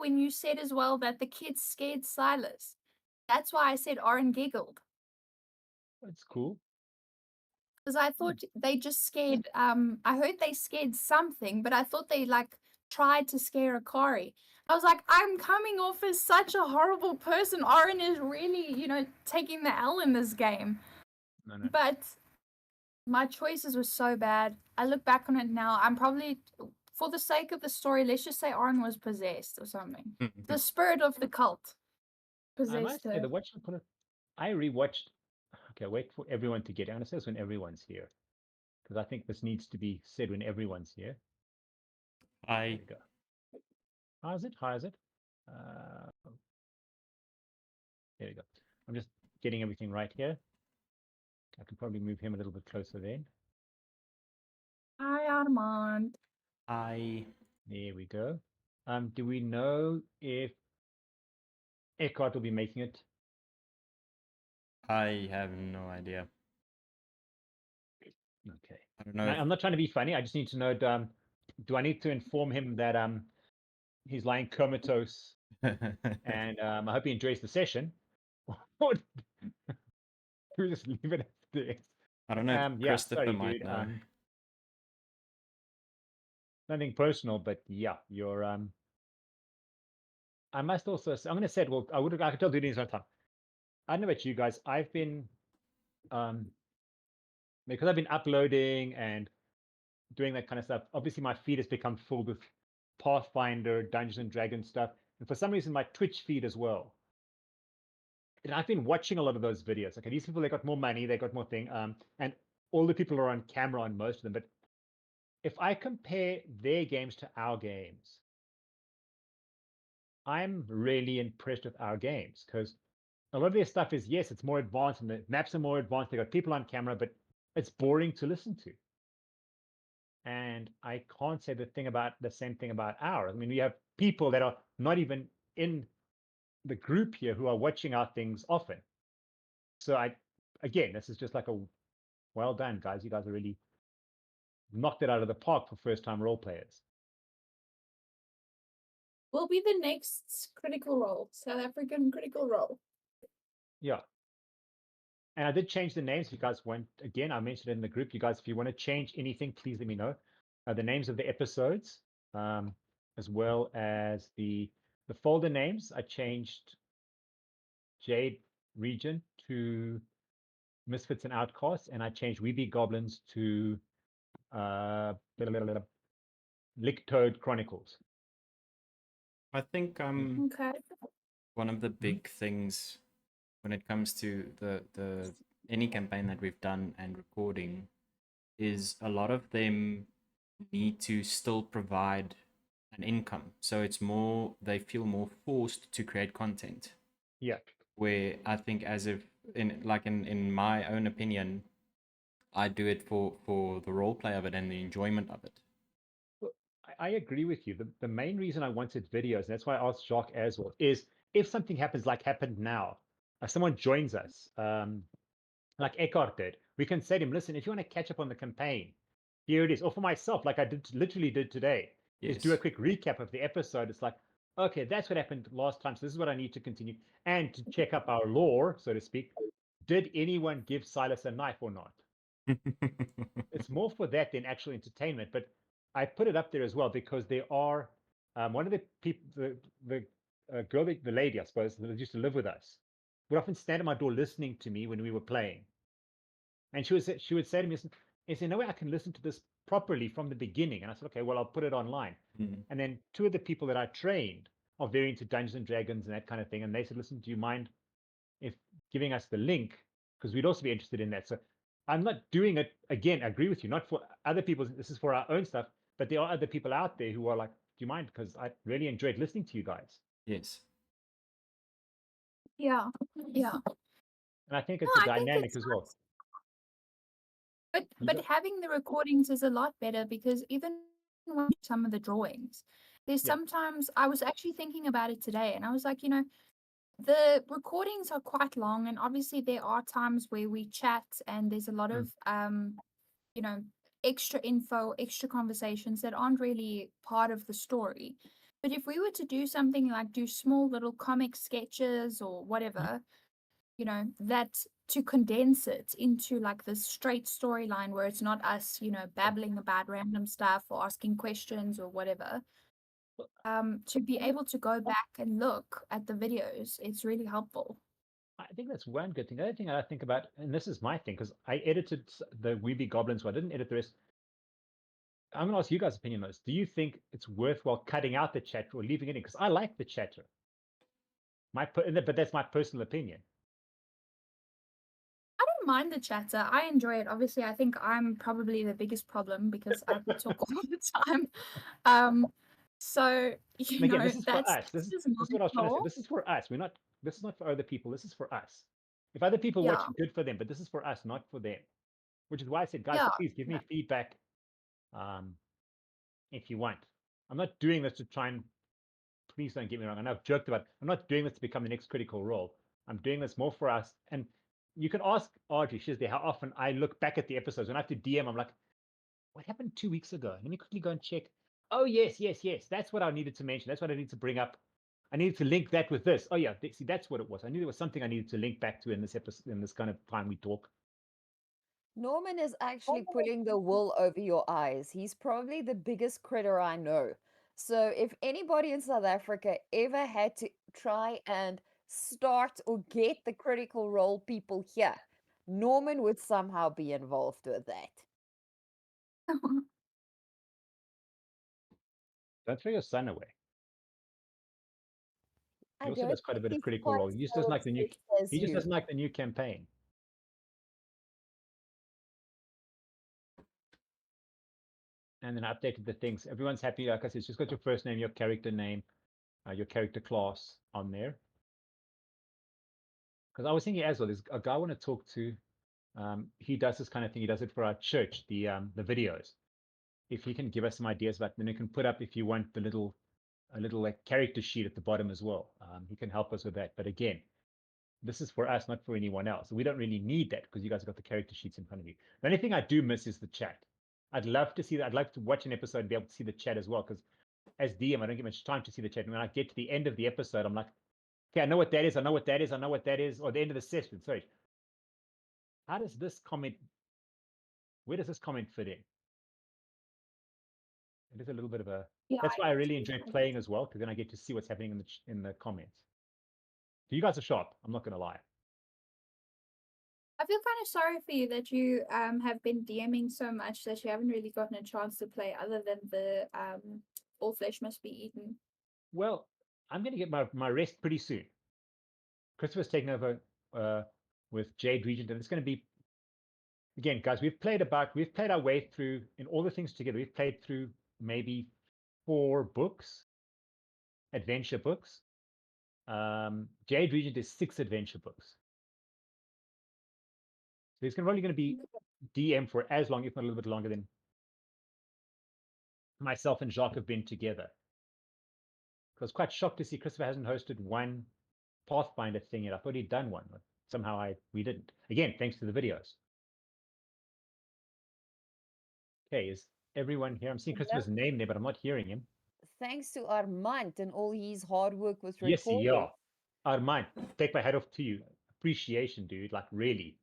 when you said as well that the kids scared Silas. That's why I said Oryn giggled. That's cool. Because I thought they just scared, I heard they scared something, but I thought they like tried to scare Akari. I was like, I'm coming off as such a horrible person. Oryn is really, taking the L in this game. No, no. But my choices were so bad. I look back on it now. I'm probably, for the sake of the story, let's just say Oryn was possessed or something. The spirit of the cult I possessed must say, her. the watch I rewatched. Okay, wait for everyone to get. I'm gonna say this when everyone's here, because I think this needs to be said when everyone's here. There we go. How is it? How is it? There we go. I'm just getting everything right here. I can probably move him a little bit closer then. Hi, Armand. There we go. Do we know if Eckhart will be making it? I have no idea. Okay. I don't know. I'm not trying to be funny. I just need to know. Do I need to inform him that he's lying comatose, and I hope he enjoys the session? Or do we just leave it at this? I don't know. Yeah, Christopher sorry, might dude. know. Nothing personal, but yeah, you're I must also. I'm going to say it. Well, I could tell dude this one time. I don't know about you guys. I've been because I've been uploading and doing that kind of stuff. Obviously, my feed has become filled with Pathfinder, Dungeons and Dragons stuff, and for some reason, my Twitch feed as well. And I've been watching a lot of those videos. Okay, these people, they got more money, they got more thing, and all the people are on camera on most of them. But if I compare their games to our games, I'm really impressed with our games because a lot of their stuff is, yes, it's more advanced and the maps are more advanced. They got people on camera, but it's boring to listen to. And I can't say the same thing about ours. I mean, we have people that are not even in the group here who are watching our things often. So again, this is just like a well done, guys. You guys are really knocked it out of the park for first time role players. Will be the next Critical Role, South African Critical Role. Yeah. And I did change the names. If you guys want, again, I mentioned it in the group. You guys, if you want to change anything, please let me know. The names of the episodes, as well as the folder names. I changed Jade Region to Misfits and Outcasts, and I changed We Be Goblins to Licktoad Chronicles. I think Okay. one of the big things when it comes to the any campaign that we've done and recording is a lot of them need to still provide an income. So it's more, they feel more forced to create content. Yeah. Where I think as if in my own opinion, I do it for the role play of it and the enjoyment of it. Well, I agree with you. The main reason I wanted videos, and that's why I asked Jacques as well, is if something happens like happened now, someone joins us, like Eckhart did, we can say to him, listen, if you want to catch up on the campaign, here it is. Or for myself, like I literally did today, is do a quick recap of the episode. It's like, okay, that's what happened last time. So this is what I need to continue. And to check up our lore, so to speak. Did anyone give Silas a knife or not? It's more for that than actual entertainment. But I put it up there as well because there are one of the people, the girl, the lady, I suppose, that used to live with us, would often stand at my door listening to me when we were playing. And she would say to me, is there no way I can listen to this properly from the beginning? And I said, okay, well, I'll put it online. And then two of the people that I trained are very into Dungeons and Dragons and that kind of thing. And they said, listen, do you mind if giving us the link? Because we'd also be interested in that. So I'm not doing it, again, I agree with you, not for other people. This is for our own stuff. But there are other people out there who are like, do you mind? Because I really enjoyed listening to you guys. Yes. Yeah. Yeah. And I think it's a dynamic as well. But having the recordings is a lot better because even when some of the drawings, there's sometimes I was actually thinking about it today and I was like, the recordings are quite long and obviously there are times where we chat and there's a lot of extra info, extra conversations that aren't really part of the story. But if we were to do something like do small little comic sketches or whatever, you know, that to condense it into like this straight storyline where it's not us, you know, babbling about random stuff or asking questions or whatever. To be able to go back and look at the videos, it's really helpful. I think that's one good thing. The other thing I think about, and this is my thing, because I edited the Weeby Goblins one, I didn't edit the rest. I'm going to ask you guys' opinion on this. Do you think it's worthwhile cutting out the chatter or leaving it in? Because I like the chatter. But that's my personal opinion. I don't mind the chatter. I enjoy it. Obviously, I think I'm probably the biggest problem because I talk all the time. So you And again, know, this is for us. that's This just is my what I was trying to say. fault. This is for us. This is not for other people. This is for us. If other people watch Yeah, it, good for them. But this is for us, not for them. Which is why I said, guys, yeah, please give me yeah. feedback if you want. I'm not doing this to try and, please don't get me wrong. I know I've joked about it. I'm not doing this to become the next Critical Role. I'm doing this more for us. And you can ask Adri, she's there, how often I look back at the episodes. When I have to DM, I'm like, what happened 2 weeks ago? Let me quickly go and check. Oh, yes. That's what I needed to mention. That's what I need to bring up. I needed to link that with this. Oh, yeah. See, that's what it was. I knew there was something I needed to link back to in this episode, in this kind of time we talk. Norman is actually pulling the wool over your eyes. He's probably the biggest critter I know. So if anybody in South Africa ever had to try and start or get the Critical Role people here, Norman would somehow be involved with that. Don't throw your son away. He I also don't does quite a think bit of he's Critical quite Role. He just so doesn't like the new. obsessed as He just you. doesn't like the new campaign. And then I updated the things. Everyone's happy. Like I said, it's just got your first name, your character name, your character class on there. Because I was thinking as well, there's a guy I want to talk to. He does this kind of thing. He does it for our church, the videos. If he can give us some ideas about, then we can put up if you want a little like character sheet at the bottom as well. He can help us with that. But again, this is for us, not for anyone else. We don't really need that because you guys have got the character sheets in front of you. The only thing I do miss is the chat. I'd love to see that. I'd like to watch an episode and be able to see the chat as well. Because as DM, I don't get much time to see the chat. And when I get to the end of the episode, I'm like, okay, I know what that is. I know what that is. I know what that is. Or the end of the session. Sorry. How does this comment? Where does this comment fit in? It is a little bit of a. Yeah, That's I why I get really you. enjoy playing as well, because then I get to see what's happening in the comments. So you guys are sharp. I'm not going to lie. I feel kind of sorry for you that you have been DMing so much that you haven't really gotten a chance to play other than the all flesh must be eaten. Well, I'm going to get my rest pretty soon. Christopher's taking over with Jade Regent, and it's going to be, again, guys, we've played our way through, in all the things together, we've played through maybe 4 books, adventure books. Jade Regent is 6 adventure books. So he's probably going to be DM for as long, if not a little bit longer, than myself and Jacques have been together. I was quite shocked to see Christopher hasn't hosted one Pathfinder thing yet. I thought he'd done one, but somehow we didn't. Again, thanks to the videos. Okay, is everyone here? I'm seeing Christopher's name there, but I'm not hearing him. Thanks to Armand and all his hard work with Yes, yeah. recording. Armand, take my hat off to you. Appreciation, dude. Like, really.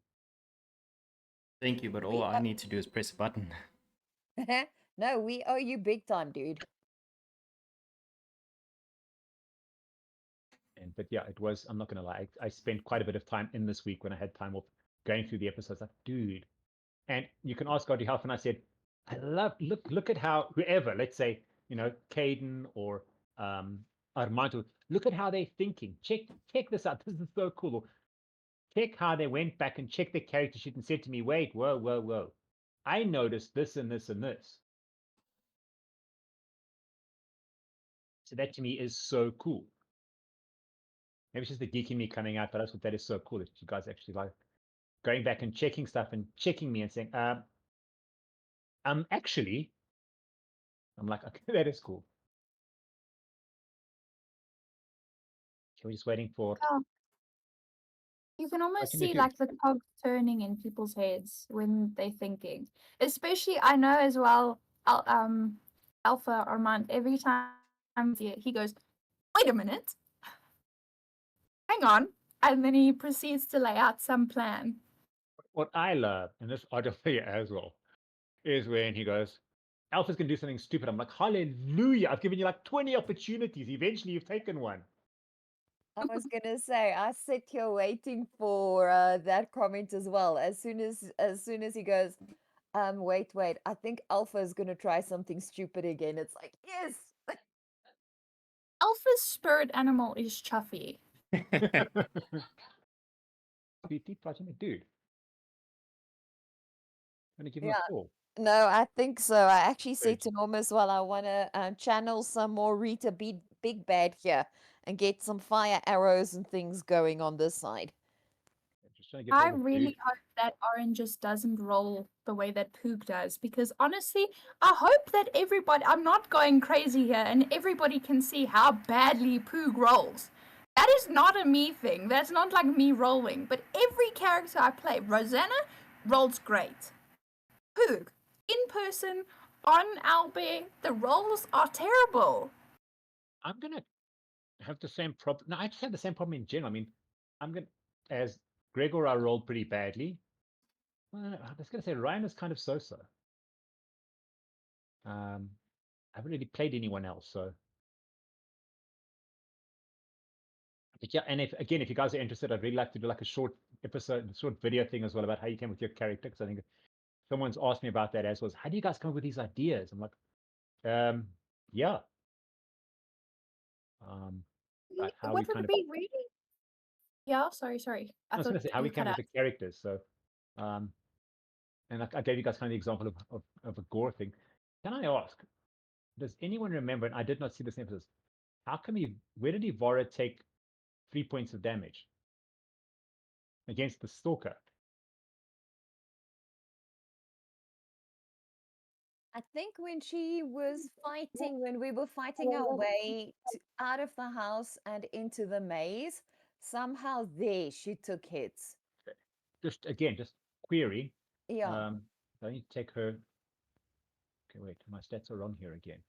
Thank you, but all I need to do is press a button. No, we owe you big time, dude. But yeah, it was, I'm not going to lie, I spent quite a bit of time in this week when I had time off going through the episodes. Like, dude. And you can ask Audrey Health, and I said, I love, look at how whoever, let's say, Caedyn or Armand, look at how they're thinking. Check this out. This is so cool. Or check how they went back and checked their character sheet and said to me, wait, whoa. I noticed this and this and this. So that to me is so cool. Maybe it's just the geek in me coming out, but that's what that is so cool that you guys actually like going back and checking stuff and checking me and saying, actually, I'm like, okay, that is cool. Okay, we're just waiting for. Oh. You can almost can we see do? like the cogs turning in people's heads when they're thinking. Especially, I know as well, Alpha Armand. Every time He goes, wait a minute. Hang on. And then he proceeds to lay out some plan. What I love, and this Adri as well, is when he goes, Alpha's going to do something stupid. I'm like, hallelujah. I've given you like 20 opportunities. Eventually, you've taken one. I was gonna say, I sit here waiting for that comment as well. As soon as he goes, wait, I think Alpha is gonna try something stupid again. It's like, yes. Alpha's spirit animal is Chuffy. Dude, I'm going to give him Yeah. a call. No, I think so. I actually Very said to Norm as well, I want to channel some more Rita Big Bad here and get some fire arrows and things going on this side. Just trying to get I hold of really dude. hope that Oryn just doesn't roll the way that Poog does, because honestly, I hope that everybody, I'm not going crazy here, and everybody can see how badly Poog rolls. That is not a me thing. That's not like me rolling. But every character I play, Rosanna rolls great. Poog, in person, on Albert, the rolls are terrible. I'm going to have the same problem. No, I just have the same problem in general. I mean, I'm going to, as Gregor, I rolled pretty badly. Well, I was going to say Ryan is kind of so-so. I haven't really played anyone else, so. But yeah, and if you guys are interested, I'd really like to do like a short video thing as well about how you came with your character, because I think someone's asked me about that as well. How do you guys come up with these ideas? I'm like, yeah. About how we What would kind it of. be, really? Yeah, sorry. I was going to say how we you came cut with the characters. So, and I gave you guys kind of the example of a gore thing. Can I ask? Does anyone remember? And I did not see this emphasis. How come where did Evara take 3 points of damage against the stalker? I think when she was fighting, when we were fighting our way out of the house and into the maze, somehow there she took hits. Just query. Yeah. I need to take her. Okay, wait, my stats are wrong here again.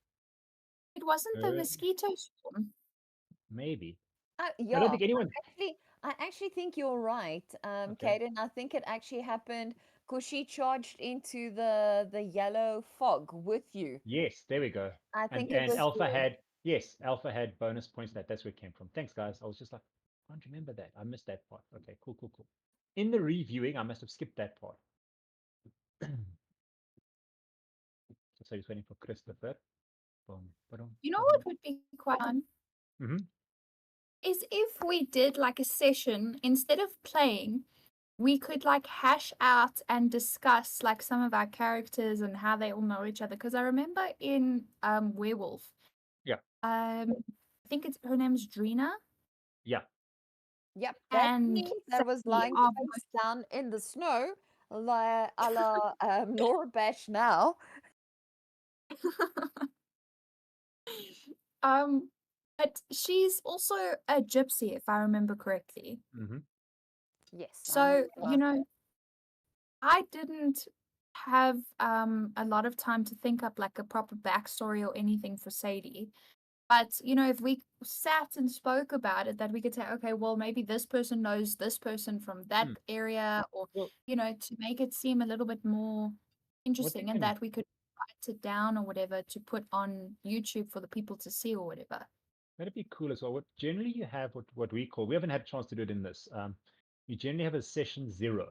It wasn't the mosquito swarm. Maybe. Yeah. I don't think anyone. I actually think you're right, Okay. Caedyn. I think it actually happened because she charged into the yellow fog with you. Yes, there we go. I think it And was Alpha had bonus points. That's where it came from. Thanks, guys. I was just like, I can't remember that. I missed that part. Okay, cool. In the reviewing, I must have skipped that part. So just waiting for Christopher. Boom, boom, You know what would be quite fun? Mhm. Is if we did like a session, instead of playing, we could like hash out and discuss like some of our characters and how they all know each other. Because I remember in Werewolf, Yeah. I think her name's Drina. Yeah. Yep, that's And me that was Sadie lying are face down in the snow, a la Nora Bash now. but she's also a gypsy, if I remember correctly. Mm-hmm. Yes. So, I didn't have a lot of time to think up like a proper backstory or anything for Sadie. But, if we sat and spoke about it, that we could say, okay, well, maybe this person knows this person from that area, or, Well, to make it seem a little bit more interesting, and that we could write it down or whatever to put on YouTube for the people to see or whatever. That'd be cool as well. What generally you have what we call, we haven't had a chance to do it in this. You generally have a session 0,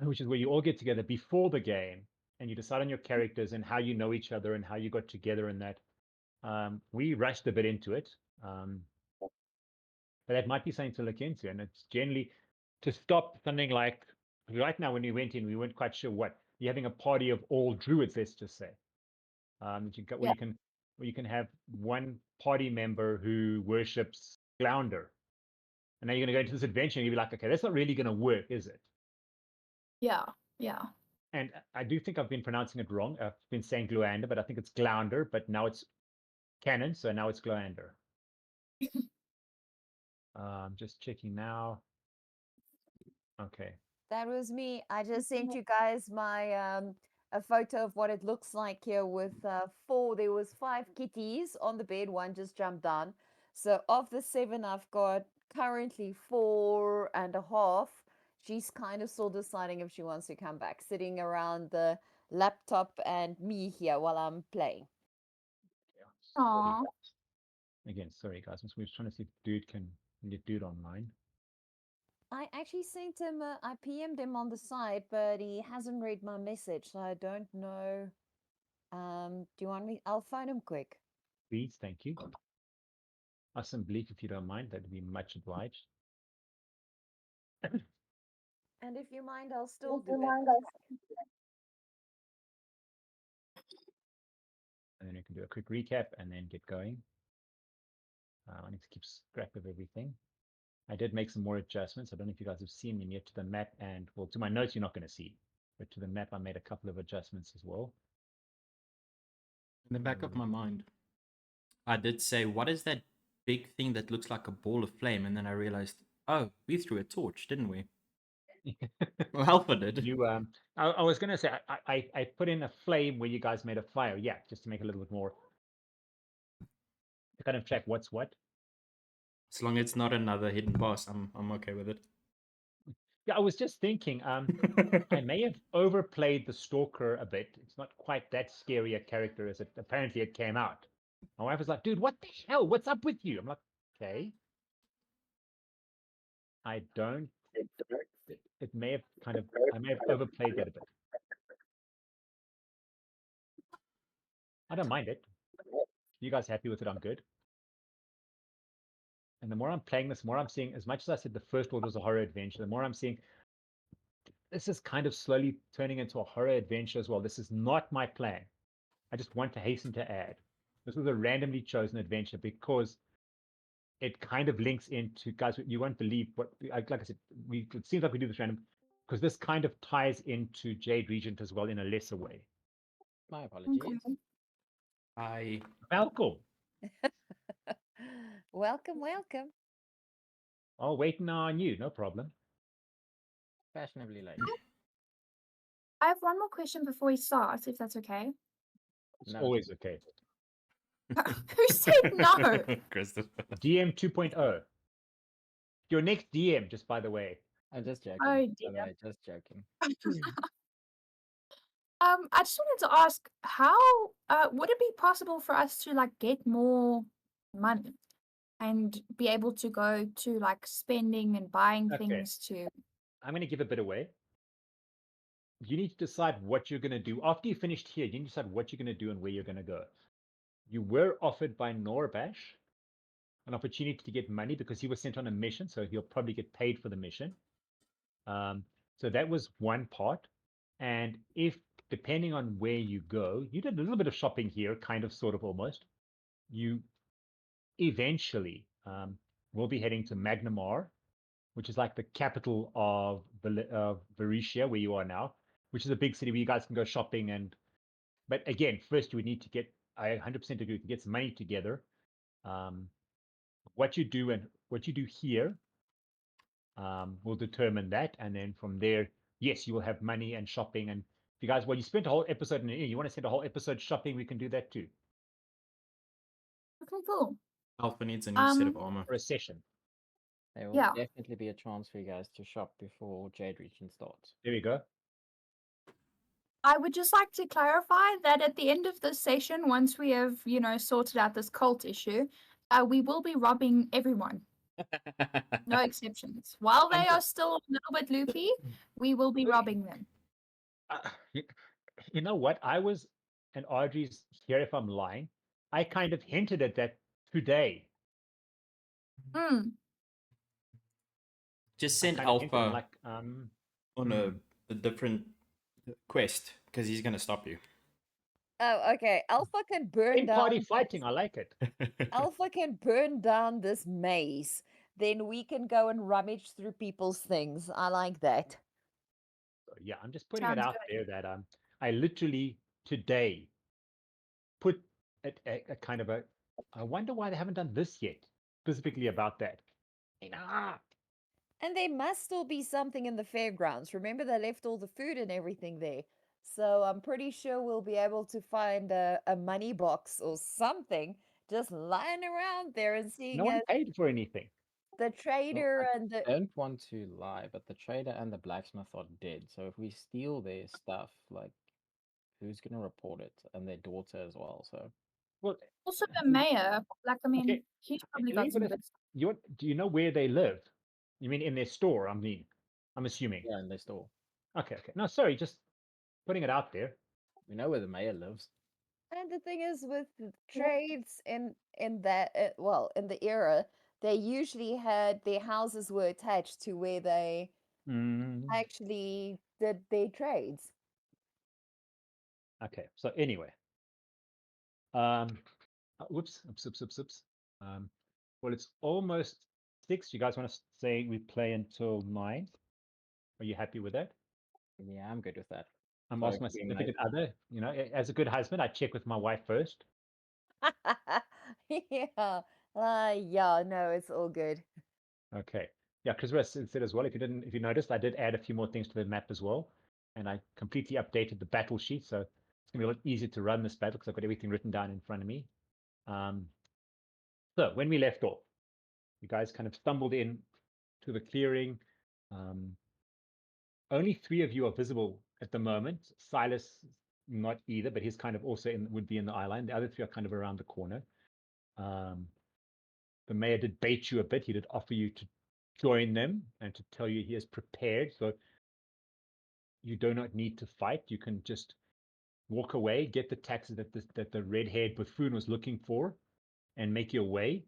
which is where you all get together before the game and you decide on your characters and how you know each other and how you got together in that. We rushed a bit into it. But that might be something to look into. And it's generally to stop something like right now when we went in, we weren't quite sure what. You're having a party of all druids, let's just say. Where you can have one party member who worships Glounder. And now you're going to go into this adventure and you'll be like, okay, that's not really going to work, is it? Yeah. And I do think I've been pronouncing it wrong. I've been saying Glounder, but I think it's Glounder, but now it's canon, so now it's Glounder. Just checking now. Okay. That was me. I just sent you guys my a photo of what it looks like here with there was 5 kitties on the bed, one just jumped down. So of the 7 I've got currently 4.5. She's kind of still deciding if she wants to come back, sitting around the laptop and me here while I'm playing. Aw. Again, sorry guys, we're trying to see if dude can get dude online. I actually sent him, I PM'd him on the side, but he hasn't read my message, so I don't know. Do you want me? I'll phone him quick. Please, thank you. Awesome belief if you don't mind, that'd be much obliged. And if you mind, I'll still If you do it. mind, I'll And then we can do a quick recap and then get going. I need to keep scrap of everything. I did make some more adjustments. I don't know if you guys have seen them yet to the map, and well, to my notes you're not going to see, but to the map I made a couple of adjustments as well. In the back of my mind, I did say, what is that big thing that looks like a ball of flame? And then I realized, oh, we threw a torch, didn't we? Well, Alpha did. You, I was going to say, I put in a flame where you guys made a fire. Yeah, just to make it a little bit more, to kind of check what's what. As long as it's not another hidden boss, I'm okay with it. Yeah, I was just thinking, I may have overplayed the Stalker a bit. It's not quite that scary a character as it apparently it came out. My wife was like, dude, what the hell? What's up with you? I'm like, okay. I don't, it may have kind of, I may have overplayed that a bit. I don't mind it. You guys happy with it? I'm good. And the more I'm playing this, the more I'm seeing, as much as I said the first one was a horror adventure, the more I'm seeing this is kind of slowly turning into a horror adventure as well. This is not my plan. I just want to hasten to add. This was a randomly chosen adventure because it kind of links into, guys, you won't believe what, like I said, it seems like we do this random, because this kind of ties into Jade Regent as well in a lesser way. My apologies. I Malcolm. Welcome, welcome. Oh, waiting on you, no problem. Fashionably late. I have one more question before we start, if that's okay. It's No. always okay. Who said no? Christopher. DM 2.0. Your next DM, just by the way. I'm just joking. Oh By dear. the way, just joking. I just wanted to ask, how would it be possible for us to like get more money and be able to go to like spending and buying Okay. things to? I'm going to give a bit away. You need to decide what you're going to do. After you finished here, you need to decide what you're going to do and where you're going to go. You were offered by Norbash an opportunity to get money because he was sent on a mission, so he'll probably get paid for the mission. So that was one part. And if, depending on where you go, you did a little bit of shopping here, kind of, sort of, almost. You eventually will be heading to Magnamar, which is like the capital of Variscia, where you are now, which is a big city where you guys can go shopping. But again, first you would need to get, I 100% agree, to get some money together. What you do and what you do here will determine that. And then from there, yes, you will have money and shopping. And if you guys, well, you spent a whole episode in you want to spend a whole episode shopping, we can do that too. Okay, cool. Alpha needs a new set of Um, armor. For a session. There will Yeah. definitely be a chance for you guys to shop before Jade Region starts. There we go. I would just like to clarify that at the end of this session, once we have, sorted out this cult issue, we will be robbing everyone. No exceptions. While they are still a little bit loopy, we will be robbing them. You know what? I was, and Adri's here if I'm lying, I kind of hinted at that today. Mm. Just I send kind of hinted, I'm Alpha like, on a different quest because he's gonna stop you. Oh, okay. Alpha can burn in down. party fighting, I like it. Alpha can burn down this maze. Then we can go and rummage through people's things. I like that. So, yeah, I'm just putting it Sounds out good. there that I literally today put a kind of a, I wonder why they haven't done this yet, specifically about that. And there must still be something in the fairgrounds. Remember, they left all the food and everything there. So I'm pretty sure we'll be able to find a money box or something just lying around there, and No seeing one as paid for anything. the Well, trader and the I don't want to lie, but the trader and the blacksmith are dead. So if we steal their stuff, like, who's gonna report it? And their daughter as well. So Well, Also, the mayor, like, I mean, okay, he's probably let me got some put it. good. Do you know where they live? You mean in their store? I mean, I'm assuming. yeah, and they stole. Okay, okay. No, sorry, just putting it out there. We know where the mayor lives. And the thing is, with the trades in that well, in the era, they usually had their houses were attached to where they Mm, actually did their trades. okay. So anyway, um, whoops, oops, oops, oops, oops. Well, it's almost 6. You guys want to say we play until 9? Are you happy with that? Yeah, I'm good with that. I'm So asking my we significant might- other. You know, as a good husband, I check with my wife first. Yeah. Yeah, no, it's all good. Okay. Yeah, because said as well. If you noticed, I did add a few more things to the map as well, and I completely updated the battle sheet, so it's gonna be a lot easier to run this battle because I've got everything written down in front of me. So when we left off, you guys kind of stumbled in to the clearing. Only 3 of you are visible at the moment. Silas, not either, but he's kind of also would be in the eye line. The other 3 are kind of around the corner. The mayor did bait you a bit. He did offer you to join them and to tell you he is prepared. So you do not need to fight. You can just walk away, get the taxes that the red-haired buffoon was looking for, and make your way,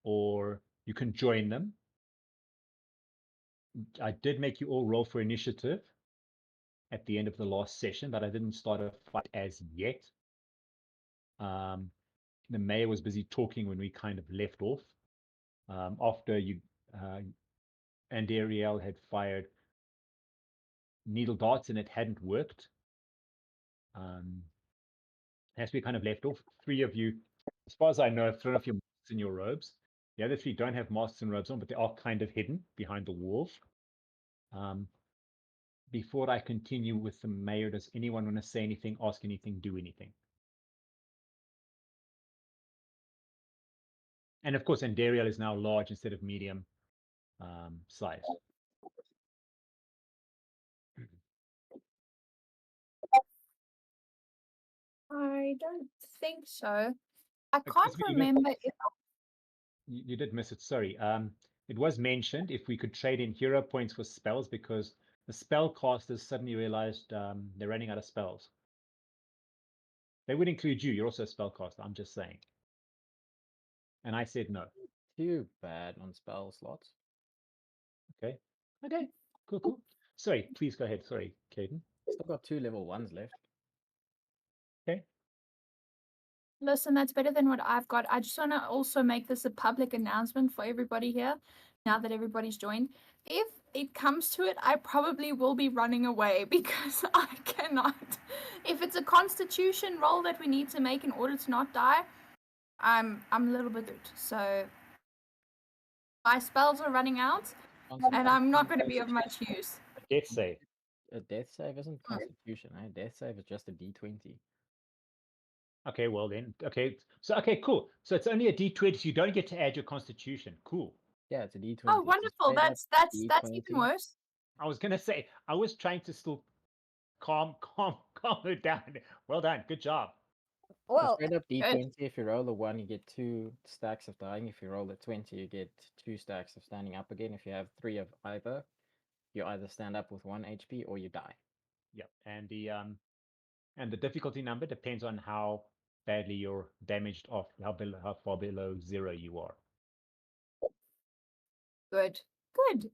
or you can join them. I did make you all roll for initiative at the end of the last session, but I didn't start a fight as yet. The mayor was busy talking when we kind of left off. After Andariel had fired needle darts and it hadn't worked. As we kind of left off, 3 of you, as far as I know, have thrown off your masks and your robes. The other 3 don't have masks and robes on, but they are kind of hidden behind the walls. Before I continue with the mayor, does anyone want to say anything, ask anything, do anything? And of course, Andariel is now large instead of medium size. I don't think so. I Because can't you remember if did miss it. Sorry. It was mentioned if we could trade in hero points for spells because the spellcasters suddenly realized they're running out of spells. They would include you. You're also a spellcaster. I'm just saying. And I said no. Too bad on spell slots. Okay. Okay. Cool. Cool. Sorry. Please go ahead. Sorry, Caedyn. Still got 2 level 1s left. Okay. Listen, that's better than what I've got. I just want to also make this a public announcement for everybody here, now that everybody's joined. If it comes to it, I probably will be running away because I cannot. If it's a constitution roll that we need to make in order to not die, I'm a little bit out. So my spells are running out, and I'm not going to be of much use. Death save. A death save isn't constitution, eh? Death save is just a d20. Okay. Well then. Okay. So okay. Cool. So it's only a D20. So you don't get to add your constitution. Cool. Yeah, it's a d20. Oh, It's a wonderful! straight up That's even D20. worse. I was gonna say I was trying to still calm her down. Well done. Good job. A Well, straight up Good. d20. If you roll a 1, you get 2 stacks of dying. If you roll a 20, you get 2 stacks of standing up again. If you have 3 of either, you either stand up with 1 HP or you die. Yep. And the difficulty number depends on how badly you're damaged off, how far below 0 you are. Good. Good.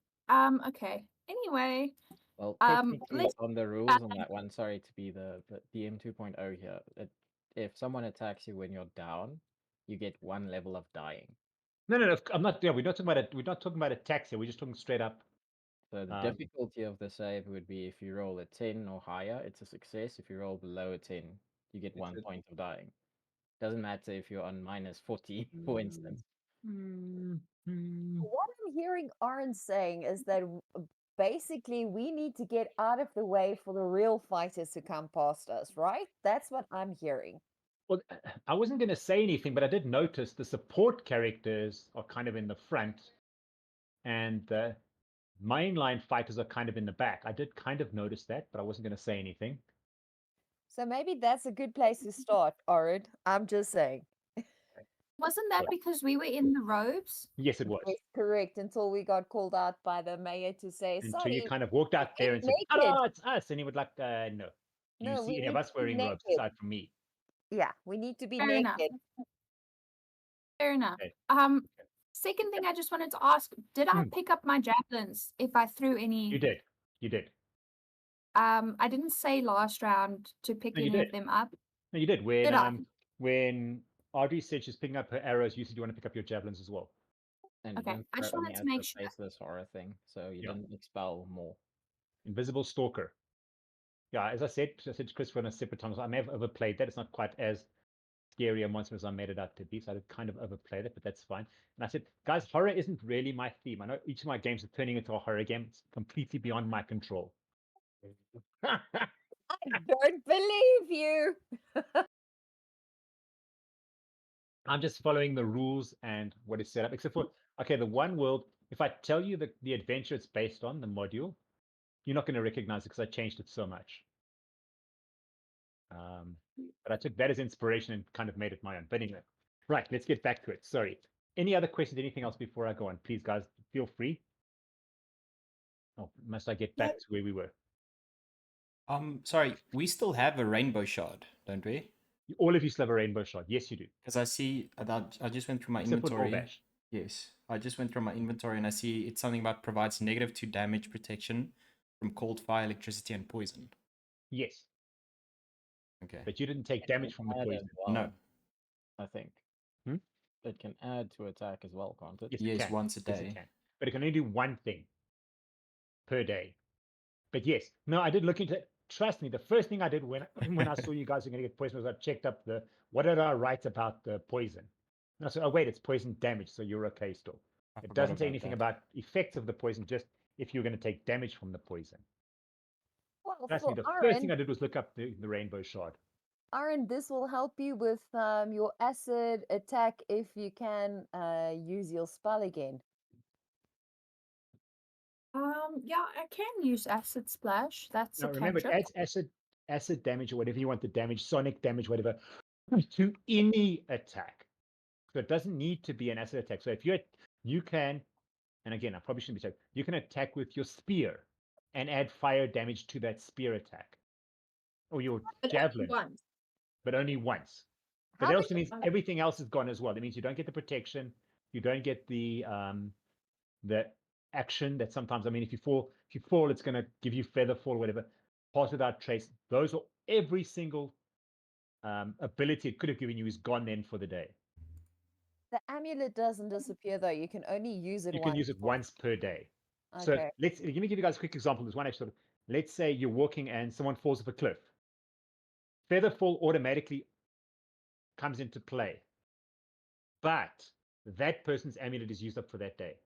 Okay. Anyway, Well, let's technically, on the rules on that one, sorry to be the DM 2.0 here, if someone attacks you when you're down, you get 1 level of dying. No. I'm not. Yeah, we're not talking about it. We're not talking about attacks here. We're just talking straight up. So the difficulty of the save would be if you roll a 10 or higher, it's a success. If you roll below a 10, you get 1 point of dying. Doesn't matter if you're on minus 40, for instance. Mm. what I'm hearing Oryn saying is that basically we need to get out of the way for the real fighters to come past us, right? That's what I'm hearing. Well, I wasn't going to say anything, but I did notice the support characters are kind of in the front, and the mainline fighters are kind of in the back. I did kind of notice that, but I wasn't going to say anything. So maybe that's a good place to start, Oryn. I'm just saying. Wasn't that Yeah. because we were in the robes? Yes, it was. Yes, correct. Until we got called out by the mayor to say, Until sorry, you kind of walked out there and said, naked. "Hello, it's us," and he would like, "No. Do you No, see we any of need us to be wearing robes naked. aside from me?" Yeah, we need to be Fair enough. naked. Fair enough. Okay. Second thing I just wanted to ask, did I pick up my javelins if I threw any? You did. You did. I didn't say last round to pick No, you any did. of them up. No, you did. When Did I? when Adri said she's picking up her arrows, you said you want to pick up your javelins as well. And Okay, you didn't I just throw wanted any to at make the sure. faceless horror thing, so you Yeah. didn't expel more. Invisible Stalker. Yeah, as I said to Chris on a separate time, I may have overplayed that. It's not quite as scary a monster as I made it out to be, so I kind of overplayed it, but that's fine. And I said, guys, horror isn't really my theme. I know each of my games are turning into a horror game. It's completely beyond my control. I don't believe you. I'm just following the rules and what is set up, except for, okay, the one world, if I tell you the adventure it's based on, the module, you're not going to recognize it because I changed it so much. But I took that as inspiration and kind of made it my own. But anyway, right, let's get back to it. Sorry. Any other questions, anything else before I go on? Please, guys, feel free. Oh, must I get back to where we were? Sorry, we still have a rainbow shard, don't we? All of you still have a rainbow shard. Yes, you do. Because I see that I just went through my Except for inventory. Norvash. Yes, I just went through my inventory and I see it's something about provides -2 damage protection from cold, fire, electricity, and poison. Yes, Okay. but you didn't take It can damage from the add as poison. well, No. I think. Hmm? It can add to attack as well, can't it? Yes, Yes, it can. once a Yes, day. it can. But it can only do one thing per day. But yes, no, I did look into it. Trust me, the first thing I did when when I saw you guys were going to get poison was I checked up what did I write about the poison. And I said, oh wait, it's poison damage, so you're okay still. I It forgot doesn't say about anything that. about effects of the poison, just if you're going to take damage from the poison. Well, Trust for me, the first Oryn, thing I did was look up the rainbow shard. Oryn, this will help you with your acid attack if you can use your spell again. Yeah, I can use acid splash. That's Now a remember, it cantrip. adds acid damage or whatever you want the damage, sonic damage, whatever, to any attack. So it doesn't need to be an acid attack. So if you can, and again, I probably shouldn't be saying, you can attack with your spear and add fire damage to that spear attack. Or your But javelin, once. but only once. But How that many also means everything else is gone as well. It means you don't get the protection, you don't get the action that sometimes, I mean, if you fall, it's gonna give you feather fall, whatever. Pass without trace. Those are every single ability it could have given you is gone then for the day. The amulet doesn't disappear though. You can only use it You once. can use it once per day. So Okay. let me give you guys a quick example. There's one actually. Let's say you're walking and someone falls off a cliff. Feather fall automatically comes into play, but that person's amulet is used up for that day.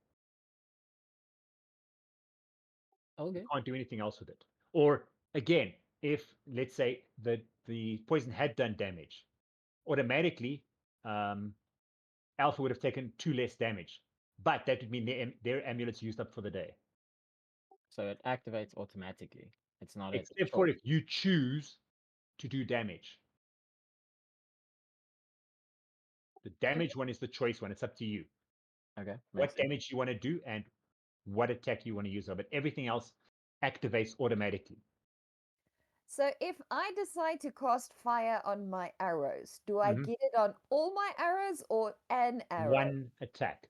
Okay. You can't do anything else with it. Or again, if let's say the poison had done damage, automatically Alpha would have taken 2 less damage, but that would mean their amulet's used up for the day. So it activates automatically. It's not a Except for choice. if you choose to do damage. The damage one is the choice one. It's up to you. Okay. What Makes sense. damage you want to do and what attack you want to use. But everything else activates automatically. So if I decide to cast fire on my arrows, do I Mhm. get it on all my arrows or an arrow? One attack.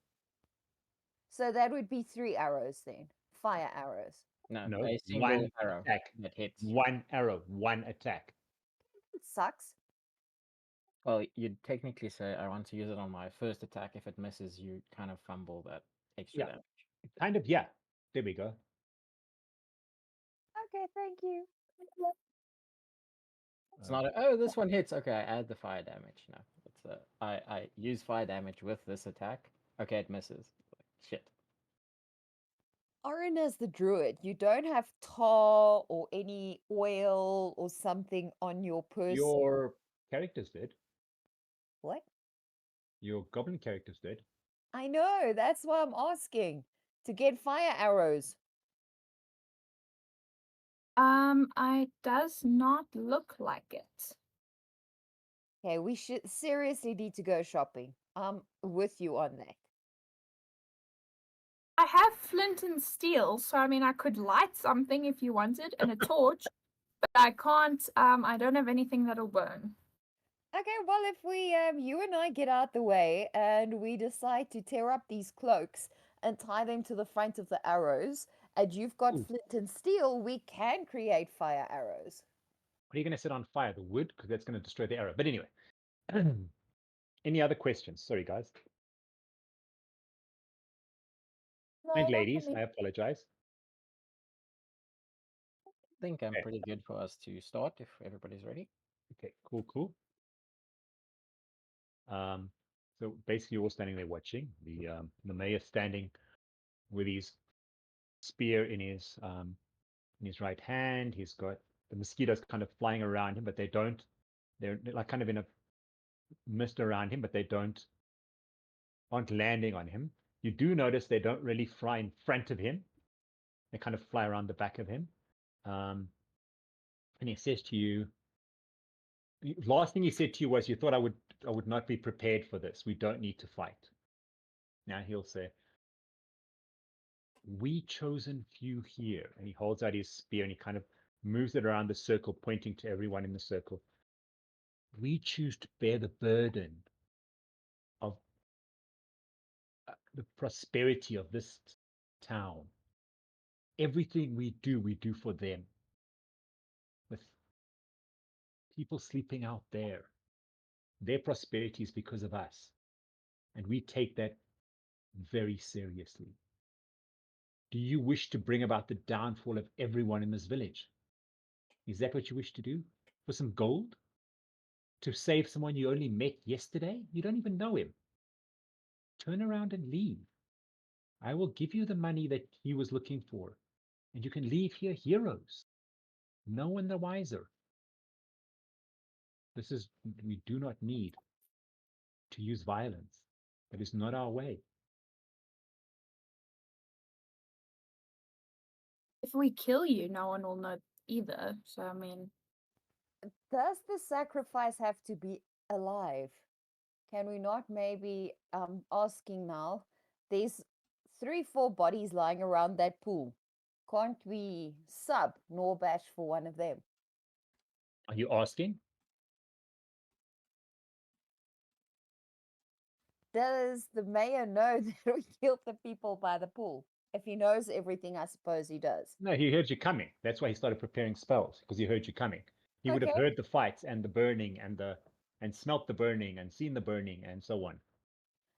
So that would be 3 arrows then. Fire arrows. No, No, a single one arrow attack. that hits. One arrow, one attack. It sucks. Well, you'd technically say, I want to use it on my first attack. If it misses, you kind of fumble that extra Yeah. damage. Kind of, yeah. There we go. Okay, thank you. It's not oh, this one hits. Okay, I add the fire damage. No, it's I use fire damage with this attack. Okay, it misses. Shit. Oryn is the druid. You don't have tar or any oil or something on your person. Your character's dead. What? Your goblin character's dead. I know, that's why I'm asking. To get fire arrows. It does not look like it. Okay, we should seriously need to go shopping. I'm with you on that. I have flint and steel, so I mean I could light something if you wanted and a torch, but I can't. I don't have anything that'll burn. Okay, well, if we, you and I get out the way and we decide to tear up these cloaks and tie them to the front of the arrows, and you've got Ooh. flint and steel, we can create fire arrows. What are you going to set on fire? The wood? Because that's going to destroy the arrow. But anyway. Any other questions? Sorry, guys. No, And not for ladies, me. I apologize. I think I'm Okay. pretty good for us to start if everybody's ready. Okay, cool. So basically, you're all standing there watching. The mayor standing with his spear in his right hand. He's got the mosquitoes kind of flying around him, but they don't. They're like kind of in a mist around him, but they aren't landing on him. You do notice they don't really fly in front of him. They kind of fly around the back of him. And he says to you, last thing he said to you was, "You thought I would not be prepared for this. We don't need to fight." Now he'll say, "We chosen few here," and he holds out his spear and he kind of moves it around the circle, pointing to everyone in the circle. "We choose to bear the burden of the prosperity of this town. Everything we do for them. With people sleeping out there, their prosperity is because of us, and we take that very seriously. Do you wish to bring about the downfall of everyone in this village? Is that what you wish to do? For some gold? To save someone you only met yesterday? You don't even know him. Turn around and leave. I will give you the money that he was looking for, and you can leave here heroes. No one the wiser. We do not need to use violence. That is not our way." If we kill you, no one will know either. So I mean, Does the sacrifice have to be alive? Can we not maybe, asking now, there's 3, 4 bodies lying around that pool. Can't we sub Norbash for one of them? Are you asking? Does the mayor know that we killed the people by the pool? If he knows everything, I suppose he does. No, he heard you coming. That's why he started preparing spells, because he heard you coming. He would have Okay. heard the fights and the burning and smelt the burning and seen the burning and so on.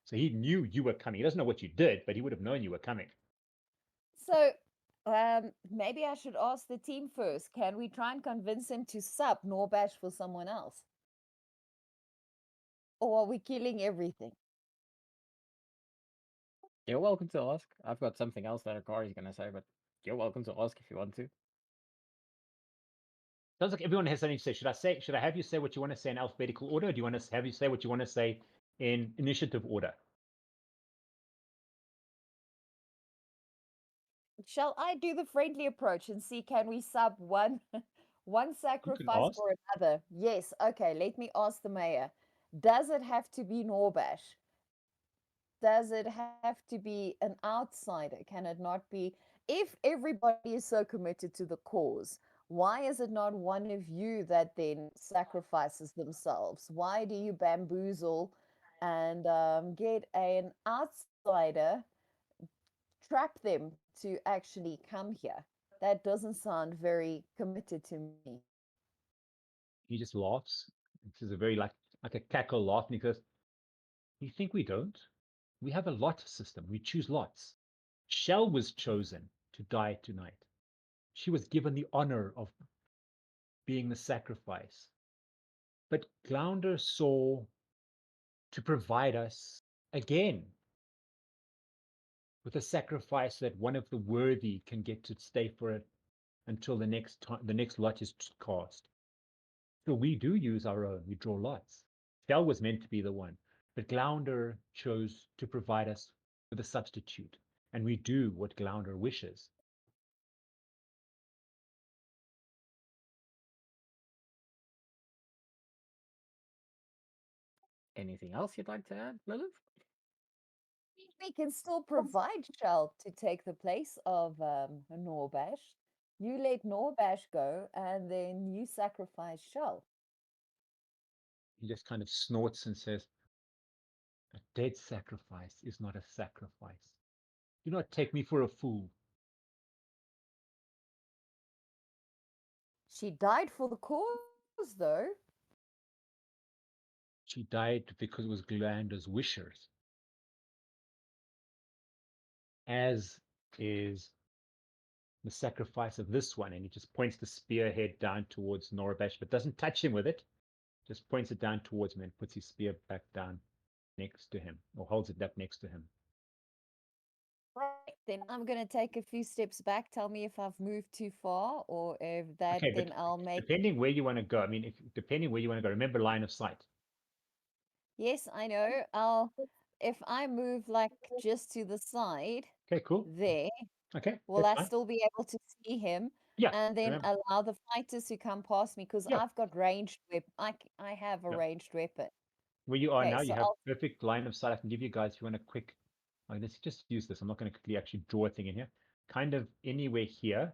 So he knew you were coming. He doesn't know what you did, but he would have known you were coming. So, maybe I should ask the team first. Can we try and convince him to sub Norbash for someone else? Or are we killing everything? You're welcome to ask. I've got something else that Akari's going to say, but you're welcome to ask if you want to. Sounds like everyone has something to say. Should I have you say what you want to say in alphabetical order, or do you want to have you say what you want to say in initiative order? Shall I do the friendly approach and see can we sub one one sacrifice ask. for another? Yes. Okay, let me ask the mayor. Does it have to be Norbash? Does it have to be an outsider? Can it not be? If everybody is so committed to the cause, why is it not one of you that then sacrifices themselves? Why do you bamboozle and get an outsider, trap them to actually come here? That doesn't sound very committed to me. He just laughs. This is a very like a cackle laugh, and he goes, "You think we don't? We have a lot system. We choose lots. Shell was chosen to die tonight. She was given the honor of being the sacrifice. But Glounder saw to provide us again with a sacrifice that one of the worthy can get to stay for it until the next time the next lot is cast. So we do use our own. We draw lots. Shell was meant to be the one, but Glounder chose to provide us with a substitute, and we do what Glounder wishes. Anything else you'd like to add, Lilith? We can still provide Shell to take the place of Norbash. You let Norbash go, and then you sacrifice Shell. He just kind of snorts and says, "A dead sacrifice is not a sacrifice. Do not take me for a fool." She died for the cause, though. She died because it was Glounder's wishes, as is the sacrifice of this one. And he just points the spearhead down towards Norabash, but doesn't touch him with it. Just points it down towards him and puts his spear back down next to him, or holds it up next to him. Right, then I'm going to take a few steps back. Tell me if I've moved too far, or if that, Okay, then but I'll make... depending where you want to go, I mean, depending where you want to go, remember line of sight. Yes, I know. If I move like just to the side, Okay, cool. there, Okay, will that's I fine. still be able to see him? Yeah, And then remember. allow the fighters to come past me, because Yeah. I've got ranged weapon. I have a Yeah. ranged weapon. Where you are Okay, now, so you have perfect line of sight. I can give you guys, if you want a quick, let's just use this. I'm not going to quickly actually draw a thing in here. Kind of anywhere here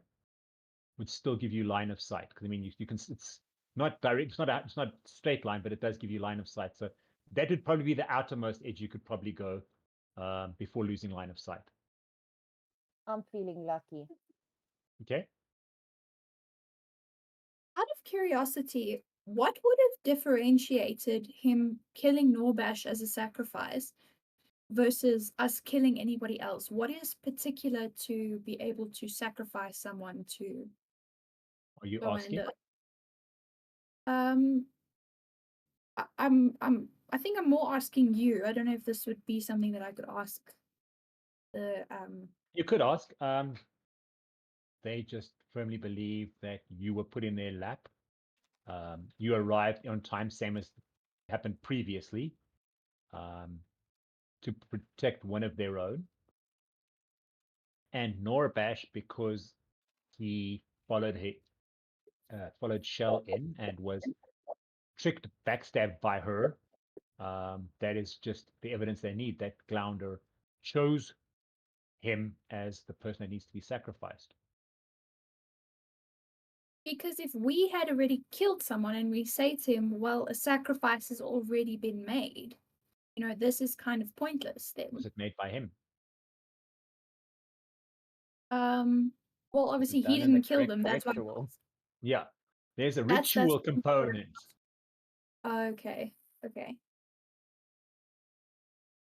would still give you line of sight. Because I mean, you can, it's not direct, it's not straight line, but it does give you line of sight. So that would probably be the outermost edge you could probably go before losing line of sight. I'm feeling lucky. Okay. Out of curiosity, what would have differentiated him killing Norbash as a sacrifice versus us killing anybody else? What is particular to be able to sacrifice someone to Are you go asking? and I think I'm more asking you. I don't know if this would be something that I could ask the You could ask. They just firmly believe that you were put in their lap. You arrived on time, same as happened previously, to protect one of their own. And Norabash, because he followed Shell in and was tricked, backstabbed by her. That is just the evidence they need that Glounder chose him as the person that needs to be sacrificed. because if we had already killed someone and we say to him, well, a sacrifice has already been made, this is kind of pointless then. Was it made by him? Well, obviously he done in the didn't kill correct them. That's why. ritual. Yeah. There's a That's ritual component. Okay. Okay.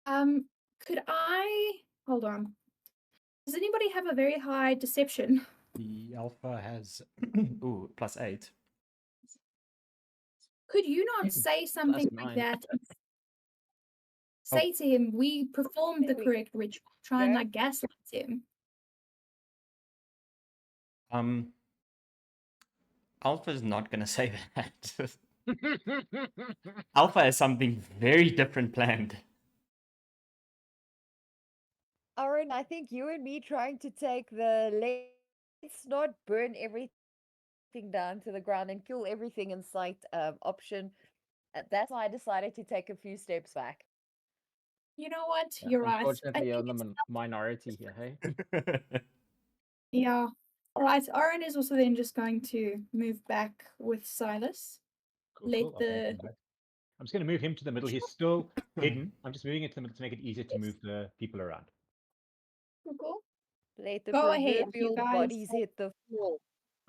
Could I hold on? Does anybody have a very high deception? The alpha has ooh, +8. Could you not say something like 9. that? Say to him, we performed the correct ritual. Try and Yeah. like gaslight him. Alpha's not gonna say that. Alpha has something very different planned. Oryn, I think you and me trying to take the let's not burn everything down to the ground and kill everything in sight option. That's why I decided to take a few steps back. You know what? Yeah, You're right. I unfortunately, you're think in the it's minority here, hey? yeah. All right. Oryn is also then just going to move back with Silas. Cool, Let cool. I'll move him back. I'm just going to move him to the middle. He's still hidden. I'm just moving it to the middle to make it easier to move the people around. Cool. Let the Go ahead, you proverbial guys. bodies hit the floor.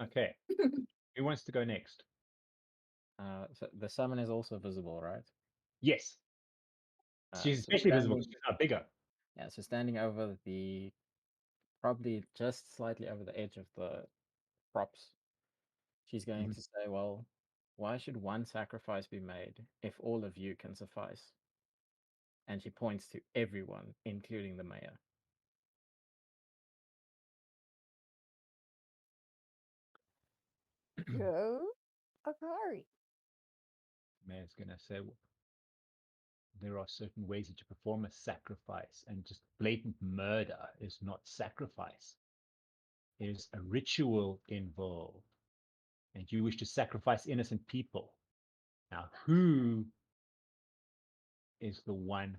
Okay. Who wants to go next? So the summon is also visible, right? Yes. She's So especially visible standing, because she's now bigger. yeah, so standing over probably just slightly over the edge of the props, she's going Mhm. to say, well, why should one sacrifice be made if all of you can suffice? And she points to everyone, including the mayor. Go, Akari. Mayor's gonna say there are certain ways that you perform a sacrifice, and just blatant murder is not sacrifice. There's a ritual involved, and you wish to sacrifice innocent people. Now, who is the one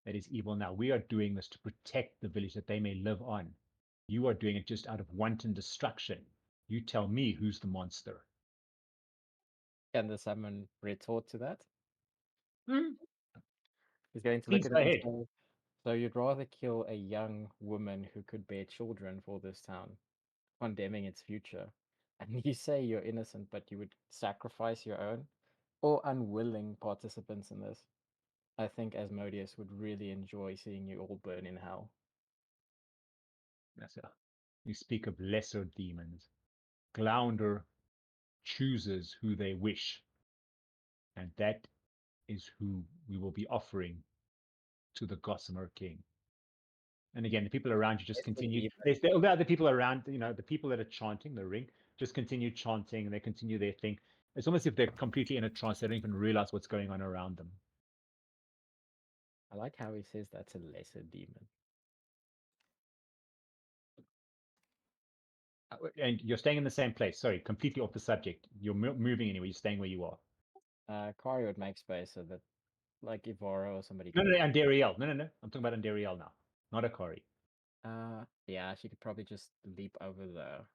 that is evil now? We are doing this to protect the village that they may live on. You are doing it just out of wanton destruction. You tell me who's the monster. Can the summon retort to that? Hmm? He's going to Please look go at it ahead. and say, so you'd rather kill a young woman who could bear children for this town, condemning its future. And you say you're innocent, but you would sacrifice your own or unwilling participants in this. I think Asmodeus would really enjoy seeing you all burn in hell. You speak of lesser demons. Glounder chooses who they wish, and that is who we will be offering to the Gossamer King. And again, the people around you just Lesser continue. demon. There's the other people around, the people that are chanting the ring just continue chanting, and they continue their thing. It's almost as if they're completely in a trance. They don't even realize what's going on around them. I like how he says that's a lesser demon. And you're staying in the same place. Sorry, completely off the subject. You're moving anywhere. You're staying where you are. Kari would make space so that, like, Evara or somebody No, could. no, Andariel. No. I'm talking about Andariel now, not Akari. Yeah, she could probably just leap over the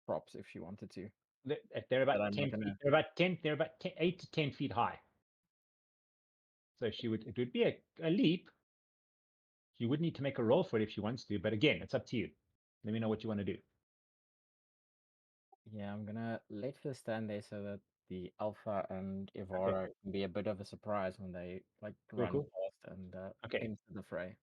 props if she wanted to. They're But about I'm 10 not feet. gonna. They're about 10. They're about 10, 8 to 10 feet high. So it would be a leap. You would need to make a roll for it if she wants to, but again, it's up to you. Let me know what you want to do. Yeah, I'm gonna let her stand there so that the Alpha and Evara can be a bit of a surprise when they run cool. past and Okay. into the fray.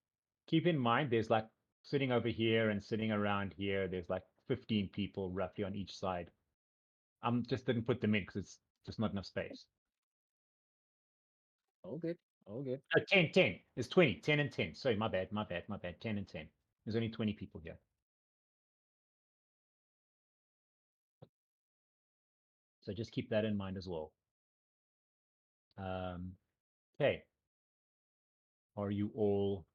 Keep in mind, there's like sitting over here and sitting around here. There's like 15 people roughly on each side. Just didn't put them in because it's just not enough space. All good. All good. 10. There's 20. 10 and 10. Sorry, my bad. 10 and 10. There's only 20 people here. So just keep that in mind as well. Okay. Are you all?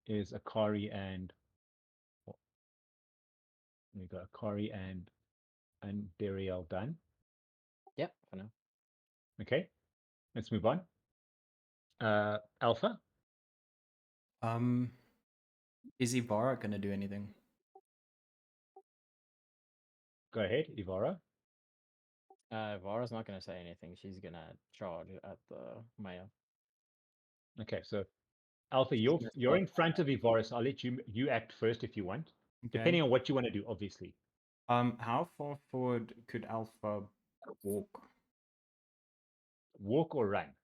Is Akari and there we go. Akari and Dariel done? Yep, for now. Okay. Let's move on. Alpha. Is Evara gonna do anything? Go ahead, Evara. Evara's not gonna say anything. She's gonna charge at the mayor. Okay, so Alpha, you're in front of Evara, so I'll let you act first if you want. Okay. Depending on what you want to do, obviously. How far forward could Alpha walk? Walk or run?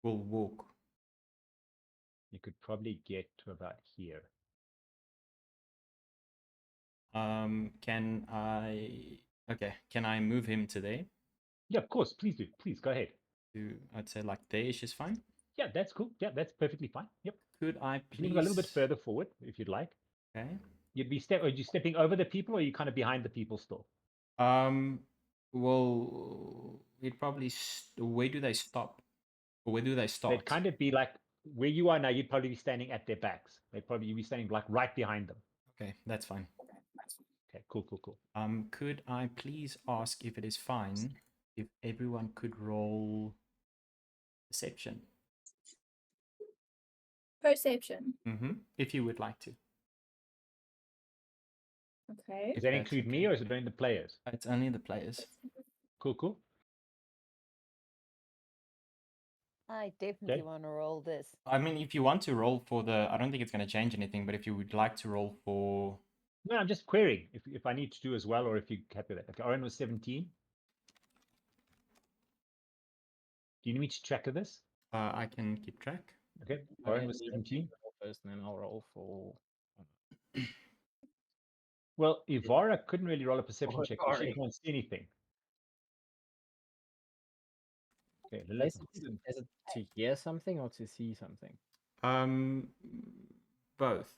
We'll walk. You could probably get to about here. Can I move him to there? Yeah, of course. Please do. Please go ahead. I'd say like there-ish is fine. Yeah, that's cool. Yeah, that's perfectly fine. Yep. Could I You please can go a little bit further forward if you'd like. Okay. Are you stepping over the people, or are you kind of behind the people still? Well, we'd probably where do they stop? Or where do they start? They'd kind of be like where you are now. You'd probably be standing at their backs. You'd be standing like right behind them. Okay, that's fine. Okay, cool. Could I please ask if it is fine if everyone could roll perception? Perception. If you would like to. Okay. Does that include me, or is it only the players? It's only the players. Cool. I definitely want to roll this. I mean, if you want to roll for I don't think it's going to change anything, but if you would like to roll for... No, I'm just querying if I need to do as well, or if you're happy with that. Okay, Oryn was 17. Do you need me to track of this? I can keep track. Okay, Oryn was 17. First, and then I'll roll for. Well, Evara couldn't really roll a perception check because she can't see anything. Okay, Lillith. Is it to hear something or to see something? Both.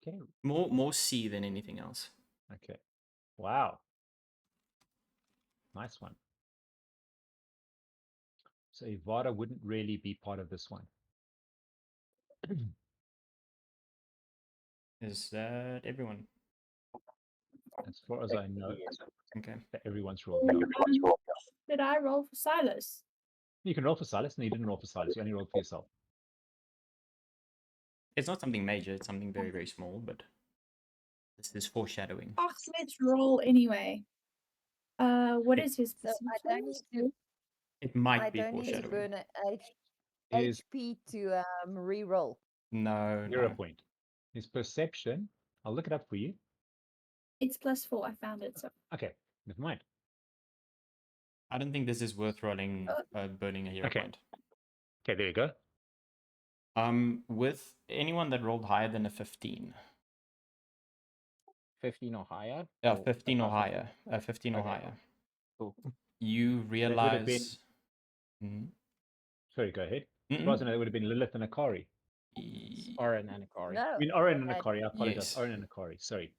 Okay. More see than anything else. Okay. Wow. Nice one. So Evara wouldn't really be part of this one. Is that everyone? As far as I know, Okay. that everyone's rolled. Yeah. Did I roll for Silas? You can roll for Silas. No, you didn't roll for Silas. You only rolled for yourself. It's not something major, it's something very, very small, but this is foreshadowing. Oh, let's roll anyway. What is his So I don't need to. It I might be don't need to foreshadowing. burn a His HP to re-roll. No, 0 no. point. His perception, I'll look it up for you. It's +4. I found it. So Okay, never mind. I don't think this is worth rolling, burning a hero Okay. point. Okay, there you go. With anyone that rolled higher than a 15. 15 or higher? Yeah, 15 or above higher. 15 or Okay. higher. Cool. You That would have been. realize. Sorry, go ahead. As Mm-mm. far as I know, it would have been Lillith and Akari. Oryn and Akari. No. I mean, Oryn and I had- Akari. I apologize. Yes. Oryn and Akari. Sorry.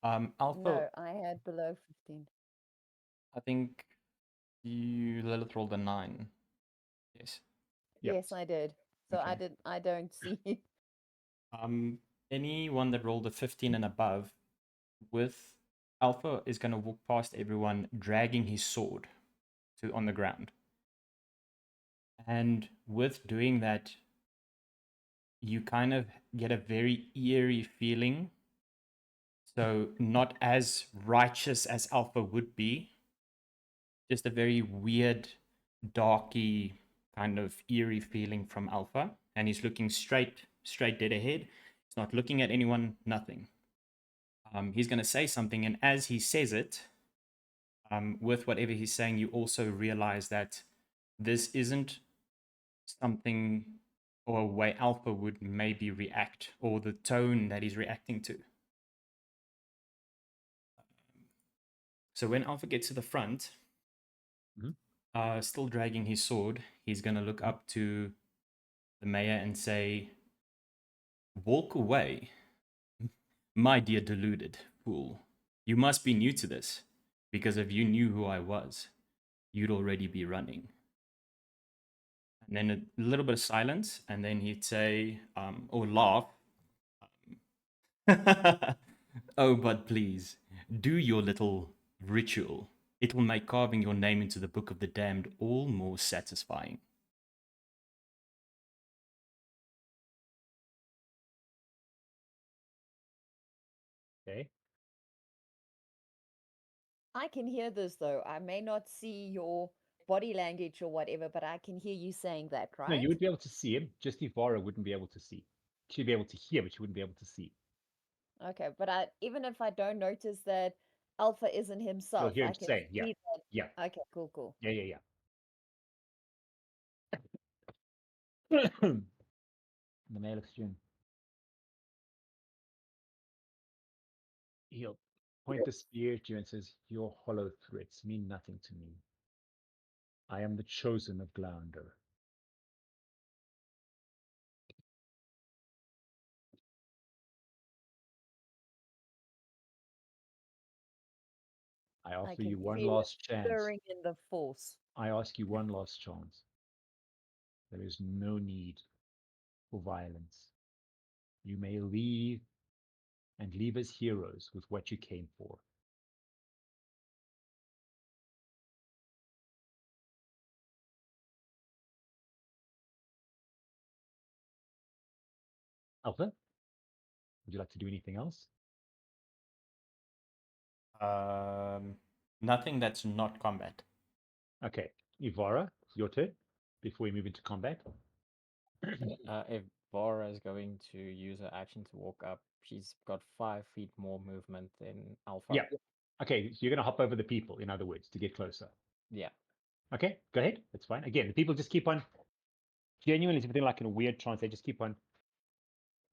Alpha, No, I had below 15. I think you Lilith rolled a 9. Yes. Yep. Yes, I did. So Okay. I don't see. Anyone that rolled a 15 and above, with Alpha is going to walk past everyone dragging his sword on the ground. And with doing that, you kind of get a very eerie feeling. So not as righteous as Alpha would be, just a very weird, darky kind of eerie feeling from Alpha. And he's looking straight dead ahead. He's not looking at anyone, nothing. He's going to say something, and as he says it, with whatever he's saying, you also realize that this isn't something or a way Alpha would maybe react, or the tone that he's reacting to. So when Alpha gets to the front, still dragging his sword, he's going to look up to the mayor and say, "Walk away, my dear deluded fool. You must be new to this, because if you knew who I was, you'd already be running." And then a little bit of silence, and then he'd say, or laugh, "Oh, but please, do your little ritual. It will make carving your name into the Book of the Damned all more satisfying." Okay. I can hear this though. I may not see your body language or whatever, but I can hear you saying that, right? No, you would be able to see him. Just Evara wouldn't be able to see. She'd be able to hear, but she wouldn't be able to see. Okay, but even if I don't notice that Alpha isn't himself, hear I him can say, yeah. see that. Yeah. Okay, cool. Yeah. The male exchange. He'll point the spear at you and says, "Your hollow threats mean nothing to me. I am the chosen of Glounder. I I offer can you one feel it last chance. stirring in the force. I ask you one last chance. There is no need for violence. You may leave and leave as heroes with what you came for." Alpha, would you like to do anything else? Nothing that's not combat. Okay, Evara, your turn before we move into combat. If Vara is going to use her action to walk up, she's got 5 feet more movement than Alpha. Yeah. Okay, so you're going to hop over the people, in other words, to get closer. Yeah. Okay, go ahead. That's fine. Again, the people just keep on, genuinely, it's everything like in a weird trance. They just keep on,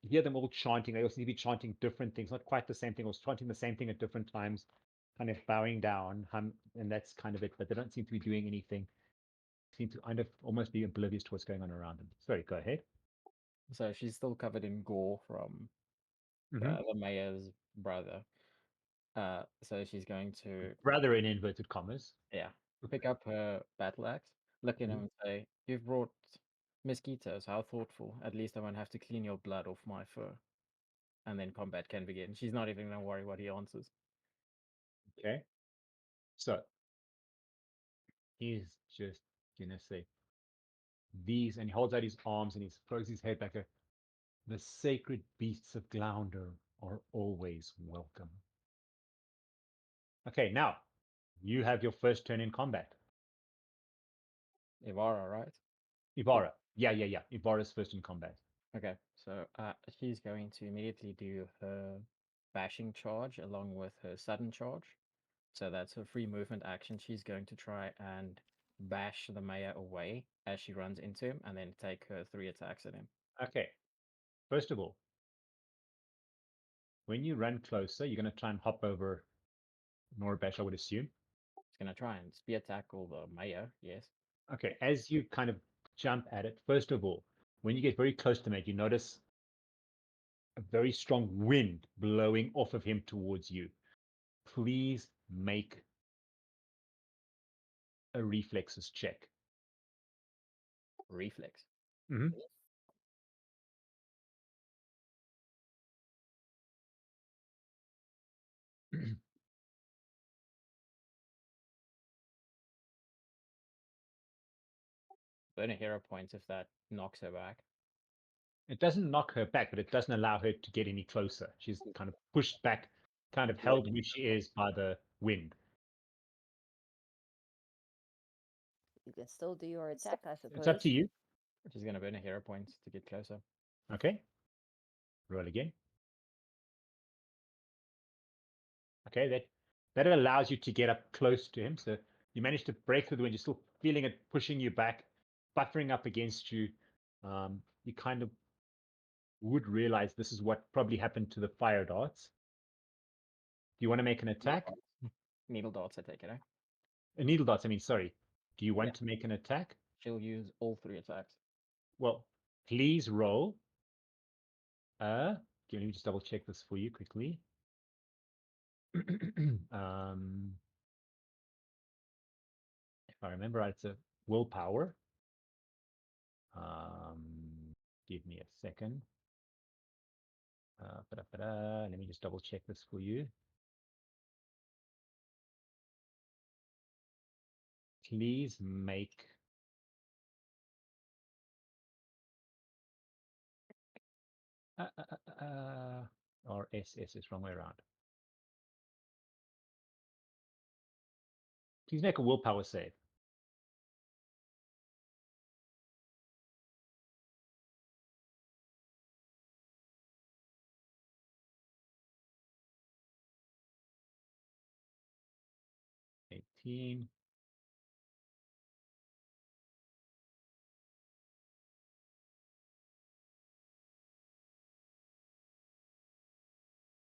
you hear them all chanting. They all seem to be chanting different things, not quite the same thing, or chanting the same thing at different times, kind of bowing down, and that's kind of it. But they don't seem to be doing anything. Seem to kind of almost be oblivious to what's going on around them. Sorry, go ahead. So she's still covered in gore from Mhm. the mayor's brother. So she's going to, Brother in inverted commas. yeah, pick up her battle axe, look at Mhm. him and say, "You've brought mosquitoes. How thoughtful. At least I won't have to clean your blood off my fur." And then combat can begin. She's not even gonna worry what he answers. Okay. So he's just gonna say these, and he holds out his arms and he throws his head back. The sacred beasts of Glounder are always welcome. Okay, now you have your first turn in combat. Evara, right? Evara. Yeah. Evara's first in combat. Okay, so she's going to immediately do her bashing charge along with her sudden charge. So that's her free movement action. She's going to try and bash the mayor away as she runs into him and then take her 3 attacks at him. Okay. First of all, when you run closer, you're going to try and hop over Norbash, I would assume. It's going to try and spear tackle the mayor, yes. Okay, as you kind of jump at it, first of all, when you get very close to it, you notice a very strong wind blowing off of him towards you. Please make a reflexes check. Reflex. Mm-hmm. Burn a hero point if that knocks her back. It doesn't knock her back, but it doesn't allow her to get any closer. She's kind of pushed back, kind of held where she is by the wind. You can still do your attack, I suppose. It's up to you. She's going to burn a hero point to get closer. Okay. Roll again. Okay, that allows you to get up close to him. So you manage to break through the wind. You're still feeling it pushing you back, buffering up against you. You kind of would realize this is what probably happened to the fire darts. Do you want to make an attack? Needle darts, I take it, eh? Needle darts, I mean, sorry. Do you want Yeah. to make an attack? She'll use all 3 attacks. Well, please roll. Let me just double check this for you quickly. If I remember right, it's a willpower. Give me a second. Let me just double check this for you. Please make or SS is wrong way around. Please make a willpower save. $18.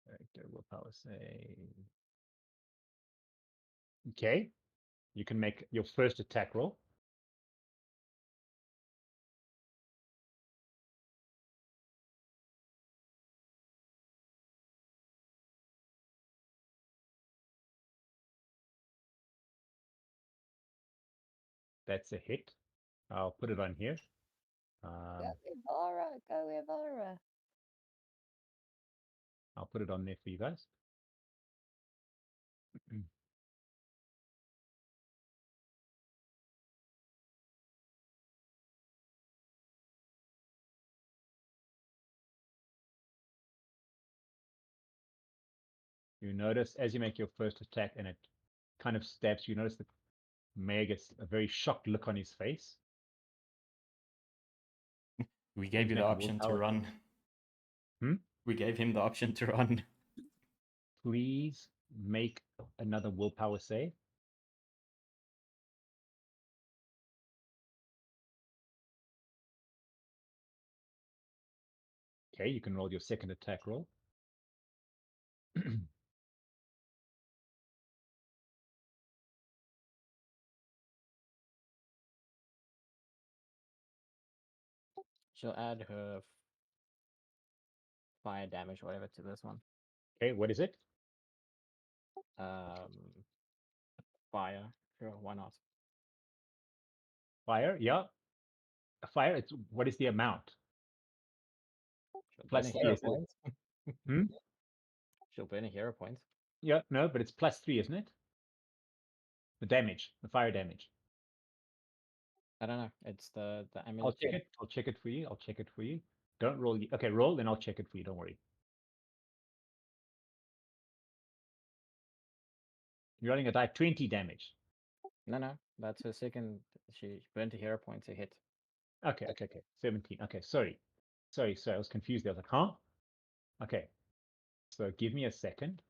Character willpower save. Okay. You can make your first attack roll. That's a hit. I'll put it on here. Go Evara, go Evara. I'll put it on there for you guys. You notice as you make your first attack and it kind of stabs you, notice the mayor gets a very shocked look on his face. We gave Please you the make a option to willpower. run. Hmm? We gave him the option to run. Please make another willpower save. Okay, you can roll your second attack roll. She'll add her fire damage, whatever, to this one. Okay, what is it? Fire. Sure, why not? Fire, yeah. Fire, it's what is the amount? She'll burn Plus a 3, hero isn't it? point. Hmm? She'll burn a hero point. Yeah, no, but it's plus 3, isn't it? The damage, the fire damage. I don't know. It's the I'll amulet check it. I'll check it for you. I'll check it for you. Don't roll. Okay, roll, then I'll check it for you. Don't worry. You're rolling a die 20 damage. No, that's her second. She burnt a hero point to hit. Okay. 17. Okay, sorry. I was confused. I was like, huh? Okay. So give me a second.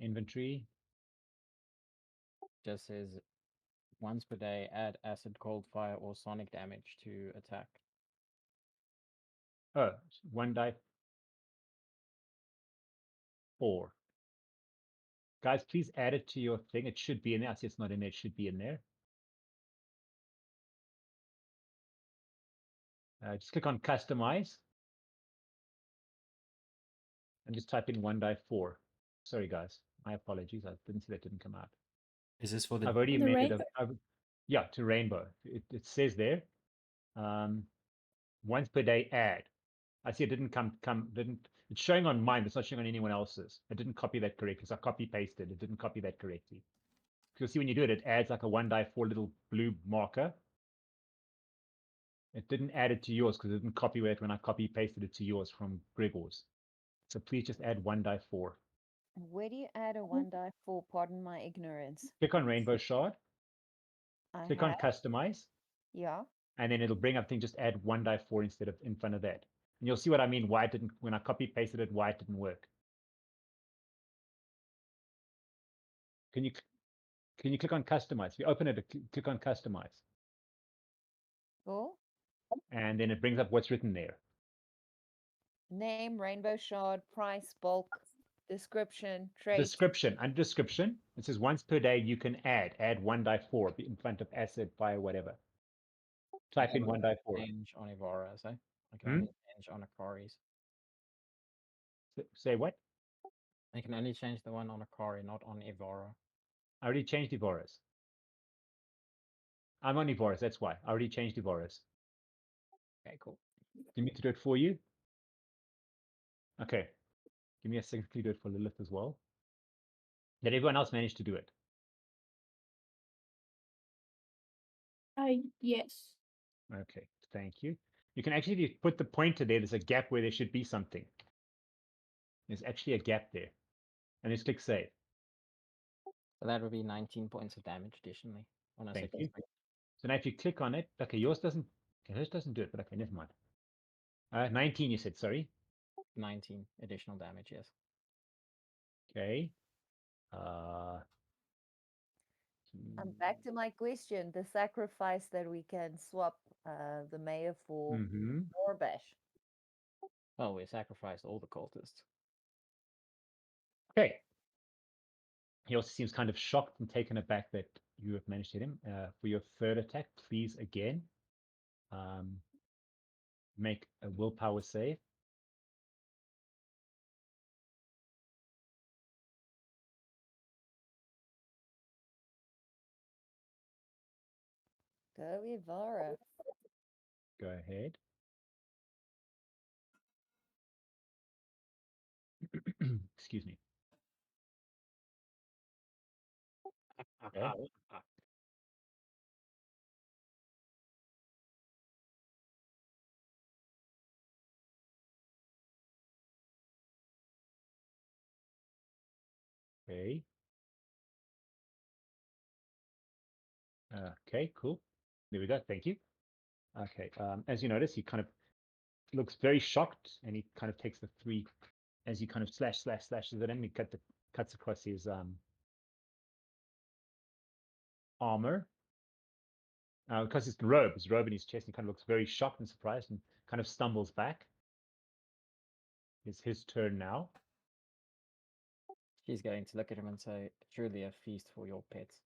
Inventory. Just says once per day, add acid, cold, fire, or sonic damage to attack. Oh, 1 die 4. Guys, please add it to your thing. It should be in there. I see it's not in there. It should be in there. Just click on customize. And just type in 1 die 4. Sorry, guys. My apologies. I didn't see that didn't come out. Is this for the I've already The made rainbow. yeah, to rainbow. It says there, once per day add. I see it didn't didn't, it's showing on mine, but it's not showing on anyone else's. I didn't copy that correctly, so I copy pasted. It didn't copy that correctly. You'll see when you do it, it adds like a 1 die 4 little blue marker. It didn't add it to yours because it didn't copy it when I copy pasted it to yours from Gregor's. So please just add 1 die 4. Where do you add a 1 die 4? Pardon my ignorance. Click on rainbow shard, I click on have. customize, Yeah. and then it'll bring up thing, just add 1 die 4 instead of in front of that. And you'll see what I mean, why it didn't, when I copy pasted it, why it didn't work. Can you click on customize? If you open it, click on customize, Cool. and then it brings up what's written there. Name, rainbow shard, price, bulk, description, trait. Description, under description, it says once per day you can add 1 die 4 in front of acid, fire, whatever. Type in 1 die 4. Change on Evara, say. I can Hmm? only change on Akari's. Say what? I can only change the one on Akari, not on Evara. I already changed Evara's. I'm on Evara's, that's why. I already changed Evara's. Okay, cool. Do you need me to do it for you? Okay. Give me a second to do it for Lillith as well. Did everyone else manage to do it? Yes. Okay, thank you. You can actually, if you put the pointer there, there's a gap where there should be something. There's actually a gap there. And just click save. So that would be 19 points of damage additionally on a Thank second you. screen. So now if you click on it, okay, yours doesn't do it, but okay, never mind. 19 you said, sorry. 19 additional damage, yes. Okay. And back to my question, the sacrifice that we can swap the mayor for Norbash. Well, we sacrificed all the cultists. Okay. He also seems kind of shocked and taken aback that you have managed to hit him. For your third attack, please again make a willpower save. Go Evara. Go ahead. Excuse me. Okay. Okay. Okay, cool. There we go. Thank you. Okay. As you notice, he kind of looks very shocked, and he kind of takes the 3 as he kind of slashes it, and he cuts across his armor. Because his robe in his chest, he kind of looks very shocked and surprised, and kind of stumbles back. It's his turn now. She's going to look at him and say, truly a feast for your pets.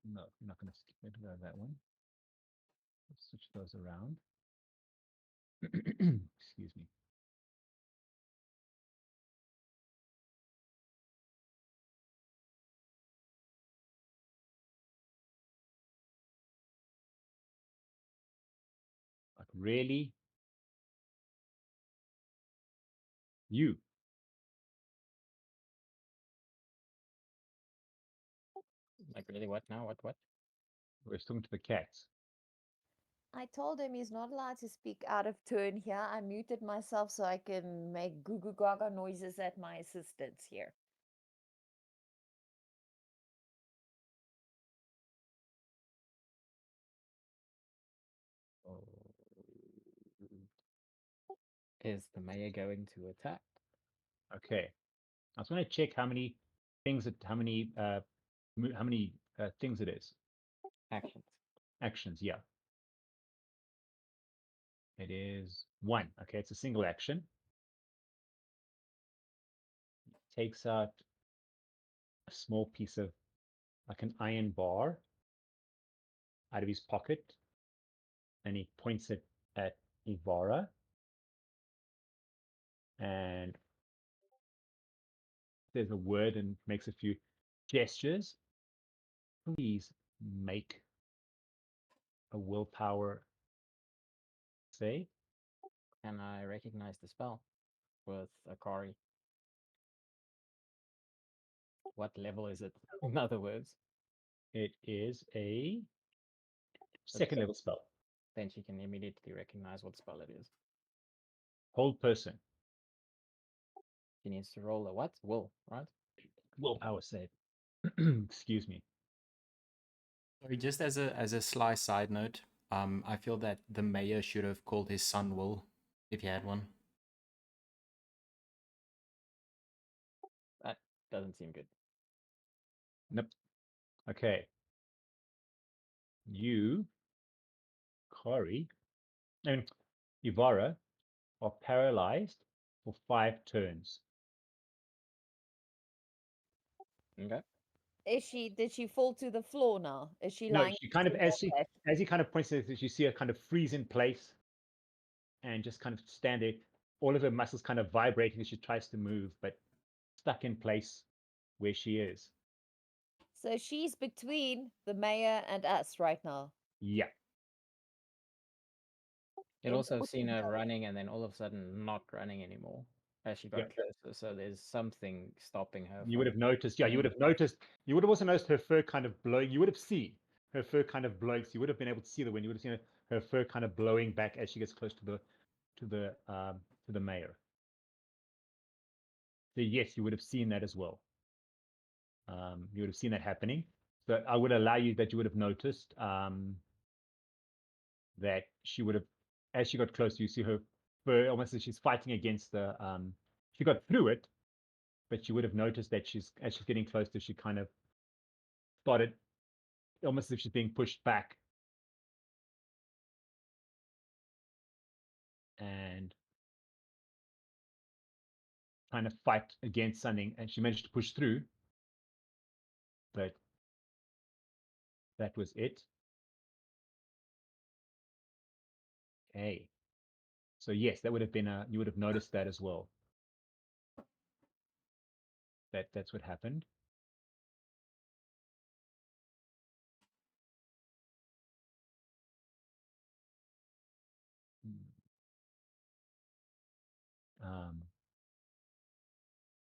No, I'm not going to skip it. Go that one. Let's switch those around. Excuse me. Like, really? You. Like, really, what now? What? We're talking to the cats. I told him he's not allowed to speak out of turn here. I muted myself so I can make goo goo gaga noises at my assistants here. Oh. Is the mayor going to attack? Okay. I was going to check how many things how many things it is. Actions. Actions, yeah. It is 1. Okay, it's a single action. Takes out a small piece of like an iron bar out of his pocket, and he points it at Evara, and says a word and makes a few gestures. Please make a willpower save. Can I recognize the spell with Akari? What level is it? In other words, It is a That's second level spell. then she can immediately recognize what spell it is. Hold person. She needs to roll a what? Will, right? Willpower save. Excuse me. Sorry, just as a sly side note, I feel that the mayor should have called his son Will if he had one. That doesn't seem good. Nope. Okay. You, Kari, and Evara are paralyzed for 5 turns. Okay. Did she fall to the floor now? Is she No, lying? she kind of next to your bed? as he kind of points at it, you see her kind of freeze in place and just kind of stand there. All of her muscles kind of vibrating as she tries to move, but stuck in place where she is. So she's between the mayor and us right now. Yeah. You'd also seen her Important. running and then all of a sudden not running anymore as she got Yeah. closer. So there's something stopping her. You would have noticed, yeah, you would have noticed, you would have also noticed her fur kind of blowing. You would have seen her fur kind of blowing. So you would have been able to see the wind. You would have seen her fur kind of blowing back as she gets close to the mayor. So yes, you would have seen that as well. You would have seen that happening. So I would allow you that you would have noticed that she would have, as she got closer, you see her fur almost as she's fighting against the. She got through it, but you would have noticed that as she's getting closer, she kind of started almost as if she's being pushed back, and trying to fight against something, and she managed to push through, but that was it. Okay. So yes, that would have been you would have noticed that as well. That's what happened.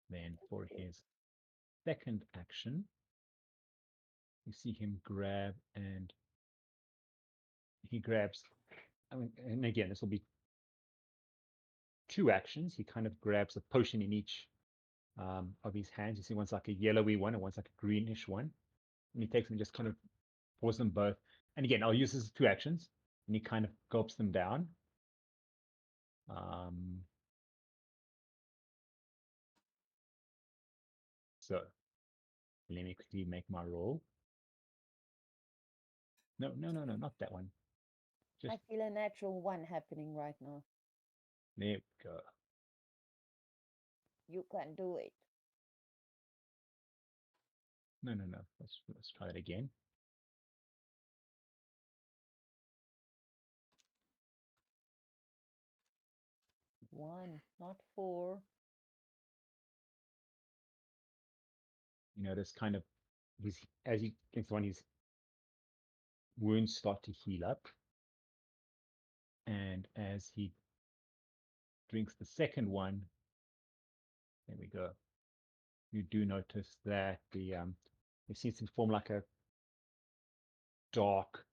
Then for his second action, you see him grab, and he grabs. I mean, and again, this will be 2 actions. He kind of grabs a potion in each of his hands. You see, one's like a yellowy one, and one's like a greenish one. And he takes them and just kind of pours them both. And again, I'll use this as 2 actions, and he kind of gulps them down. So let me quickly make my roll. No, not that one. I Just feel a natural 1 happening right now. there we go. You can do it. No. Let's try it again. 1, not 4. You notice kind of as he gets on, his wounds start to heal up. And as he drinks the second one, there we go. You do notice that it seems to form like a dark,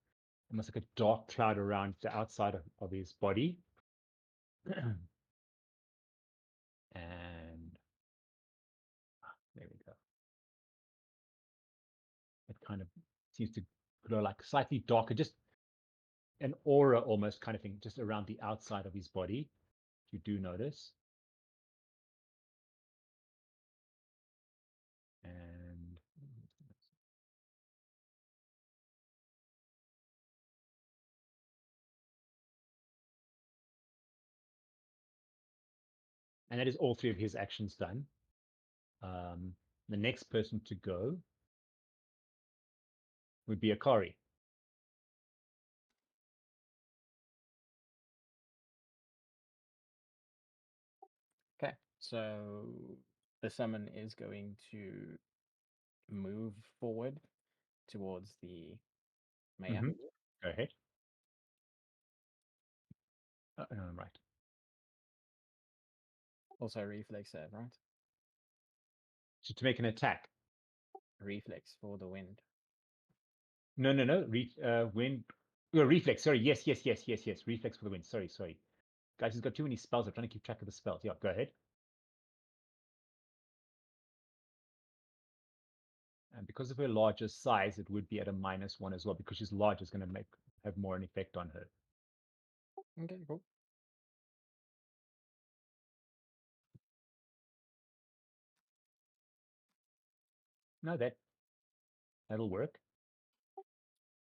almost like a dark cloud around the outside of his body. And there we go. It kind of seems to glow like slightly darker, just an aura almost kind of thing, just around the outside of his body. You do notice. And that is all three of his actions done. The next person to go would be Akari. Okay, so the summon is going to move forward towards the mayor. Go ahead. No, I'm right. Also reflex save, right? So to make an attack. Reflex for the wind. No. Wind. Reflex. Sorry. Yes. Reflex for the wind. Sorry. Guys, he's got too many spells. I'm trying to keep track of the spells. Yeah, go ahead. And because of her larger size, it would be at a -1 as well, because she's large, is going to have more an effect on her. Okay, cool. No, that'll work.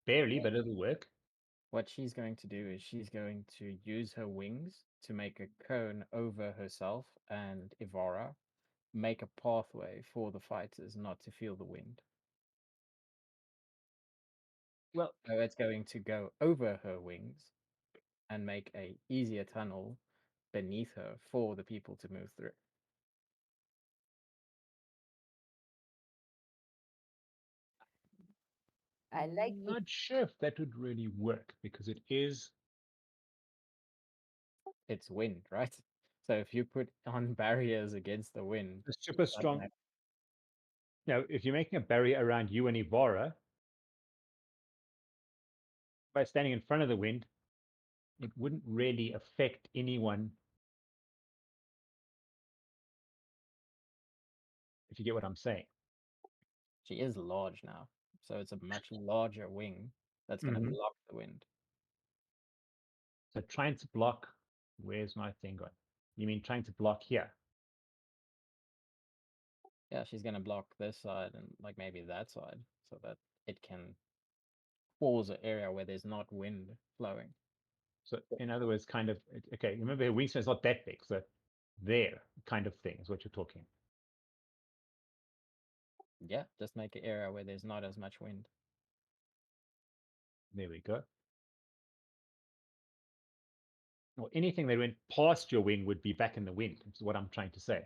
Barely, but it'll work. What she's going to do is she's going to use her wings to make a cone over herself and Evara, make a pathway for the fighters not to feel the wind. Well, So it's going to go over her wings and make a easier tunnel beneath her for the people to move through. I like I'm it. not sure if that would really work, because it is. It's wind, right? So if you put on barriers against the wind, A super strong. Now, if you're making a barrier around you and Evara, by standing in front of the wind, it wouldn't really affect anyone. If you get what I'm saying. she is large now, so it's a much larger wing that's going to block the wind. So trying to block. Where's my thing going? You mean trying to block here? Yeah, she's going to block this side and like maybe that side so that it can cause an area where there's not wind flowing. So in other words, kind of, okay, remember her wingspan is not that big, so there kind of thing is what you're talking. Yeah, just make an area where there's not as much wind. There we go. Or anything that went past your wing would be back in the wind, is what I'm trying to say.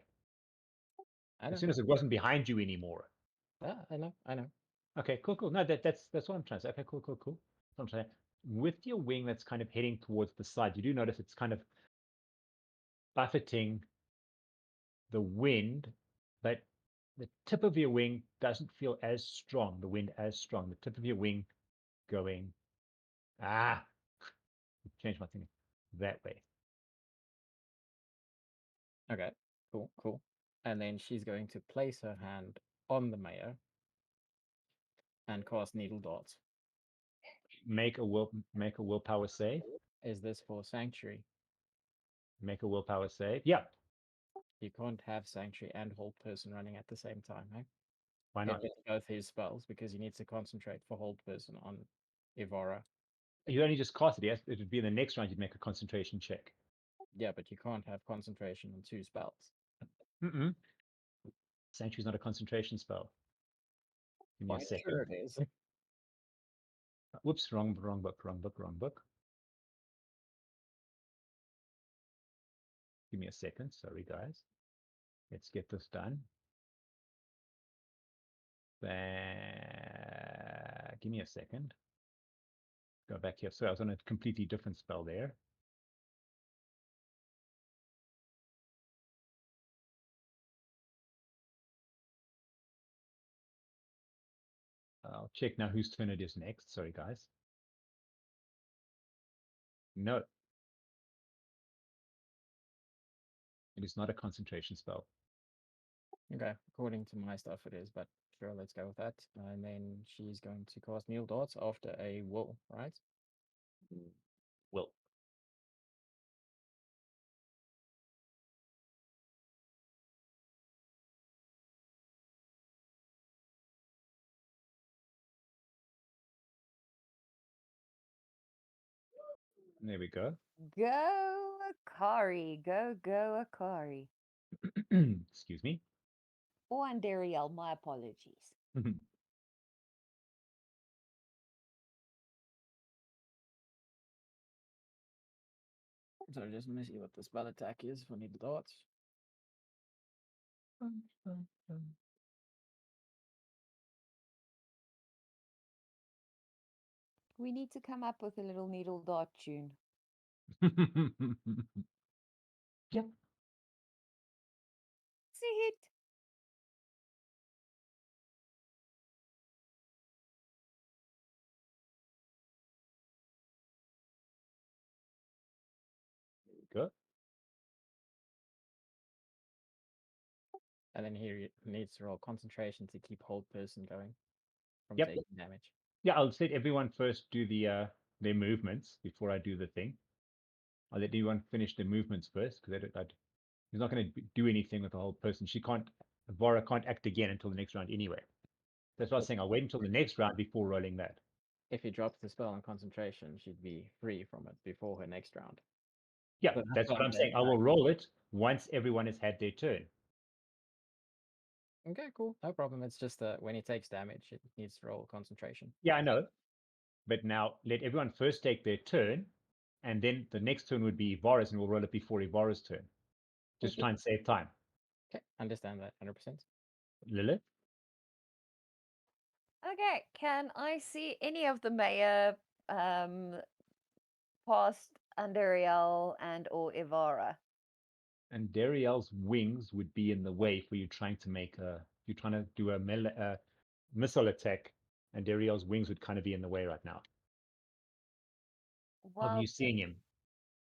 As soon as it wasn't behind you anymore. Yeah, I know. Okay, cool. No, that's what I'm trying to say. Okay, cool. That's what I'm trying to say. With your wing that's kind of heading towards the side, you do notice it's kind of buffeting the wind, but the tip of your wing doesn't feel as strong, the wind as strong. The tip of your wing going, change my thing that way. Okay, cool. And then she's going to place her hand on the mayor and cast needle darts. Make a willpower save. Is this for sanctuary? Make a willpower save. Yeah. You can't have sanctuary and hold person running at the same time, eh? Why not? It both his spells because he needs to concentrate for hold person on Evara. You only just cast it. Yes, it would be in the next round. You'd make a concentration check. Yeah, but you can't have concentration on 2 spells. Sanctuary's not a concentration spell. Give me a second. Sure it is. Whoops, wrong book. Give me a second. Sorry, guys. Let's get this done. Give me a second. Go back here. So I was on a completely different spell there. I'll check now whose turn it is next. Sorry, guys. No. It is not a concentration spell. Okay, according to my stuff it is, but sure, let's go with that. And then she's going to cast Meal Darts after a will, right? Will. There we go. Go Akari. Go Akari. Excuse me. Or Andariel, my apologies. So just let me see what the spell attack is for Needle Darts. We need to come up with a little needle dart tune. Yep. See it. There we go. And then he needs to roll concentration to keep hold person going from Yep. taking damage. Yeah, I'll let everyone first do their movements before I do the thing. I'll let everyone finish their movements first because he's not going to do anything with the whole person. Evara can't act again until the next round anyway. That's what I was saying. I'll wait until the next round before rolling that. If he drops the spell on concentration, she'd be free from it before her next round. Yeah, So that's what what I'm saying. I will roll it once everyone has had their turn. Okay, cool. No problem. It's just that when he takes damage, it needs to roll concentration. Yeah, I know. But now let everyone first take their turn, and then the next turn would be Evara's, and we'll roll it before Evara's turn. Just Okay. try and save time. Okay, understand that 100%. Lilith? Okay, can I see any of the mayor past Andariel and or Evara? And Dariel's wings would be in the way for you trying to you're trying to do a missile attack, and Dariel's wings would kind of be in the way right now. Of Well, you seeing him.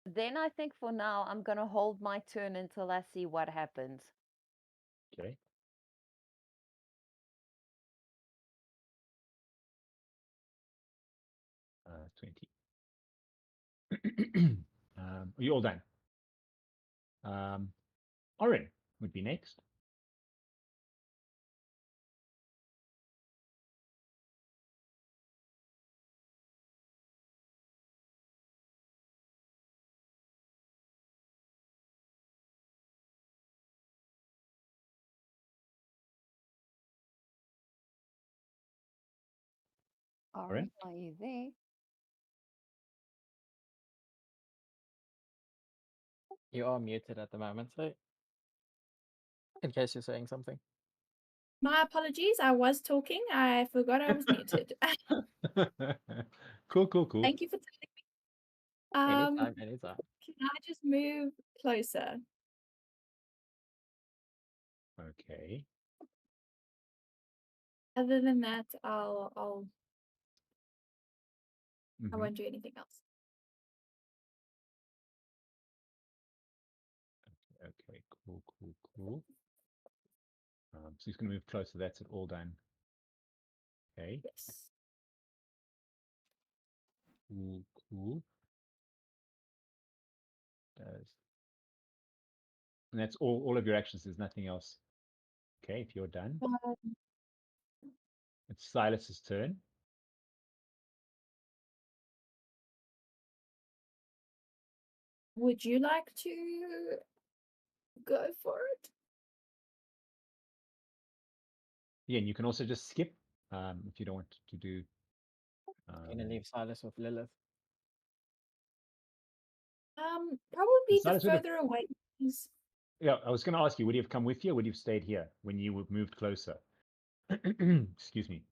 then I think for now I'm gonna hold my turn until I see what happens. Okay. Uh, 20. Are you all done? Oryn would be next. Alright, are you there? You are muted at the moment, so in case you're saying something. My apologies. I was talking. I forgot I was muted. Cool. Thank you for telling me. Anytime. Can I just move closer? Okay. Other than that, I Mhm. won't do anything else. Okay, cool. So he's going to move closer. That's it, all done. Okay, Yes. cool. And that's all of your actions. There's nothing else. Okay, if you're done, it's Silas's turn. Would you like to go for it? Yeah, and you can also just skip if you don't want to do. Gonna leave Silas with Lilith. Probably the Silas would have- further away He's Yeah, I was going to ask you, would you have come with you or would you have stayed here when you moved closer? Excuse me.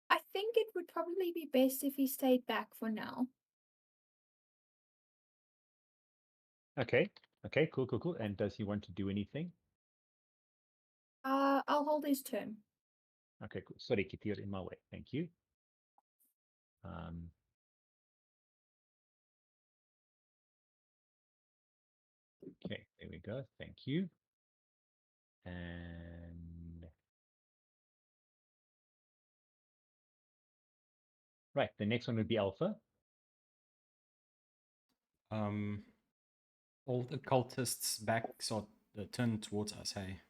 I think it would probably be best if he stayed back for now. Okay. Okay, cool, cool, cool. And does he want to do anything? I'll hold his turn. Okay, cool. Sorry, Kitty, you're in my way. Thank you. Um, okay, there we go. Thank you. And right, the next one would be Alpha. All the cultists' backs are turned towards us, hey?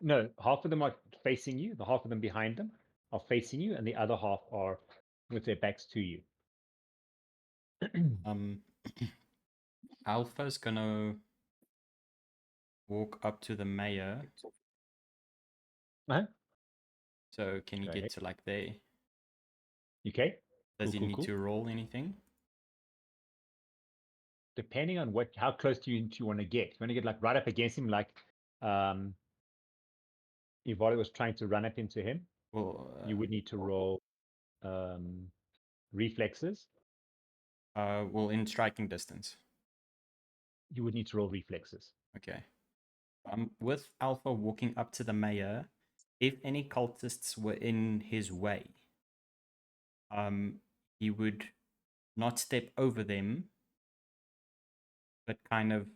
No, half of them are facing you. The half of them behind them are facing you, and the other half are with their backs to you. Alpha's gonna walk up to the mayor. Uh-huh. So can you Go get ahead. to like there? Okay. Does Cool, he cool, need cool. to roll anything? Depending on how close do you want to get. You want to get like right up against him, like Evara was trying to run up into him. Well, You would need to roll reflexes. well, in striking distance. You would need to roll reflexes. Okay. With Alpha walking up to the mayor, if any cultists were in his way, he would not step over them, but kind of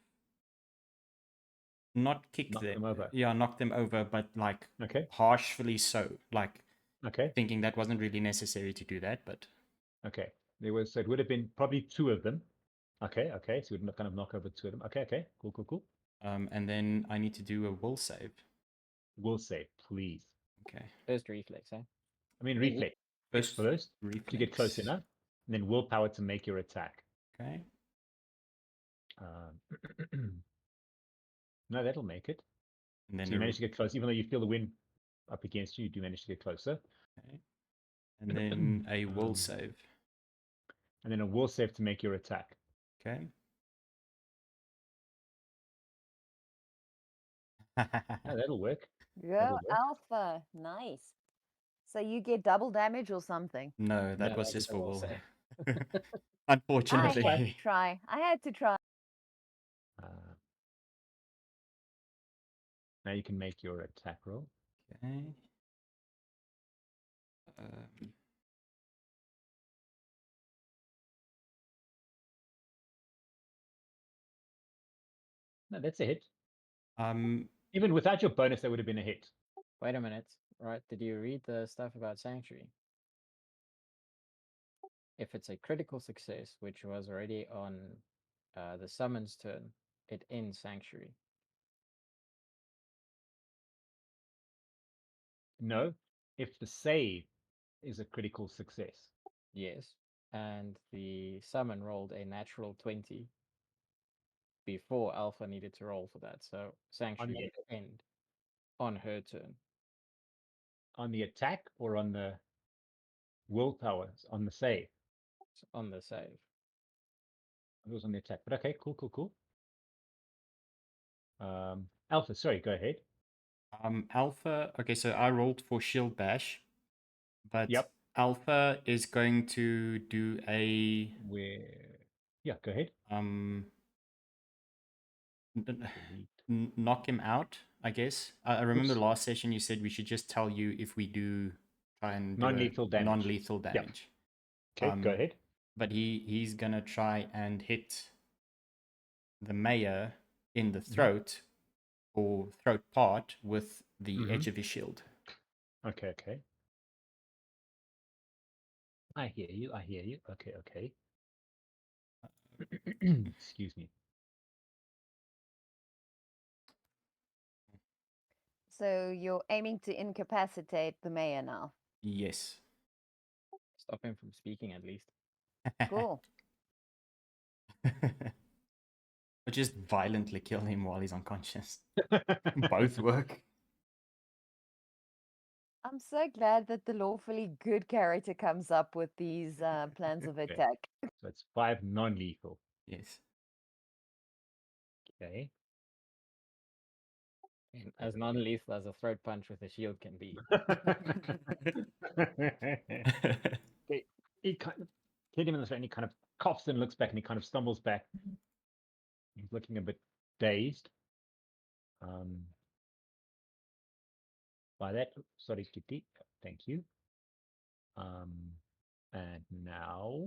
not kick Knock them over. Yeah, knock them over, but like Okay. harshly so, like Okay. thinking that wasn't really necessary to do that, but Okay. So it would have been probably two of them. Okay. Okay. So you would kind of knock over two of them. Okay. Okay. Cool. Cool. Cool. and then I need to do a will save. Will save, please. Okay. First reflex, eh? I mean, reflex. First First reflex. to get close enough, and then willpower to make your attack. Okay. No, that'll make it. And then So you manage to get close, even though you feel the wind up against you. You do manage to get closer. Okay. And then a will save. And then a will save to make your attack. Okay. No, that'll work. Go That'll work. Alpha. Nice. So you get double damage or something? No, that No, was I just did a for will will. save. I Unfortunately. had to try. I had to try. Now you can make your attack roll. Okay. No, that's a hit. Um, Even without your bonus, that would have been a hit. Wait a minute. Right, did you read the stuff about Sanctuary? If it's a critical success, which was already on the summons turn, it ends Sanctuary. No, if the save is a critical success. Yes. And the summon rolled a natural 20 before Alpha needed to roll for that. So Sanctuary would end on her turn. On the attack or on the willpower? On the save? On the save. It was on the attack. But okay, cool, cool, cool. Alpha, sorry, go ahead. Alpha, okay, so I rolled for Shield Bash, but Yep. Alpha is going to do a yeah, go ahead. Knock him out, I guess. I remember last session you said we should just tell you if we do try and do non-lethal damage. Non-lethal damage. Yep. Okay, go ahead. But he's gonna try and hit the mayor in the throat or throat part with the edge of his shield. Okay, okay. I hear you. I hear you. Okay, okay. Excuse me. So you're aiming to incapacitate the mayor now. Yes. Stop him from speaking at least. Cool. Or just violently kill him while he's unconscious. Both work. I'm so glad that the lawfully good character comes up with these plans of attack. So it's 5 non-lethal. Yes. Okay. And as non-lethal as a throat punch with a shield can be. Okay. He kind of hit him in the throat and he kind of coughs and looks back and he kind of stumbles back. He's looking a bit dazed. By that, sorry, Kitty. Thank you. And now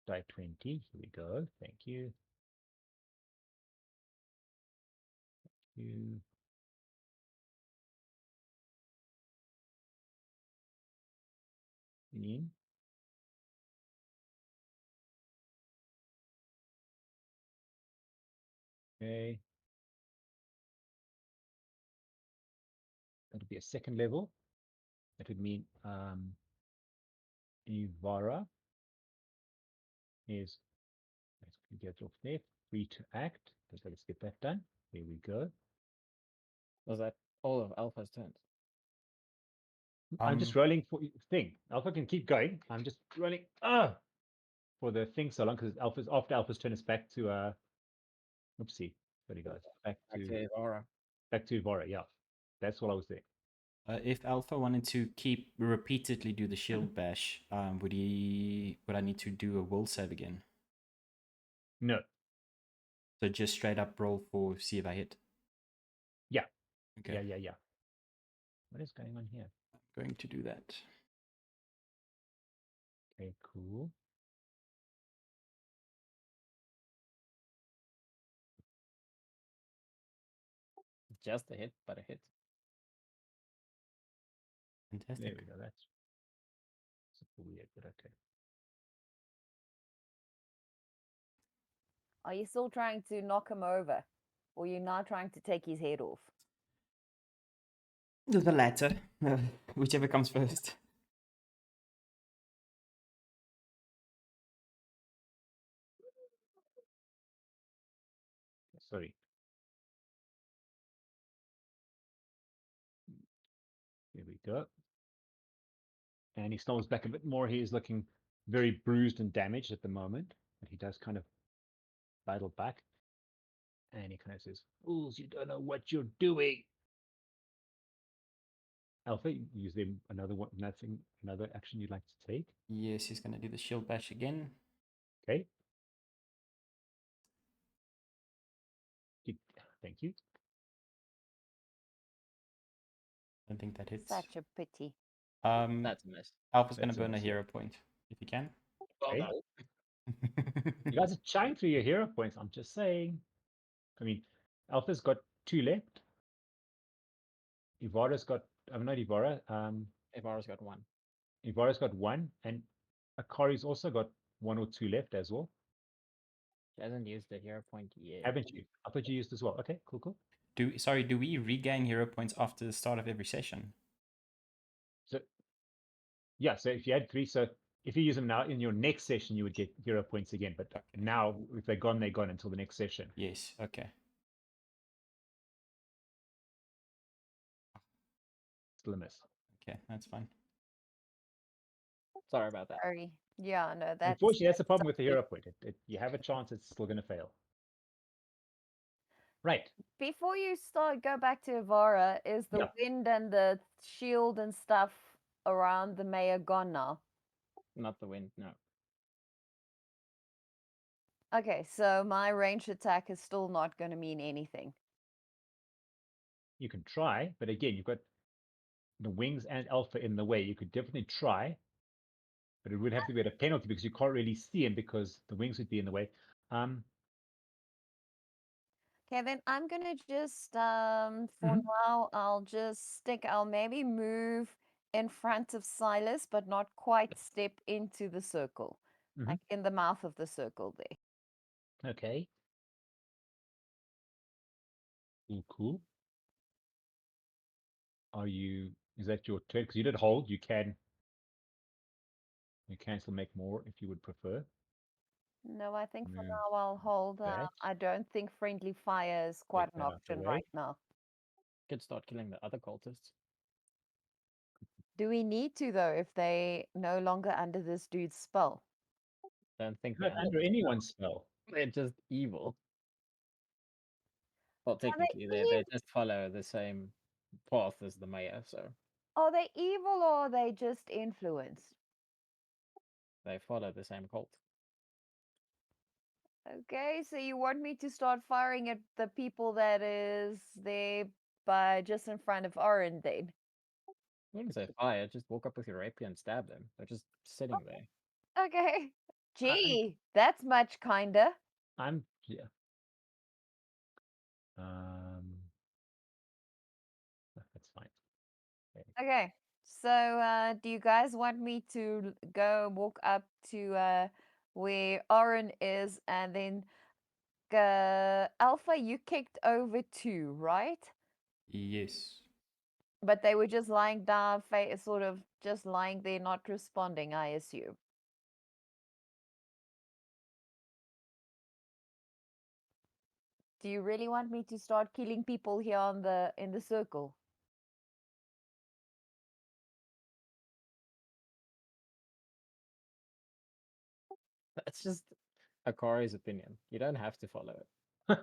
die 20. Here we go. Thank you. You. In. Okay. That'll be a second level. That would mean Evara is, let's get off there, free to act. Let's get that done. Here we go. Was that all of Alpha's turns? I'm just rolling for thing. Alpha can keep going. I'm just rolling for the thing so long because after Alpha's turn it's back to oopsie. Sorry guys. Back to Evara. Evara, yeah. That's what I was saying. If Alpha wanted to keep repeatedly do the shield bash, would I need to do a will save again? No. So just straight up roll for see if I hit. Yeah. Okay. Yeah. What is going on here? I'm going to do that. Okay, cool. Just a hit, but a hit. Fantastic. There we go. That's super weird, but okay. Are you still trying to knock him over? Or you're now trying to take his head off? The latter, whichever comes first. Sorry. Here we go. And he stumbles back a bit more. He is looking very bruised and damaged at the moment, but he does kind of battle back. And he kind of says, "Fools, you don't know what you're doing." Alpha, use them another one, another action you'd like to take. Yes, he's going to do the shield bash again. Okay. Thank you. I don't think that hits. Such a pity. That's a miss. Alpha's going to That's a burn a miss, yeah. hero point if he can. Okay. Well You guys are chowing through your hero points. I'm just saying. I mean, Alpha's got 2 left. Evara's got, I'm not Evara. Evara's got 1. Evara's got 1, and Akari's also got 1 or 2 left as well. She hasn't used the hero point yet. Haven't you? I thought you used as well. Okay, cool. Do we regain hero points after the start of every session? So, yeah, so if you had 3, so if you use them now in your next session, you would get hero points again. But now, if they're gone until the next session. Yes, okay. Still a miss. Okay, that's fine. Sorry about that. Sorry. Yeah, no, that's... Unfortunately, that's the problem with the hero point. You have a chance, it's still going to fail. Right. Before you go back to Evara, is the wind and the shield and stuff around the mayor gone now? Not the wind, no. Okay, so my ranged attack is still not going to mean anything. You can try, but again, you've got the wings and Alpha in the way. You could definitely try, but it would have to be at a penalty because you can't really see him because the wings would be in the way. Okay, then I'm going to just, for now, I'll maybe move in front of Silas, but not quite step into the circle. Like in the mouth of the circle there. Okay. Cool. Is that your turn? Because you did hold, you can still make more if you would prefer. No, I think for Move now I'll hold. that. I don't think friendly fire is quite an that out the option way. right now. Could start killing the other cultists. Do we need to, though, if they no longer under this dude's spell? Don't think Not they're under anyone's spell. they're just evil. Well, Are they technically, they just follow the same path as the mayor, so Are they evil or are they just influenced? they follow the same cult. Okay, so you want me to start firing at the people that is there by just in front of Oryn then? I wouldn't say fire. Just walk up with your rapier and stab them. They're just sitting there. Okay. I- Gee, that's much kinder. I'm yeah. Um, that's fine. Okay. So, do you guys want me to go walk up to where Oryn is and then Alpha, you kicked over two, right? Yes. But they were just lying down, sort of just lying there, not responding, I assume. Do you really want me to start killing people here on in the circle? That's just Akari's opinion. You don't have to follow it.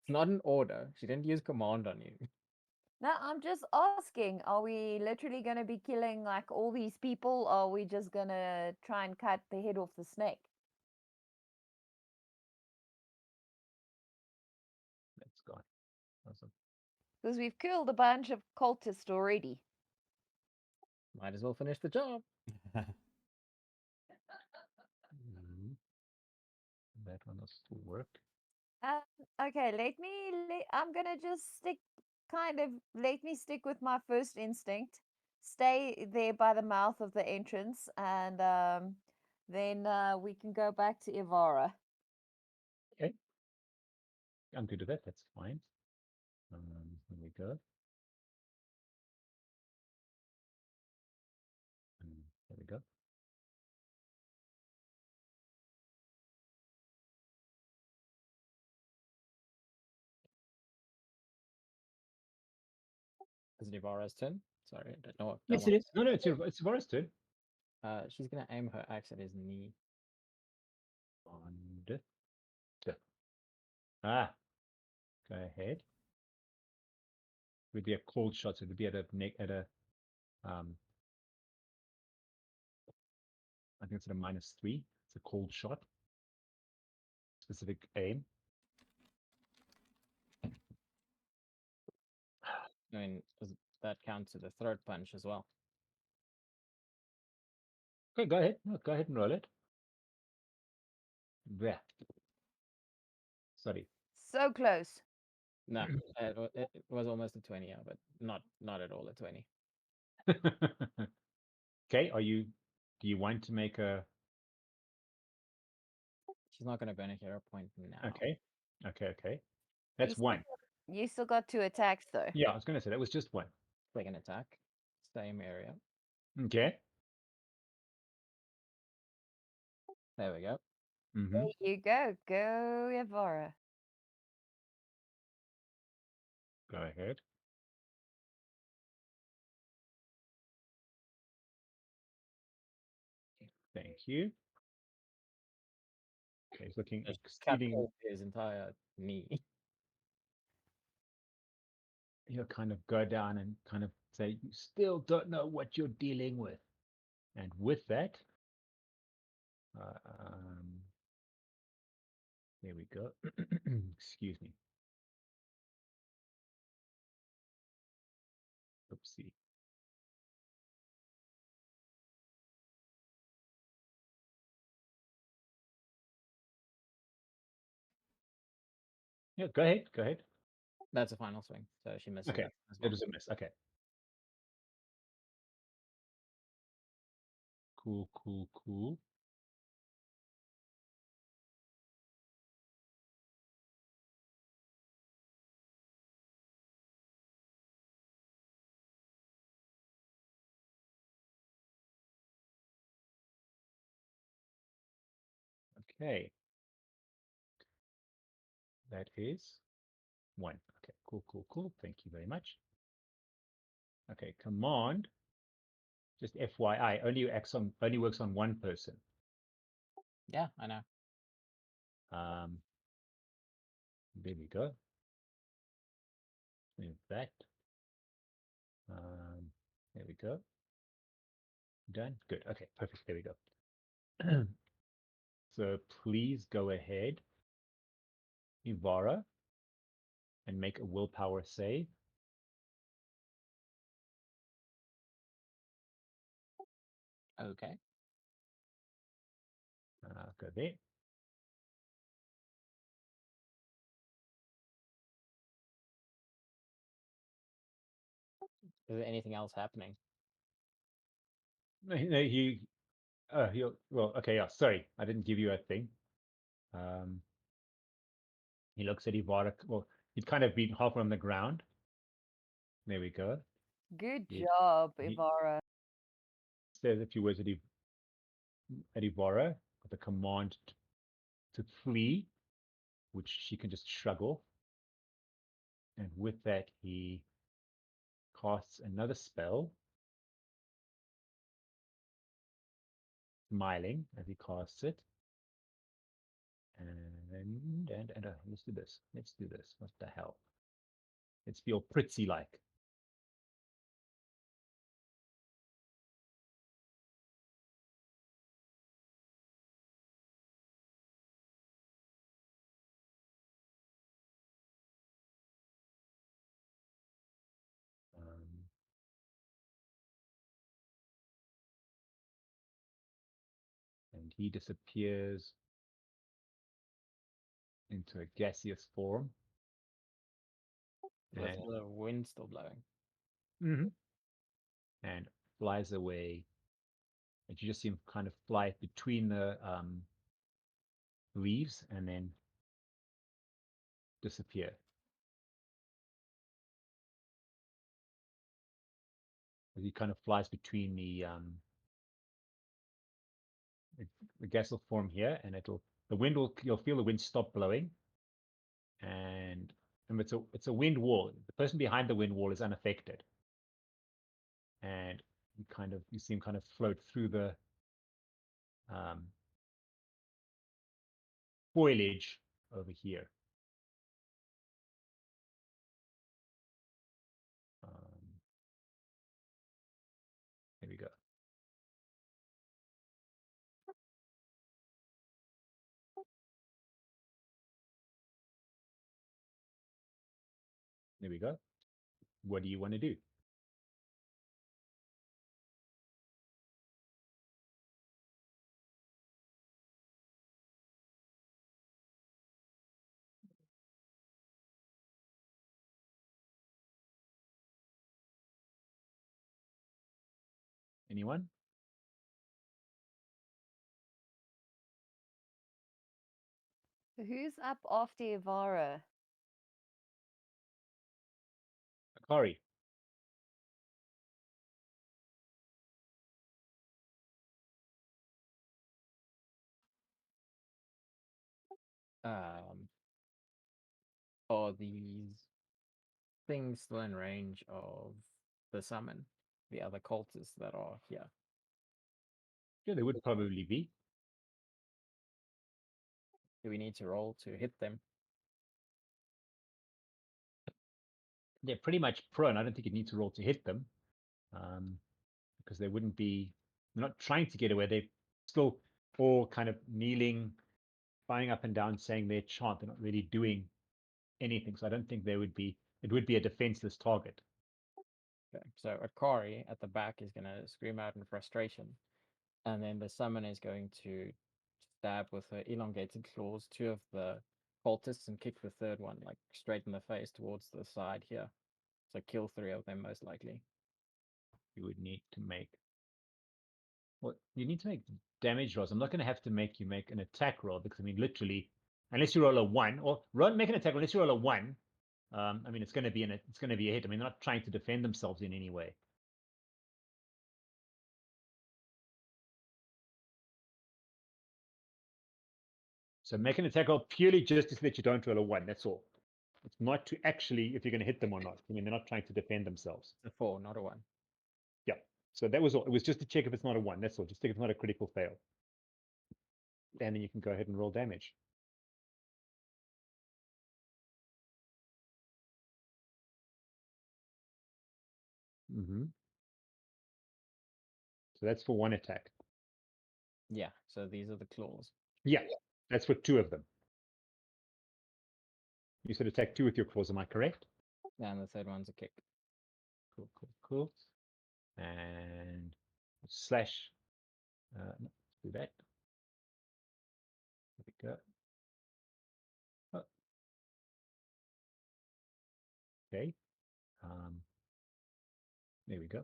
It's not an order. She didn't use command on you. No, I'm just asking, are we literally going to be killing like all these people, or are we just going to try and cut the head off the snake? That's gone. Awesome. Because we've killed a bunch of cultists already. Might as well finish the job. Mhm. That one will still work. Okay, I'm gonna just let me stick with my first instinct. Stay there by the mouth of the entrance, and then we can go back to Evara. Okay. I'm good with that. That's fine. Here we go. There we go. Is it Ivara's turn? Sorry, I don't know. Yes, it is. No, no, it's Varus' turn. She's gonna aim her axe at his knee. And ah, go ahead. Would be a cold shot, so it would be at a I think it's at a -3. It's a cold shot. Specific aim. I mean, that counts as a throat punch as well. Okay, go ahead. No, go ahead and roll it. Yeah. Sorry. So close. No, it was almost a 20, yeah, but not at all a 20. Okay, do you want to make a She's not gonna burn a hero point now. okay. That's one. You still got 2 attacks though. Yeah, I was gonna say that was just one. Second attack, same area. Okay. There we go. Mm-hmm. There you go. Go, Evara. Go ahead. Thank you. Okay, he's looking Just exceeding. cut off his entire knee. He'll kind of go down and kind of say, "You still don't know what you're dealing with." And with that, there we go. Excuse me. Oopsie. Yeah, go ahead. Go ahead. That's a final swing, so she misses Okay, that as it well. was a miss. Okay. Cool. Okay. That is one. Okay, cool. Thank you very much. Okay, command. Just FYI, only works on one person. Yeah, I know. There we go. There's that. There we go. Done. Good. Okay, perfect. There we go. So please go ahead, Evara, and make a willpower save. Okay. Go there. Is there anything else happening? No, well, okay, yeah, sorry, I didn't give you a thing. He looks at Evara. Well, he'd kind of been halfway on the ground. There we go. Good He- job, he- Evara. Says a few words at Evara with a command to flee, which she can just shrug off. And with that, he casts another spell, smiling as he casts it. And let's do this. Let's do this. What the hell? Let's be all pretty like. And he disappears into a gaseous form. With And, the wind still blowing. and flies away. And you just see him kind of fly between the leaves and then disappear. As he kind of flies between the gas will form here, and you'll feel the wind stop blowing, and it's a wind wall. The person behind the wind wall is unaffected, and you see him kind of float through the foliage over here. There we go. There we go. What do you want to do? Anyone? Who's up after Evara? Akari. Are these things still in range of the summon? The other cultists that are here? Yeah, they would probably be. Do we need to roll to hit them? They're pretty much prone. I don't think you need to roll to hit them, because they wouldn't be. They're not trying to get away. They're still all kind of kneeling, flying up and down, saying their chant. They're not really doing anything. So I don't think they would be. It would be a defenseless target. Okay, so Akari at the back is going to scream out in frustration, and then the summon is going to stab with her elongated claws 2 of the cultists and kick the 3rd one like straight in the face towards the side here. So kill 3 of them most likely. You would need to make. Well, you need to make damage rolls. I'm not going to have to make you make an attack roll because I mean, literally, unless you roll a 1 or make an attack roll, unless you roll a 1. I mean, it's going to be a hit. I mean, they're not trying to defend themselves in any way. So make an attack roll purely just so that you don't roll a 1. That's all. It's not to actually if you're going to hit them or not. I mean, they're not trying to defend themselves. It's a 4, not a 1. Yeah. So that was all. It was just to check if it's not a 1. That's all. Just check if it's not a critical fail. And then you can go ahead and roll damage. So that's for 1 attack. Yeah, so these are the claws. Yeah, that's for 2 of them. You said attack 2 with your claws, am I correct? And the third one's a kick. Cool. And slash. No, let's do that. There we go. Oh. Okay. There we go.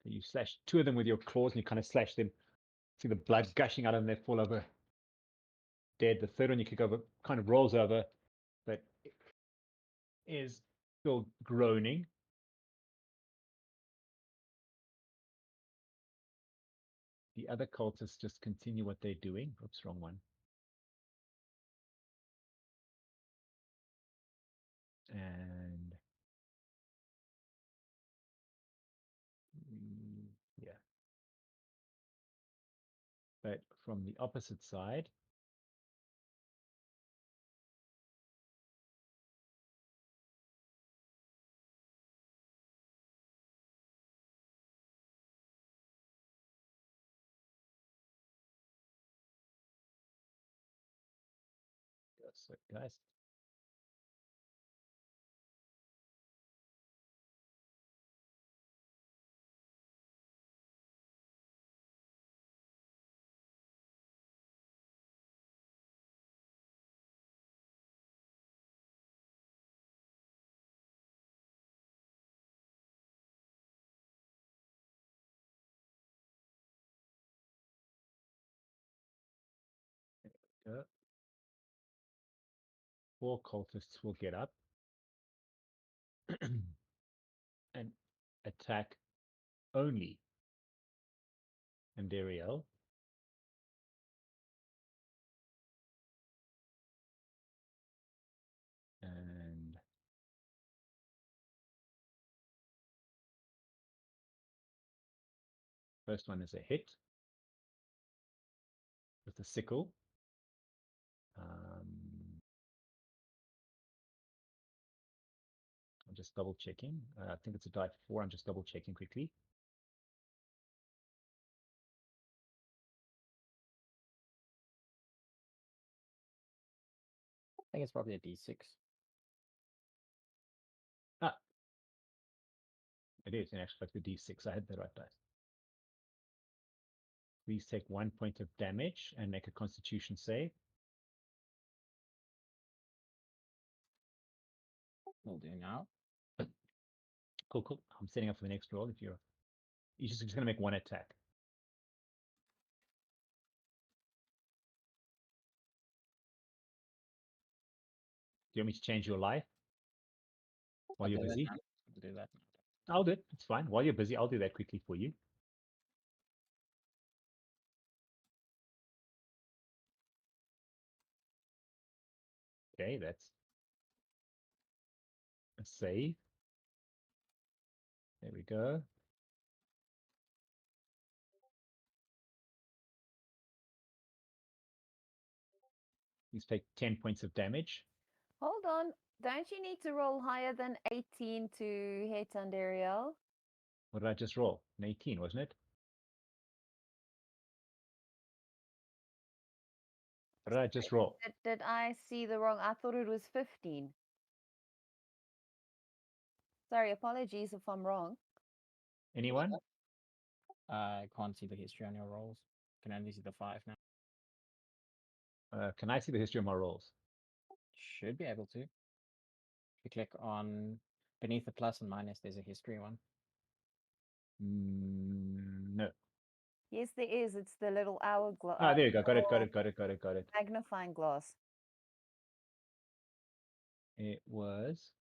So you slash 2 of them with your claws, and you kind of slash them. See the blood gushing out of them. They fall over dead. The third one you kick over kind of rolls over, but is still groaning. The other cultists just continue what they're doing. Oops, wrong one. And yeah. But from the opposite side, so guys, go. 4 cultists will get up and attack only Andariel. And first one is a hit with the sickle. I'm just double checking. I think it's a die 4. I'm just double checking quickly. I think it's probably a D6. Ah, it is in actual fact the D6. I had the right dice. Please take 1 point of damage and make a Constitution save. Will do now. Cool. I'm setting up for the next roll. If you're just going to make 1 attack. Do you want me to change your life while you're busy? I'll do that. I'll do it. It's fine. While you're busy, I'll do that quickly for you. Okay, that's a save. There we go. Please take 10 points of damage. Hold on. Don't you need to roll higher than 18 to hit Andariel? What did I just roll? An 18, wasn't it? What did I just roll? Did I see the wrong? I thought it was 15. Sorry, apologies if I'm wrong. Anyone? I can't see the history on your rolls. Can only see the 5 now. Can I see the history of my rolls? Should be able to. If you click on beneath the plus and minus, there's a history one. No. Yes, there is. It's the little hourglass. Ah, there you go. Got it. Magnifying glass. It was...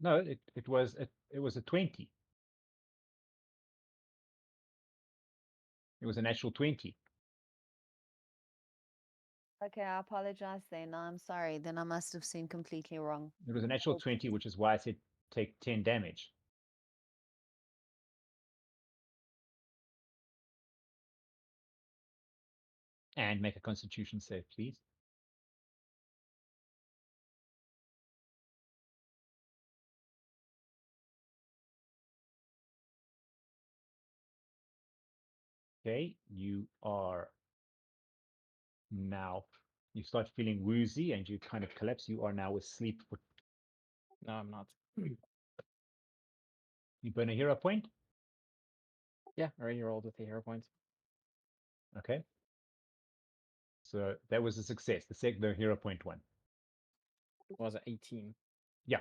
No, it was a 20. It was a natural 20. Okay, I apologize then. I'm sorry. Then I must have seen completely wrong. It was a natural 20, which is why I said take 10 damage. And make a constitution save, please. Okay, you are now, you start feeling woozy and you kind of collapse. You are now asleep. No, I'm not. You burn a hero point. Yeah, I already rolled with the hero points. Okay. So that was a success. The hero point one. It was an 18. Yeah.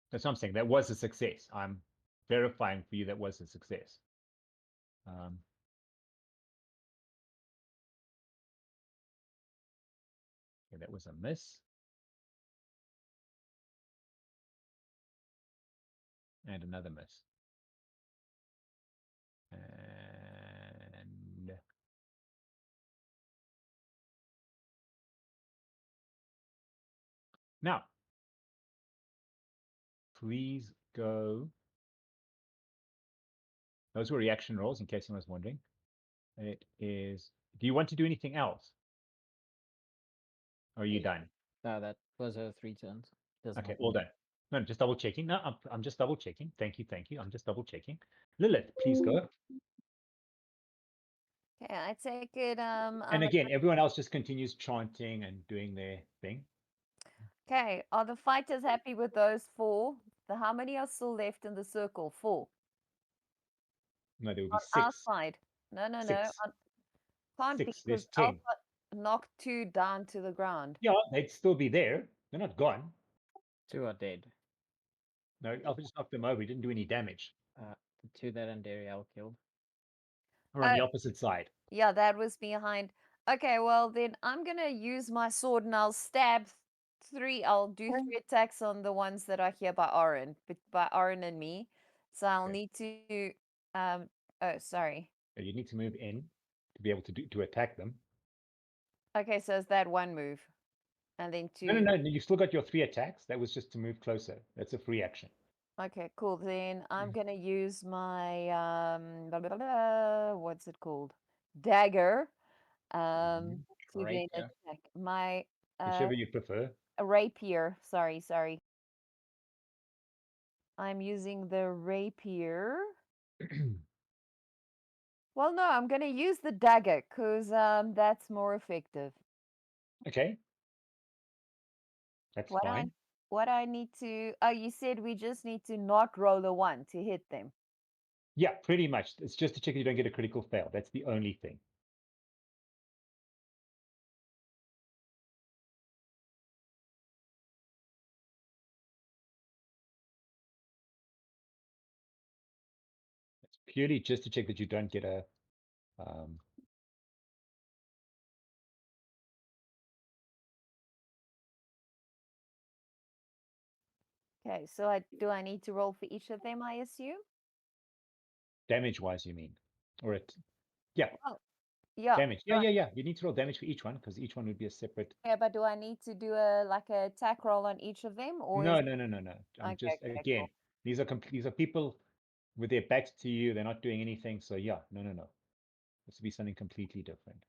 That's what I'm saying. That was a success. I'm verifying for you that was a success. Okay, that was a miss. And another miss. And now, please go. Those were reaction rolls, in case anyone was wondering. It is. Do you want to do anything else? Or are you done? No, that was 3 turns. Doesn't Okay, matter. all done. No, just double checking. No, I'm just double checking. Thank you, thank you. I'm just double checking. Lillith, please go. Okay, I take it. And again, everyone else just continues chanting and doing their thing. Okay, are the fighters happy with those 4? How many are still left in the circle? 4. No, there will be On our 6. side. No. 6. Can't be 6. There's because 10. Alpha knocked 2 down to the ground. Yeah, they'd still be there. They're not gone. 2 are dead. No, Alpha just knocked them over. He didn't do any damage. The 2 that Andariel killed. Or on the opposite side. Yeah, that was behind. Okay, well then I'm gonna use my sword and I'll stab 3. I'll do 3 attacks on the ones that are here by Oryn, by Oryn and me. So I'll Okay. need to. Oh, sorry. You need to move in to be able to attack them. Okay, so is that 1 move, and then 2. No. You still got your 3 attacks. That was just to move closer. That's a free action. Okay, cool. Then I'm gonna use my what's it called? Dagger. To then Rapier. attack my Whichever you prefer. a rapier. Sorry. I'm using the rapier. Well, no, I'm gonna use the dagger because that's more effective. Okay. That's What fine. I need to? Oh, you said we just need to not roll a 1 to hit them. Yeah, pretty much. It's just to check you don't get a critical fail. That's the only thing. It's purely just to check that you don't get a Okay, so do I need to roll for each of them? I assume. damage wise, you mean? Or it yeah, Yeah. damage. Yeah. You need to roll damage for each one because each one would be a separate. Yeah, but do I need to do a attack roll on each of them, or No. is I'm okay, just okay, again, cool. these are people with their backs to you, they're not doing anything. So yeah, no. This would be something completely different.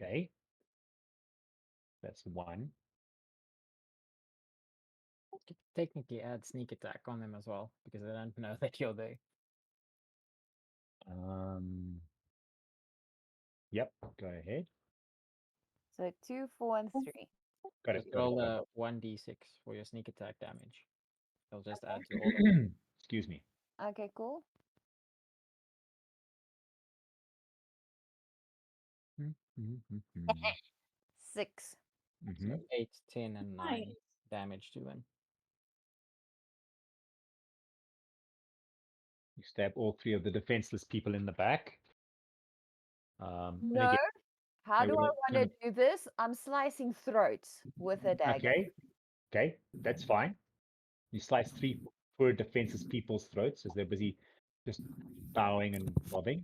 Okay. That's 1. You could technically add sneak attack on them as well because they don't know that you're there. Yep, go ahead. So 2, 4, and 3. Got Just it. roll a 1d6 for your sneak attack damage. They'll just add to all of them. Excuse me. Okay, cool. Mm-hmm. 6. So 8, 10, and 9 damage to them. stab all 3 of the defenseless people in the back. And No. again, How they do I will want kind to of, do this? I'm slicing throats with a dagger. okay, that's fine. You slice 3 poor defenseless people's throats as they're busy just bowing and bobbing.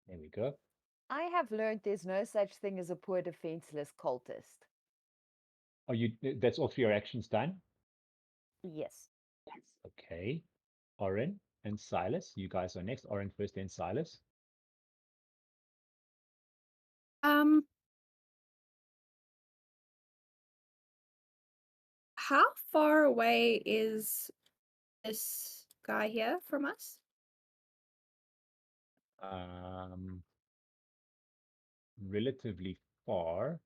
There we go. I have learned there's no such thing as a poor defenseless cultist. Oh, that's all 3 your actions done? Yes. Okay. Oryn and Silas, you guys are next. Oryn first, then Silas. How far away is this guy here from us? Relatively far.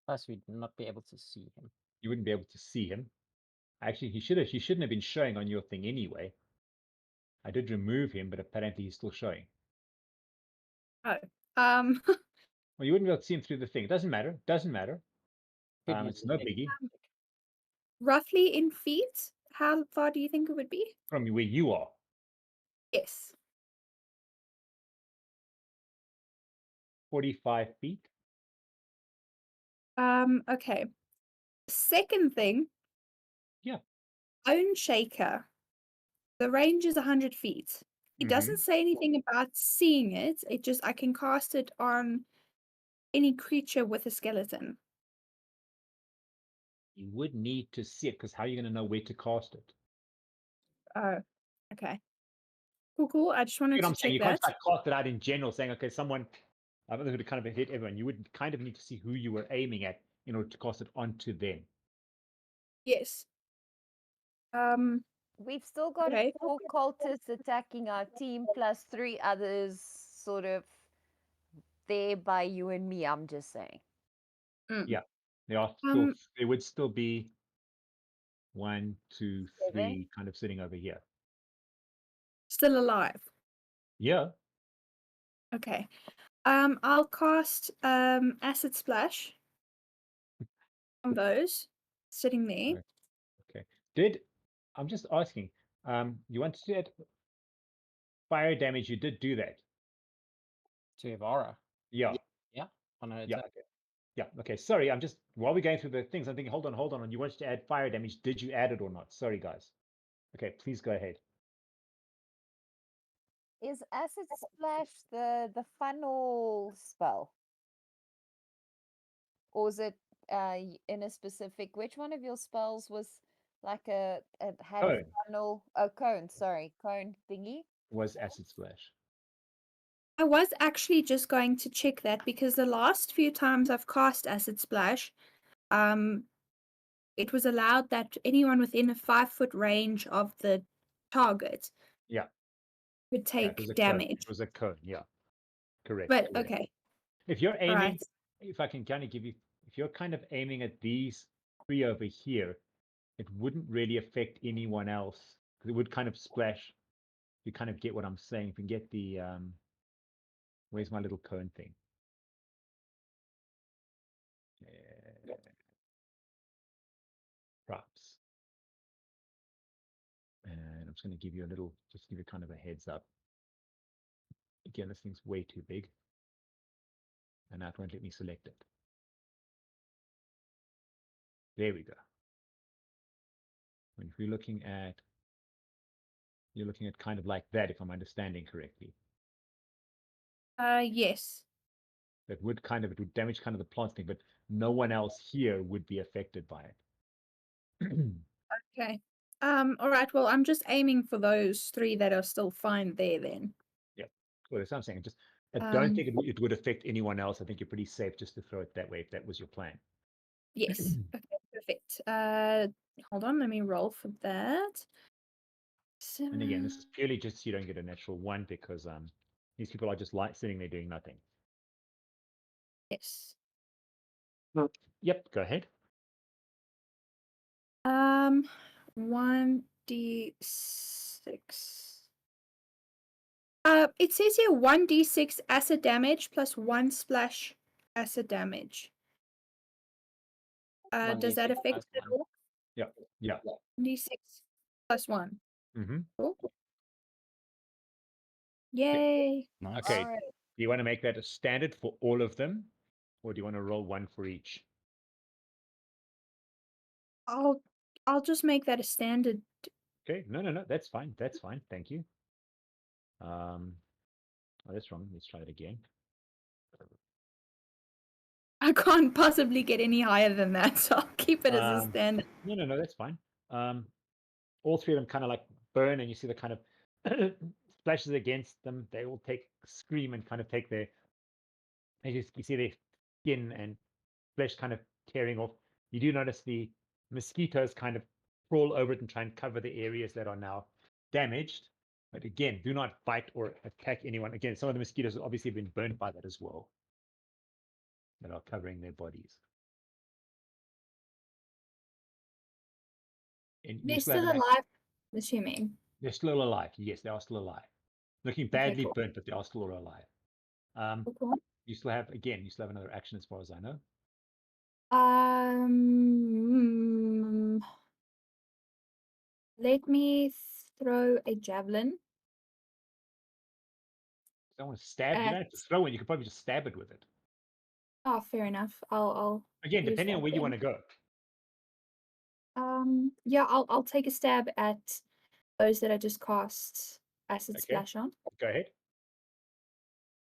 Plus, we'd not be able to see him. You wouldn't be able to see him. Actually, he shouldn't have been showing on your thing anyway. I did remove him, but apparently he's still showing. Oh. Well, you wouldn't be able to see him through the thing. It doesn't matter. Doesn't matter. Could It's use no a big biggie. Roughly in feet, how far do you think it would be? From where you are. Yes. 45 feet. Okay. Second thing. Yeah. Bone Shaker. The range is 100 feet. It Mhm. doesn't say anything about seeing it. It just, I can cast it on any creature with a skeleton. You would need to see it, because how are you going to know where to cast it? Oh, okay. Cool. I just wanted You know what to I'm saying? check You that. can't start cast it out in general, saying, okay, someone, I don't know who to kind of hit everyone. You would kind of need to see who you were aiming at in order to cast it onto them. Yes. We've still got Okay. 4 cultists attacking our team, plus 3 others sort of there by you and me, I'm just saying. Yeah. There would still be 1, 2, 3 kind of sitting over here. Still alive. Yeah. Okay. I'll cast Acid Splash on those sitting there. Okay. I'm just asking, you wanted to add fire damage, you did do that. to Evara. Yeah. Yeah. On her Yeah. attack. Okay. Yeah. Okay. Sorry, while we're going through the things, I'm thinking, hold on. You wanted to add fire damage. Did you add it or not? Sorry, guys. Okay, please go ahead. Is Acid Splash the funnel spell? Or is it in a specific, which one of your spells was like had a Cone funnel, oh, cone, sorry, cone thingy? was acid splash. I was actually just going to check that because the last few times I've cast Acid Splash, it was allowed that anyone within a 5-foot range of the target Yeah. could It take was a cone. damage. It was a cone. Yeah. Correct. But correct. okay. If you're aiming, Right. if I can kind of give you, if you're kind of aiming at these 3 over here, it wouldn't really affect anyone else because it would kind of splash. You kind of get what I'm saying. If you can get the where's my little cone thing? Props. And I'm just going to give you just give you kind of a heads up. Again, this thing's way too big. And now it won't let me select it. There we go. And if you're looking at kind of like that, if I'm understanding correctly. Yes. It would damage kind of the plant thing, but no one else here would be affected by it. Okay. All right. Well, I'm just aiming for those 3 that are still fine there then. Yeah. Well, that's what I'm saying. I don't think it would affect anyone else. I think you're pretty safe just to throw it that way if that was your plan. Yes. Okay, perfect. Hold on, let me roll for that. And again, this 7. is purely just so you don't get a natural 1 because these people are just sitting there doing nothing. Yes. Yep, go ahead. 1d6. It says here 1d6 acid damage plus 1 splash acid damage. One Does that D6 affect plus it at one. all? Yeah. D6 plus 1. Mm-hmm. Cool. Yay. Nice. Okay. Alright. Do you want to make that a standard for all of them, or do you want to roll one for each? I'll just make that a standard. Okay. No. That's fine. That's fine. Thank you. Oh, that's wrong. Let's try it again. I can't possibly get any higher than that, so I'll keep it as a Um, standard. No, that's fine. All three of them kind of like burn, and you see the kind of splashes against them. They all scream and kind of take their, and you see their skin and flesh kind of tearing off. You do notice the mosquitoes kind of crawl over it and try and cover the areas that are now damaged. But again, do not bite or attack anyone. Again, some of the mosquitoes have obviously been burned by that as well, that are covering their bodies. And you They're still have still alive, I'm assuming. They're still alive. Yes, they are still alive. Looking Okay, badly cool. burnt, but they are still alive. Cool. You still have another action as far as I know. Let me throw a javelin. I don't want to stab. You don't have to At... throw it. You could probably just stab it with it. Oh, fair enough. I'll Again, use depending on that where you want then. to go. Yeah, I'll take a stab at those that I just cast acid Okay. splash on. Go ahead.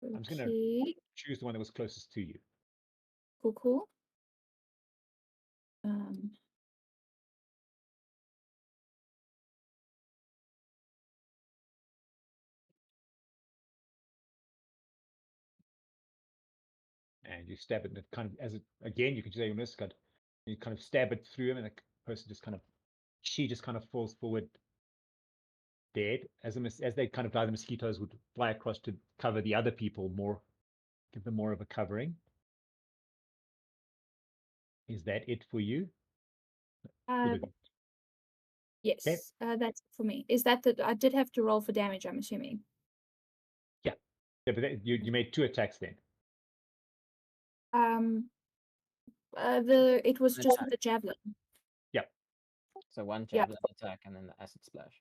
I'm just going to Okay, choose the one that was closest to you. cool. And you stab it, and it kind of, again, you can say your miss cut. You kind of stab it through him, and the person she just kind of falls forward dead. As they kind of die, the mosquitoes would fly across to cover the other people more, give them more of a covering. Is that it for you? Yes, that's it for me. Is that I did have to roll for damage, I'm assuming. Yeah, but you made 2 attacks then. It was just with the javelin. Yep. So one Yeah. javelin attack and then the acid splash.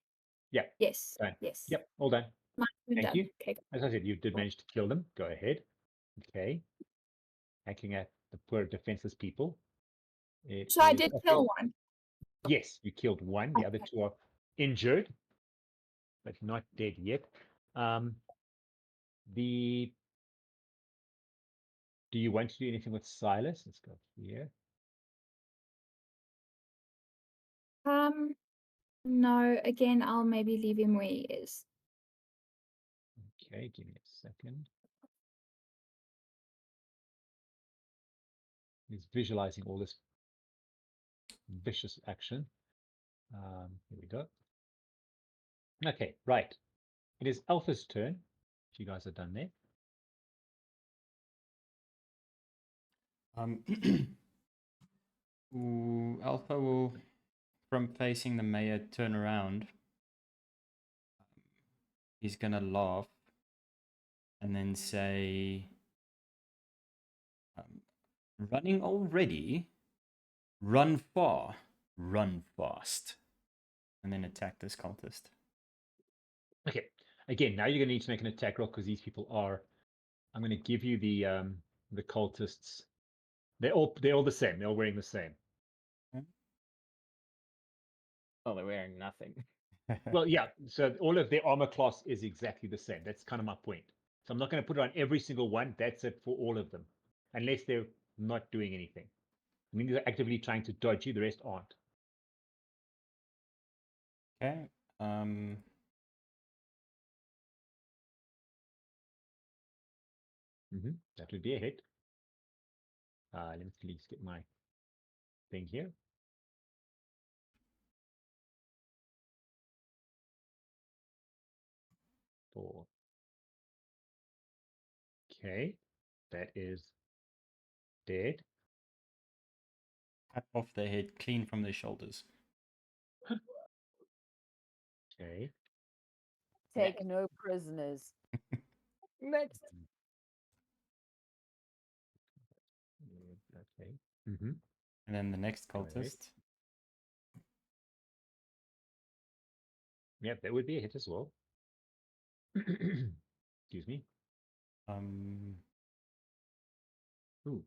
Yeah. Yes. Done. Yes. Yep. All done. Mine's been Thank done. you. Okay. As I said, you did manage to kill them. Go ahead. Okay. Hacking at the poor defenseless people. So I did kill one. Yes, you killed one. The other Okay. 2 are injured, but not dead yet. Do you want to do anything with Silas? Let's go here. No, again, I'll maybe leave him where he is. Okay, give me a second. He's visualizing all this vicious action. Here we go. Okay, right. It is Alpha's turn. If you guys are done there. Alpha will, from facing the mayor, turn around. He's gonna laugh and then say, running already? Run far, run fast. And then attack this cultist. Okay. Again, now you're going to need to make an attack roll because these people are. I'm going to give you the cultists. They're all the same. They're all wearing the same. Oh, they're wearing nothing. Well, yeah. So all of their armor class is exactly the same. That's kind of my point. So I'm not going to put it on every single one. That's it for all of them, unless they're not doing anything. I mean, they're actively trying to dodge you. The rest aren't. Okay. That would be a hit. Let me please get my thing here. Four. Okay, that is dead. Cut off their head clean from their shoulders. Okay. Take no prisoners. Next. Mm-hmm. And then the next Go ahead. cultist. Yep, that would be a hit as well. Excuse me. Ooh,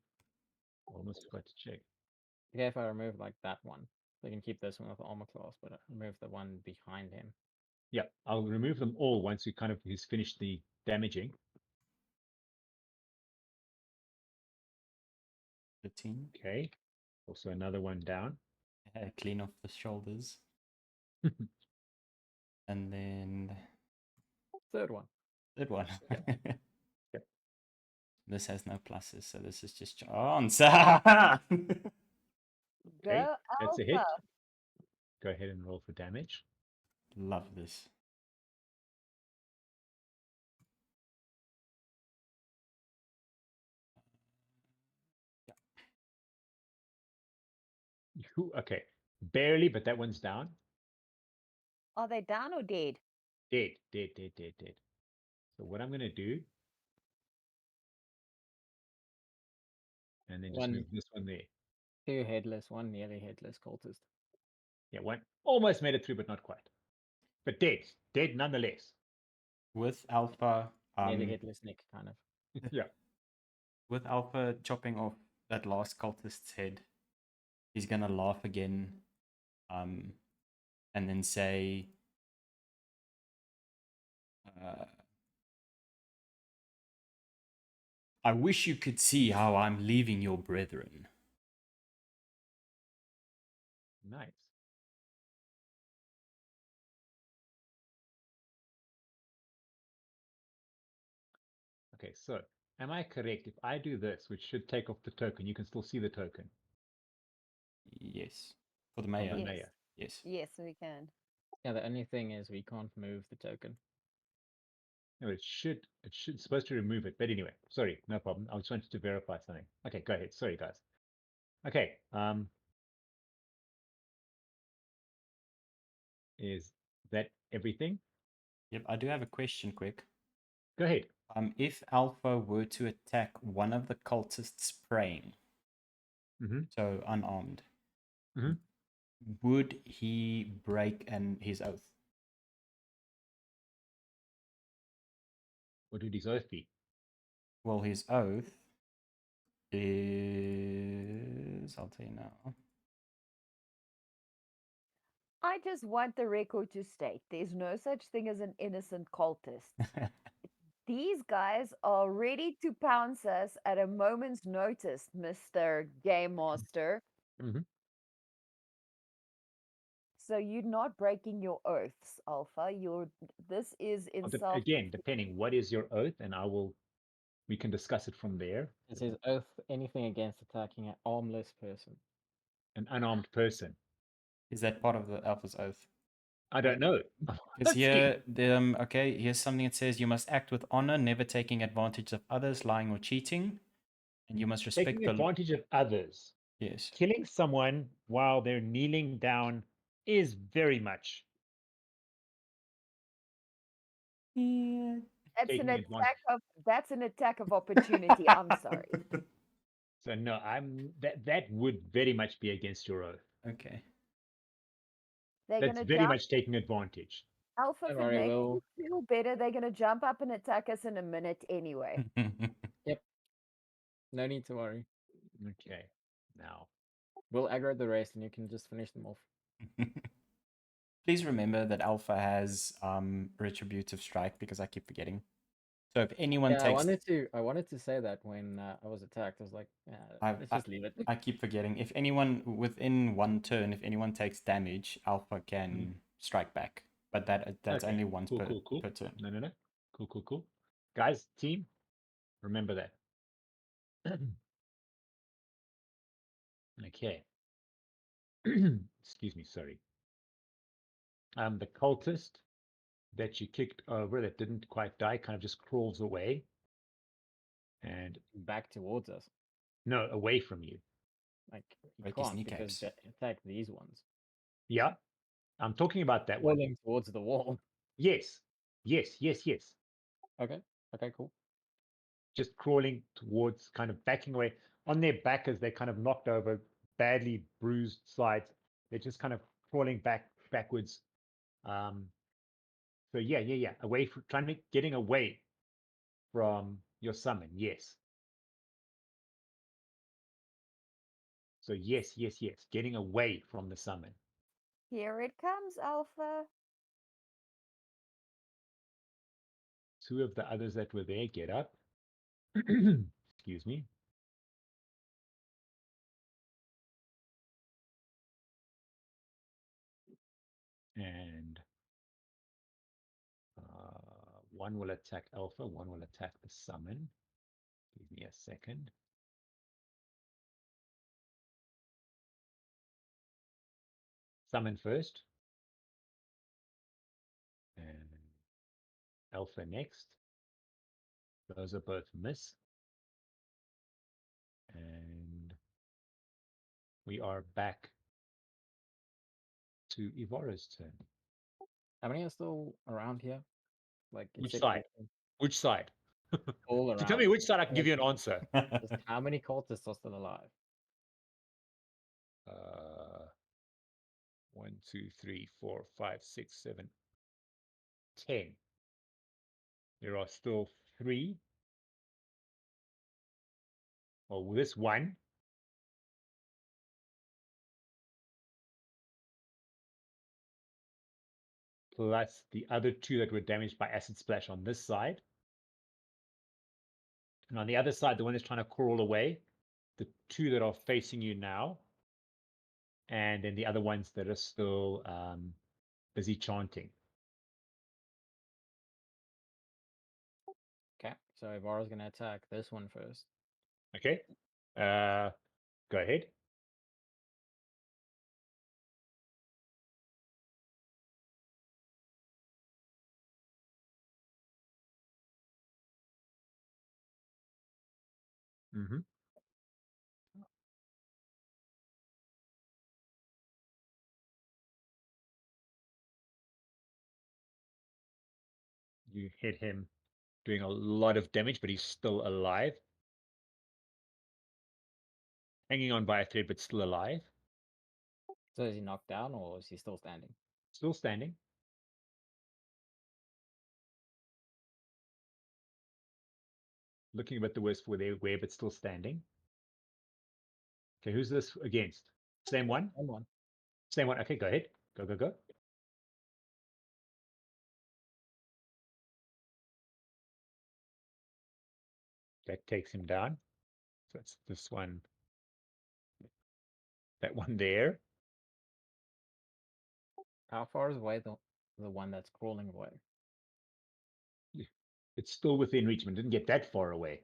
almost forgot to check. Okay, if I remove like that one, they can keep this one with armor class, but remove the one behind him. Yeah, I'll remove them all once he's finished the damaging. 13. Okay. Also another one down. Clean off the shoulders. And then Third one. third one. Yep. This has no pluses, so this is just chance. Okay, Go that's a hit. Alpha. Go ahead and roll for damage. Love this. Okay, barely, but that one's down. Are they down or dead? Dead. So what I'm going to do, and then just One. move this one there. 2 headless, 1 nearly headless cultist. Yeah, one almost made it through, but not quite. But dead nonetheless. With Alpha, Nearly headless Nick, kind of. Yeah. with Alpha chopping off that last cultist's head, he's gonna laugh again, and then say, "I wish you could see how I'm leaving your brethren." Nice. Okay, so am I correct? If I do this, which should take off the token, you can still see the token. Yes, for the of mayor. the Yes. mayor. Yes. Yes, we can. Yeah, the only thing is we can't move the token. No, it should supposed to remove it. But anyway, sorry, no problem. I just wanted to verify something. Okay, go ahead. Sorry, guys. Okay. Is that everything? Yep. I do have a question, quick. Go ahead. If Alpha were to attack one of the cultists praying, so unarmed, Mhm. would he break his oath? What would his oath be? Well, his oath is, I'll tell you now. I just want the record to state there's no such thing as an innocent cultist. These guys are ready to pounce us at a moment's notice, Mr. Game Master. Mhm. So you're not breaking your oaths, Alpha. This is in self. Again, depending what is your oath, and we can discuss it from there. It says oath anything against attacking an armless person. An unarmed person. Is that part of the Alpha's oath? I don't know. Because here, okay, here's something that says you must act with honor, never taking advantage of others, lying or cheating, and you must respect Taking the advantage of others. Yes. Killing someone while they're kneeling down is very much That's taking an advantage. that's an attack of opportunity. I'm sorry. So no, that would very much be against your oath. Okay. They're That's gonna very jump. much taking advantage. Alpha, if Don't it worry, makes we'll you feel better, they're gonna jump up and attack us in a minute anyway. no need to worry. Okay. Now, We'll aggro the rest and you can just finish them off. Please remember that Alpha has retributive strike because I keep forgetting. So if anyone Yeah, takes, I wanted to say that when I was attacked. I was like, let's just leave it. I keep forgetting. If anyone within one turn, if anyone takes damage, Alpha can strike back. But that's okay. only once Cool, per, cool, cool. per turn. No. Cool. Guys, team, remember that. Okay. Excuse me, sorry. The cultist that you kicked over that didn't quite die kind of just crawls away. And Back towards us. no, away from you. Like, you Break his can't because kneecaps. they attack these ones. Yeah. I'm talking about that one. Falling towards the wall. Yes. Okay, cool. Just crawling towards, kind of backing away. on their back as they're kind of knocked over, badly bruised sides. They're just kind of crawling backwards. So yeah. Away from getting away from your summon. Yes. So yes. Getting away from the summon. Here it comes, Alpha. Two of the others that were there get up. Excuse me. And one will attack Alpha, one will attack the summon. Give me a second. Summon first. And Alpha next. Those are both miss. And we are back to Evara's turn. How many are still around here? Like, Which except for side? Which side? all If you around. tell me which side, I can give you an answer. Just how many cultists are still alive? 1, 2, 3, 4, 5, 6, 7, 10. There are still 3. Well, this one. Plus the other 2 that were damaged by acid splash on this side. And on the other side, the one that's trying to crawl away, the 2 that are facing you now, and then the other ones that are still busy chanting. Okay, so Evara's gonna attack this one first. Okay. Go ahead. Mm-hmm. You hit him, doing a lot of damage, but he's still alive. Hanging on by a thread, but still alive. So is he knocked down or is he still standing? Still standing. Looking a bit the worse for their wear, but still standing. Okay, who's this against? Same one? Same one. Same one. Okay, go ahead. Go. That takes him down. So that's this one. That one there. How far is away the one that's crawling away? It's still within reach, but didn't get that far away.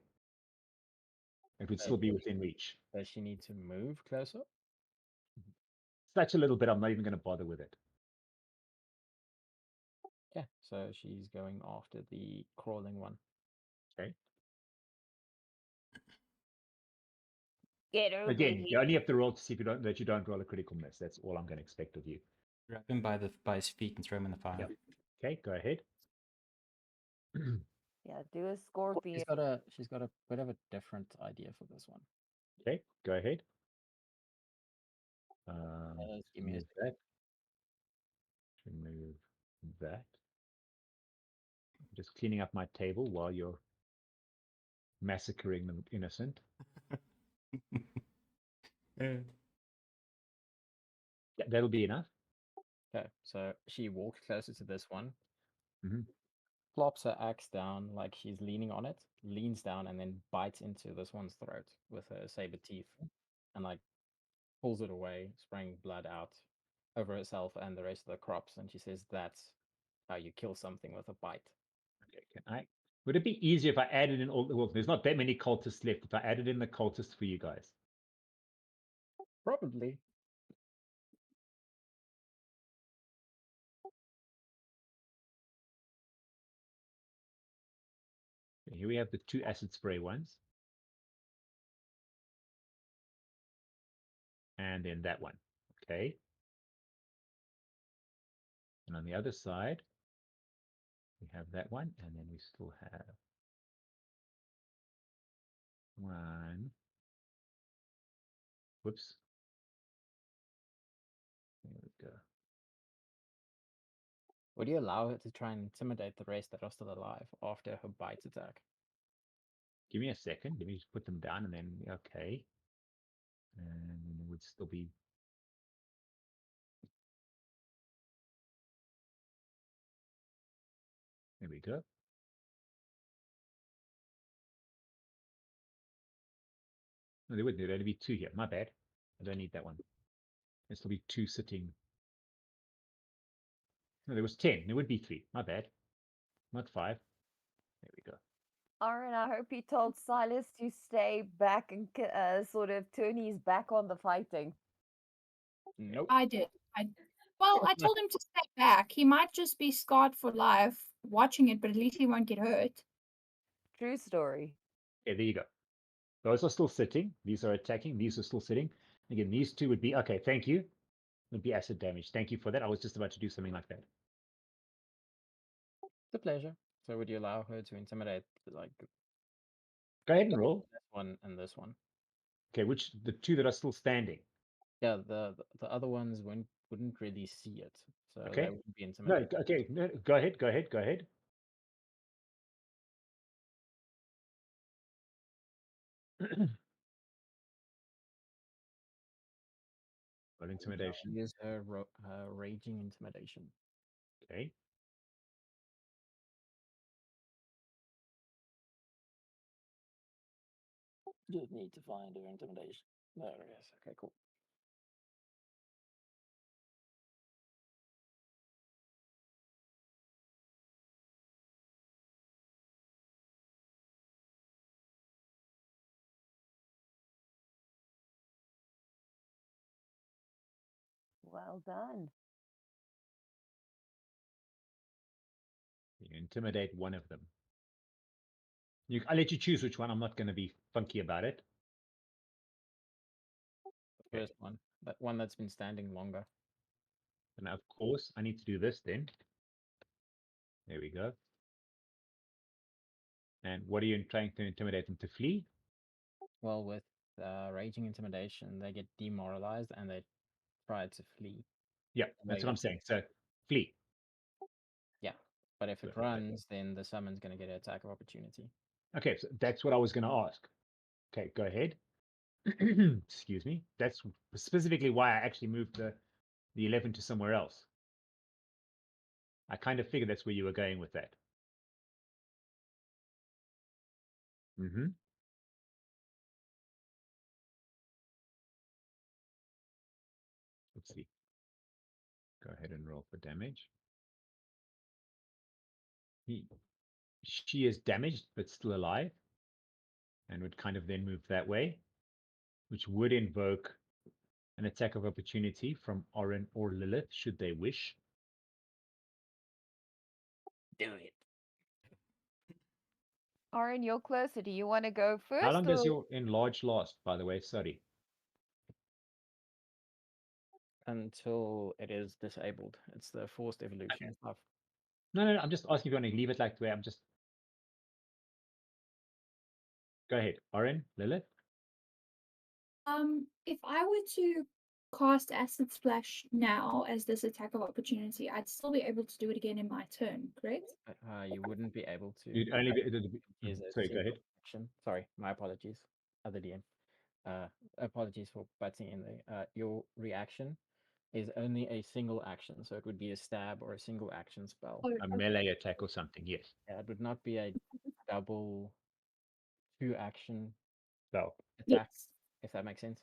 It would still be within reach. Does she need to move closer? Such a little bit, I'm not even going to bother with it. Yeah, so she's going after the crawling one. Okay. Get over Again, here. you only have to roll to see if you don't roll a critical miss. That's all I'm going to expect of you. Grab him by his feet and throw him in the fire. Yep. Okay, go ahead. Yeah, do a scorpion. She's got a bit of a different idea for this one. Okay, go ahead. Give me a Remove that. Remove that. Just cleaning up my table while you're massacring the innocent. Yeah, that'll be enough. Okay, so she walks closer to this one, Mhm. plops her axe down like she's leaning on it, leans down, and then bites into this one's throat with her saber teeth, and like pulls it away, spraying blood out over herself and the rest of the crops. And she says, "That's how you kill something with a bite." Okay, would it be easier if I added in all the... Well, there's not that many cultists left. If I added in the cultists for you guys. Probably. Okay, here we have the 2 acid spray ones. And then that one. Okay. And on the other side, we have that one. And then we still have 1, Whoops. There we go. Would you allow her to try and intimidate the rest that are still alive after her bite attack? Give me a second. Let me just put them down and then, okay. And it would still be. There we go. No, there would. There'd only be 2 here. My bad. I don't need that one. There'd still be 2 sitting. No, there was 10. There would be 3. My bad. Not 5. There we go. Oryn, I hope he told Silas to stay back and sort of turn his back on the fighting. Nope. I did. Well, I told him to step back. He might just be scarred for life watching it, but at least he won't get hurt. True story. Okay, there you go. Those are still sitting. These are attacking. These are still sitting. Again, these 2 would be okay. Thank you. Would be acid damage. Thank you for that. I was just about to do something like that. It's a pleasure. So would you allow her to intimidate like Go ahead and roll. this one and this one? Okay, which the 2 that are still standing? Yeah, the other ones wouldn't really see it, so Okay. they wouldn't be No, intimidated. okay. No, go ahead. Go ahead. Go ahead. Roll intimidation. Use her raging intimidation. Okay. Just need to find her intimidation. There it is. Okay, cool. Well done. You intimidate one of them. I'll let you choose which one. I'm not going to be funky about it. The first one, that one that's been standing longer. And of course, I need to do this then. There we go. And what are you trying to intimidate them to flee? Well, with raging intimidation, they get demoralized and they try to flee. Yeah, And that's they what I'm get- saying. So flee. Yeah, but if it Okay. runs, then the summon's going to get an attack of opportunity. Okay, so that's what I was going to ask. Okay, go ahead. Excuse me. That's specifically why I actually moved the 11 to somewhere else. I kind of figured that's where you were going with that. Mm-hmm. Let's see. Go ahead and roll for damage. She is damaged, but still alive. And would kind of then move that way, which would invoke an attack of opportunity from Oryn or Lillith, should they wish. Do it. Oryn, you're closer. Do you want to go first? How long does or- your enlarge last, by the way? Sorry. Until it is disabled. It's the forced evolution stuff. No. I'm just asking if you want to leave it like the way I'm just. Go ahead, Oryn, Lillith. If I were to cast Acid Splash now as this attack of opportunity, I'd still be able to do it again in my turn, correct? You wouldn't be able to. You'd only be. Is a Sorry, go single ahead. action. Sorry, my apologies. Other DM. Apologies for butting in there. Your reaction is only a single action, so it would be a stab or a single action spell. Oh, A melee attack or something, yes. Yeah, it would not be a double 2-action So attack, yes. if that makes sense.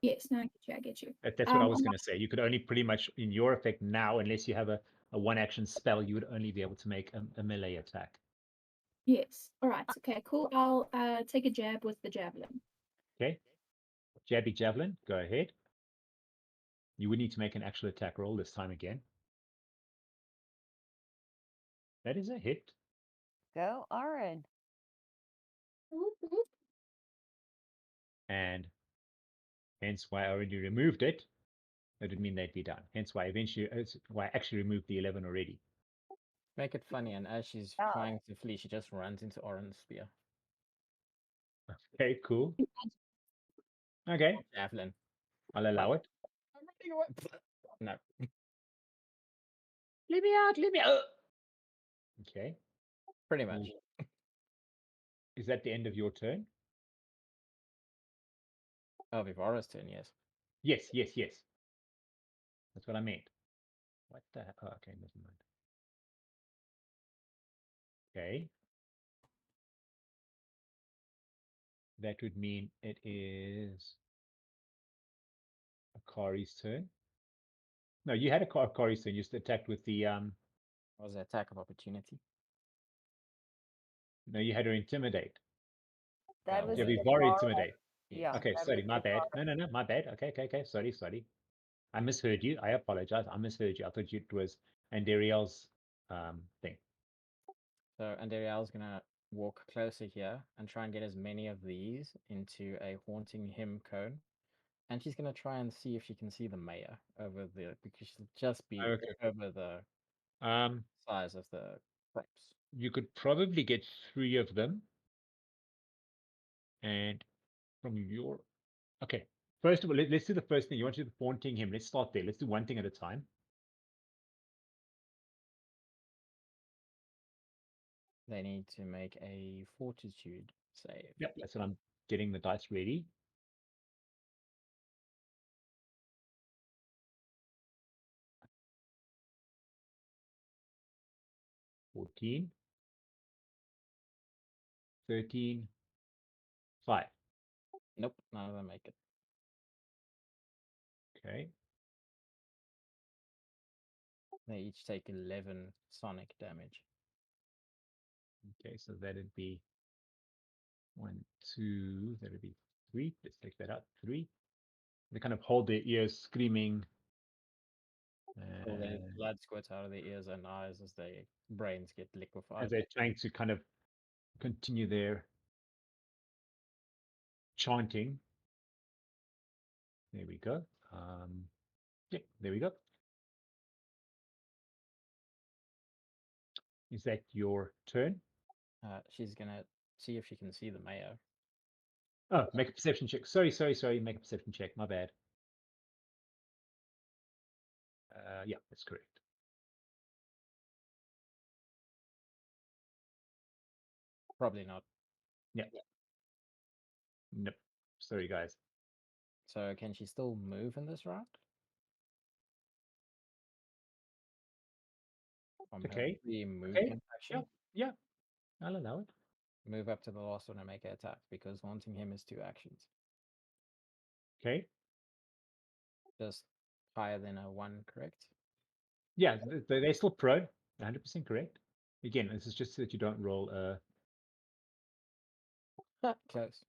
Yes, no, I get you. that's what I was I'm going to say. You could only pretty much, in your effect now, unless you have a one action spell, you would only be able to make a melee attack. Yes. All right. Okay, cool. I'll take a jab with the javelin. Okay. Jabby Javelin, go ahead. You would need to make an actual attack roll this time again. That is a hit. Go, Oryn. And hence why I already removed it. That would mean they'd be done. Hence why I actually removed the 11 already. Make it funny, and as she's Ah. trying to flee, she just runs into Oryn's spear. Okay, cool. Okay. Javelin. I'll allow it. I'm running away. No. Let me out. Let me out. Okay. Pretty much. Is that the end of your turn? Oh, Evara's turn, yes. Yes, yes, yes. That's what I meant. What the heck? Oh, okay, never mind. Okay. That would mean it is Akari's turn. No, you had Akari's turn. You just attacked with the Was the attack of opportunity? No, you had her intimidate. That was Yeah, Yeah, we've already Evara. intimidate. Yeah. Okay, that sorry, was my bad. Evara. No, my bad. Okay. Sorry. I misheard you. I apologize. I misheard you. I thought it was Andariel's thing. So Andariel's gonna walk closer here and try and get as many of these into a haunting him cone. And she's gonna try and see if she can see the mayor over there because she'll just be Okay. over the Um, size of the clips. you could probably get 3 of them, and from your okay. First of all, let's do the first thing. You want to do the haunting him. Let's start there. Let's do one thing at a time. They need to make a fortitude save. Yep, that's what I'm getting the dice ready. $14, 13, 5. Nope, none of them make it. Okay. They each take 11 sonic damage. Okay, so that'd be 1, 2, that'd be 3. Let's take that out. 3. They kind of hold their ears screaming. All their And blood squirts out of their ears and eyes as their brains get as liquefied. they're trying to kind of continue their chanting. There we go. Yeah, there we go. Is that your turn? She's gonna see if she can see the mayor. Oh, make a perception check. Sorry. Make a perception check. My bad. Yeah, that's correct. Probably not. Yeah. Nope. Sorry, guys. So can she still move in this round? From her Okay. free movement action, Yeah. I'll allow it. move up to the last one and make an attack because haunting him is 2 actions. Okay. Just higher than a 1, correct? Yeah, they're still prone. 100% correct. Again, this is just so that you don't roll Close.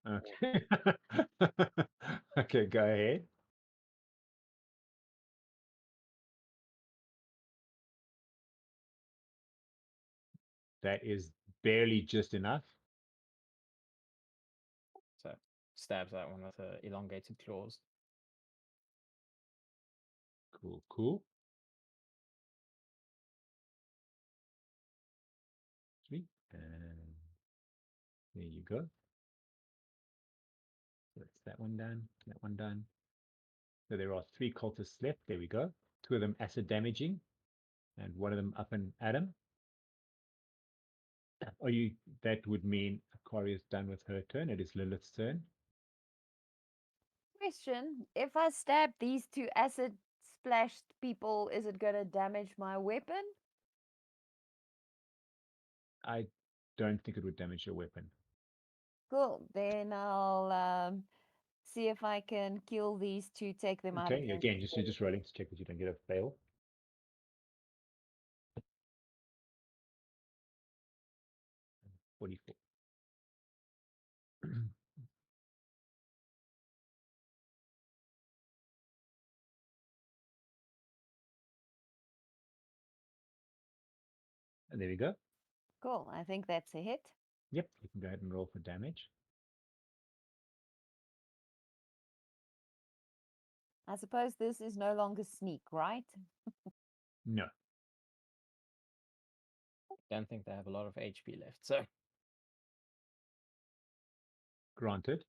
Okay. Okay, go ahead. That is barely just enough. So stabs that one with her elongated claws. Cool. 3. And there you go. So that's that one done. That one done. So there are 3 cultists left. There we go. 2 of them acid damaging, and 1 of them up and Adam. Are you? That would mean Akari is done with her turn. It is Lilith's turn. Question: if I stab these 2 acid splashed people, is it gonna damage my weapon? I don't think it would damage your weapon. Cool. Then I'll see if I can kill these 2, take them out of Okay. the Again, you're just rolling to check that you don't get a fail. $44. And there we go. Cool. I think that's a hit. Yep, you can go ahead and roll for damage. I suppose this is no longer sneak, right? No. Don't think they have a lot of HP left. So Granted.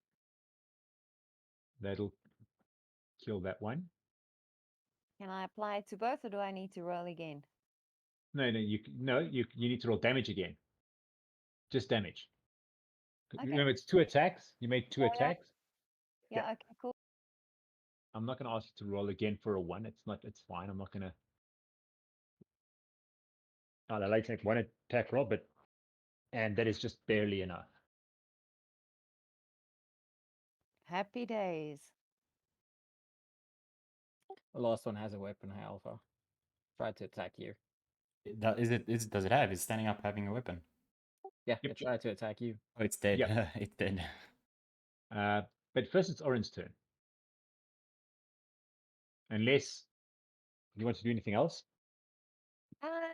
That'll kill that one. Can I apply it to both, or do I need to roll again? No, you need to roll damage again. Just damage. Okay. Remember, it's 2 attacks. You made 2 Yeah. attacks. Yeah, okay, cool. I'm not going to ask you to roll again for a 1. It's fine. I'm not going to. I like to make 1 attack roll, and that is just barely enough. Happy days. The last one has a weapon, hey, Alpha. Tried to attack you. Does it have? Is standing up having a weapon? Yeah, Yep. it tried to attack you. Oh, it's dead. Yep. It's dead. But first, it's Oryn's turn. Unless you want to do anything else.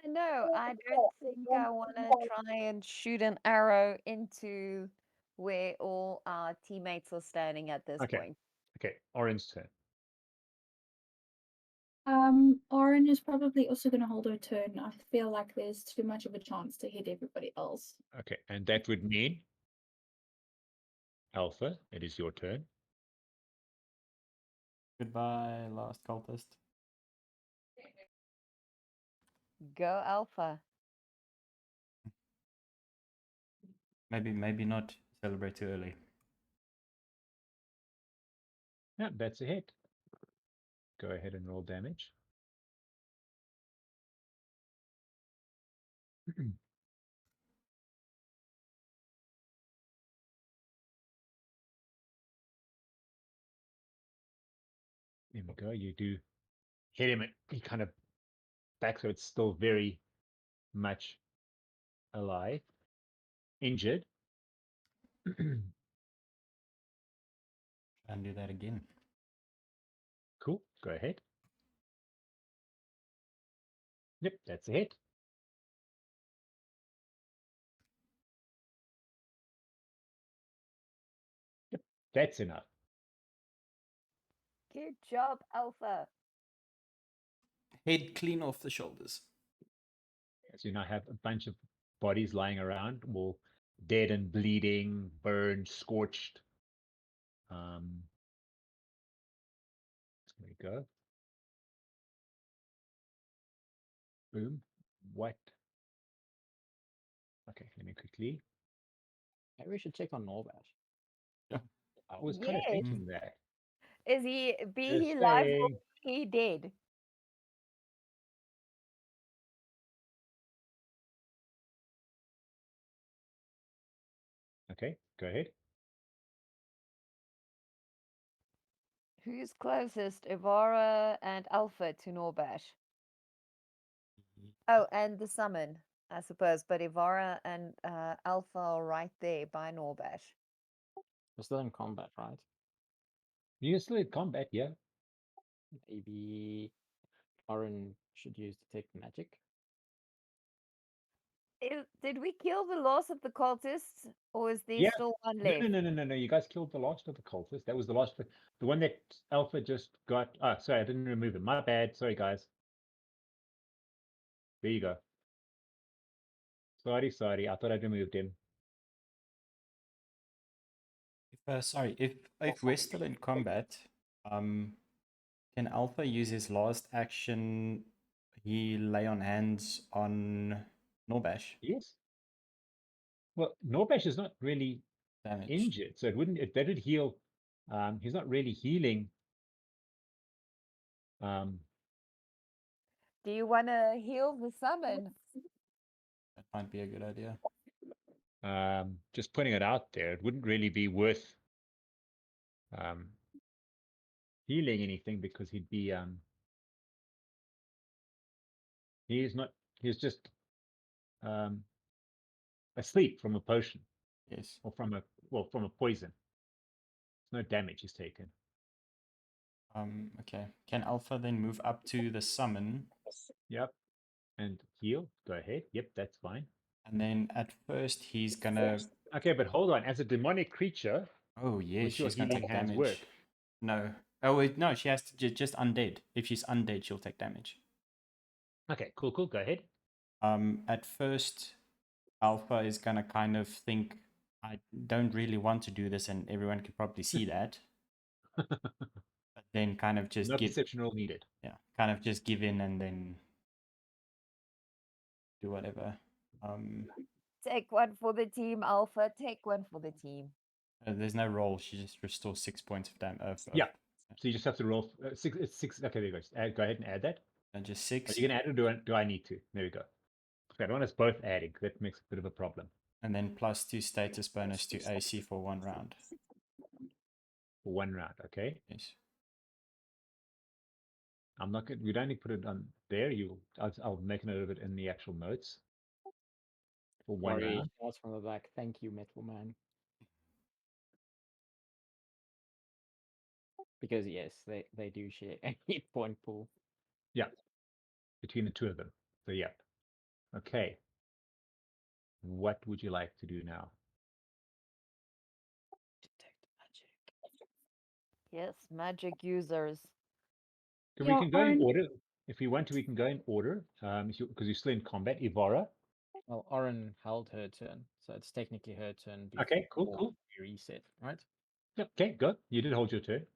No, I don't think I want to try and shoot an arrow into where all our teammates are standing at this Okay. point. Okay, Oryn's turn. Oryn is probably also going to hold her turn. I feel like there's too much of a chance to hit everybody else. Okay, and that would mean Alpha, it is your turn. Goodbye, last cultist. Go Alpha. Maybe not celebrate too early. Yeah, that's a hit. Go ahead and roll damage. There we go. You do hit him. He kind of back, so it's still very much alive. Injured. And do that again. Cool. Go ahead. Yep, that's a hit. Yep, that's enough. Good job, Alpha. Head clean off the shoulders. So you now have a bunch of bodies lying around, all dead and bleeding, burned, scorched. There we go. Boom. What? Okay, let me quickly. Maybe we should check on Norbash. I was kind of Yes. thinking that. Is he Just he live or saying. he dead? Okay, go ahead. Who's closest, Evara and Alpha to Norbash? Oh, and the summon, I suppose. But Evara and Alpha are right there by Norbash. We're still in combat, right? You're still in combat, yeah. Maybe Oryn should use Detect Magic. Did we kill the last of the cultists, or is there Yeah. still one No, left? no. You guys killed the last of the cultists. That was the last. The one that Alpha just got. Ah, sorry, I didn't remove him. My bad. Sorry, guys. There you go. Sorry. I thought I'd removed him. Sorry, if we're still in combat, can Alpha use his last action? He lay on hands on Norbash. Yes. Well, Norbash is not really Damage. injured, so it wouldn't. That would heal. He's not really healing. Do you want to heal the summon? That might be a good idea. Just putting it out there, it wouldn't really be worth healing anything because he'd be he's just asleep from a potion Yes. or from a poison. No damage is taken. Okay. Can Alpha then move up to the summon? Yep. And heal. Go ahead. Yep, that's fine. And then at first he's gonna. Okay, but hold on. As a demonic creature, Oh yes, would your she's gonna healing take hands damage. work? No. Oh wait, no. She has to just undead. If she's undead, she'll take damage. Okay, cool. Go ahead. At first, Alpha is gonna kind of think, I don't really want to do this, and everyone could probably see that. But then kind of just No give perception roll needed. kind of just give in and then do whatever. Take one for the team, Alpha. Take one for the team. There's no roll. She just restores 6 points of damage. Yeah. So you just have to roll 6. It's 6. Okay, there you go. Go ahead and add that. Just Are 6. you gonna add it, or do I need to? There we go. Okay, I don't want us both adding. That makes a bit of a problem. And then +2 status bonus to AC for 1 round. For 1 round, okay. Yes. I'm not gonna. We don't need to put it on there. I'll make a note of it in the actual notes. For 1 Sorry, round. shouts from the back. Thank you, Metal Man. Because yes, they do share a hit point pool. Yeah. Between the two of them. So yeah. Okay. What would you like to do now? Detect magic. Yes, magic users. We Yeah, can go in Oryn- order. If we want to, we can go in order. Because you're still in combat. Evara. Well, Oryn held her turn, so it's technically her turn before Okay, cool. we reset, right? Okay, go. You did hold your turn.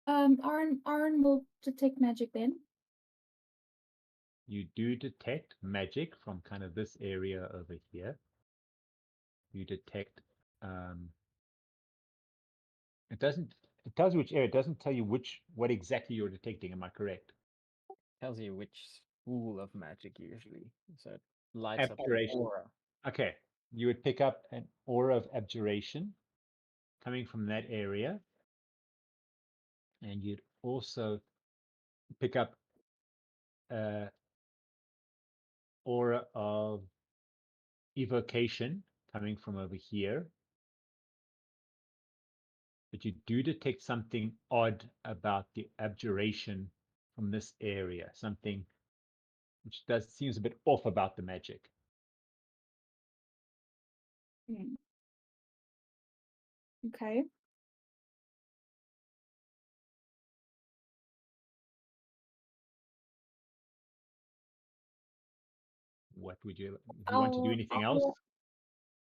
Arn will detect magic then. You do detect magic from kind of this area over here. You detect. It tells you which area. It doesn't tell you what exactly you're detecting. Am I correct? Tells you which school of magic usually. So it lights up an Abjuration. aura. Okay. You would pick up an aura of abjuration coming from that area. And you'd also pick up aura of evocation coming from over here. But you do detect something odd about the abjuration from this area. Something which seems a bit off about the magic. Okay. What would you, if you want to do anything else?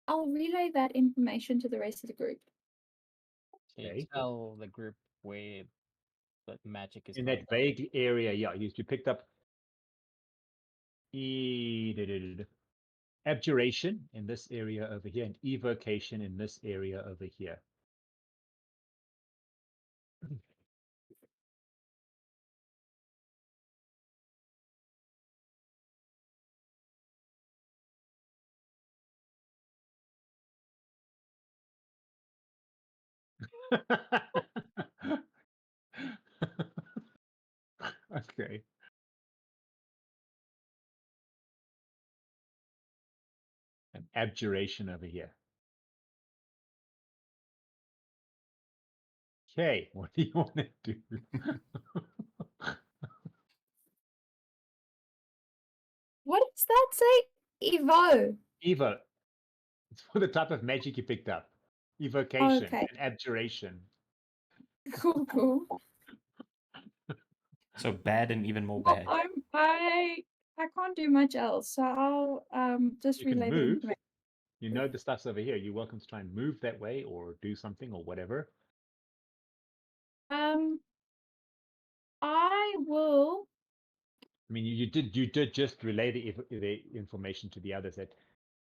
I'll relay that information to the rest of the group. So you Okay. tell the group where the magic is In coming that vague area, yeah, you picked up abjuration in this area over here and evocation in this area over here. Okay. An abjuration over here. Okay, what do you want to do? What does that say? Evo. Evo. It's for the type of magic you picked up. Evocation Okay. and abjuration. Cool. So bad and even more Well, bad. I can't do much else, so I'll just You can relay the move. information. You know the stuff's over here. You're welcome to try and move that way or do something or whatever. I will. I mean, you did just relay the information to the others that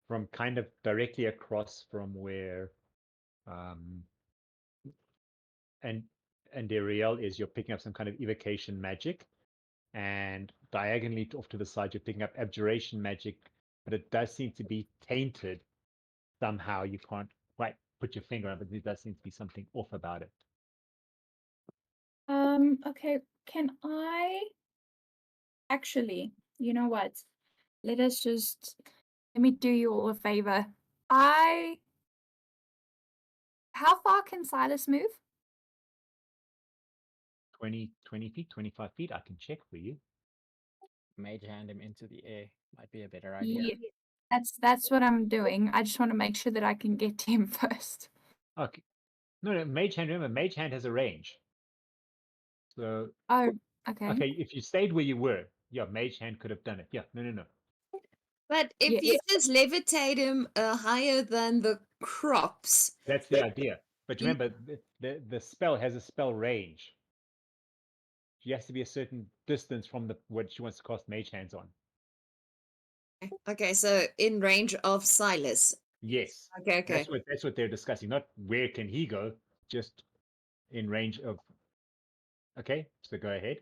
from kind of directly across from where and Andariel is, you're picking up some kind of evocation magic, and diagonally off to the side you're picking up abjuration magic, but it does seem to be tainted somehow. You can't quite put your finger on it, but there does seem to be something off about it. Okay, can I actually, you know what? Let me do you all a favor. How far can Silas move? 20 feet, 25 feet. I can check for you. Mage hand him into the air. Might be a better idea. Yeah, that's what I'm doing. I just want to make sure that I can get to him first. Okay. No, mage hand, remember, mage hand has a range. So, Oh, okay. okay, if you stayed where you were, yeah, mage hand could have done it. Yeah, no. But if Yeah, you just levitate him higher than the crops, That's the idea. But You- remember, the spell has a spell range. She has to be a certain distance from the what she wants to cast mage hands on. Okay, so in range of Silas. Yes. Okay, okay. That's what they're discussing. Not where can he go, just in range of. Okay, so go ahead.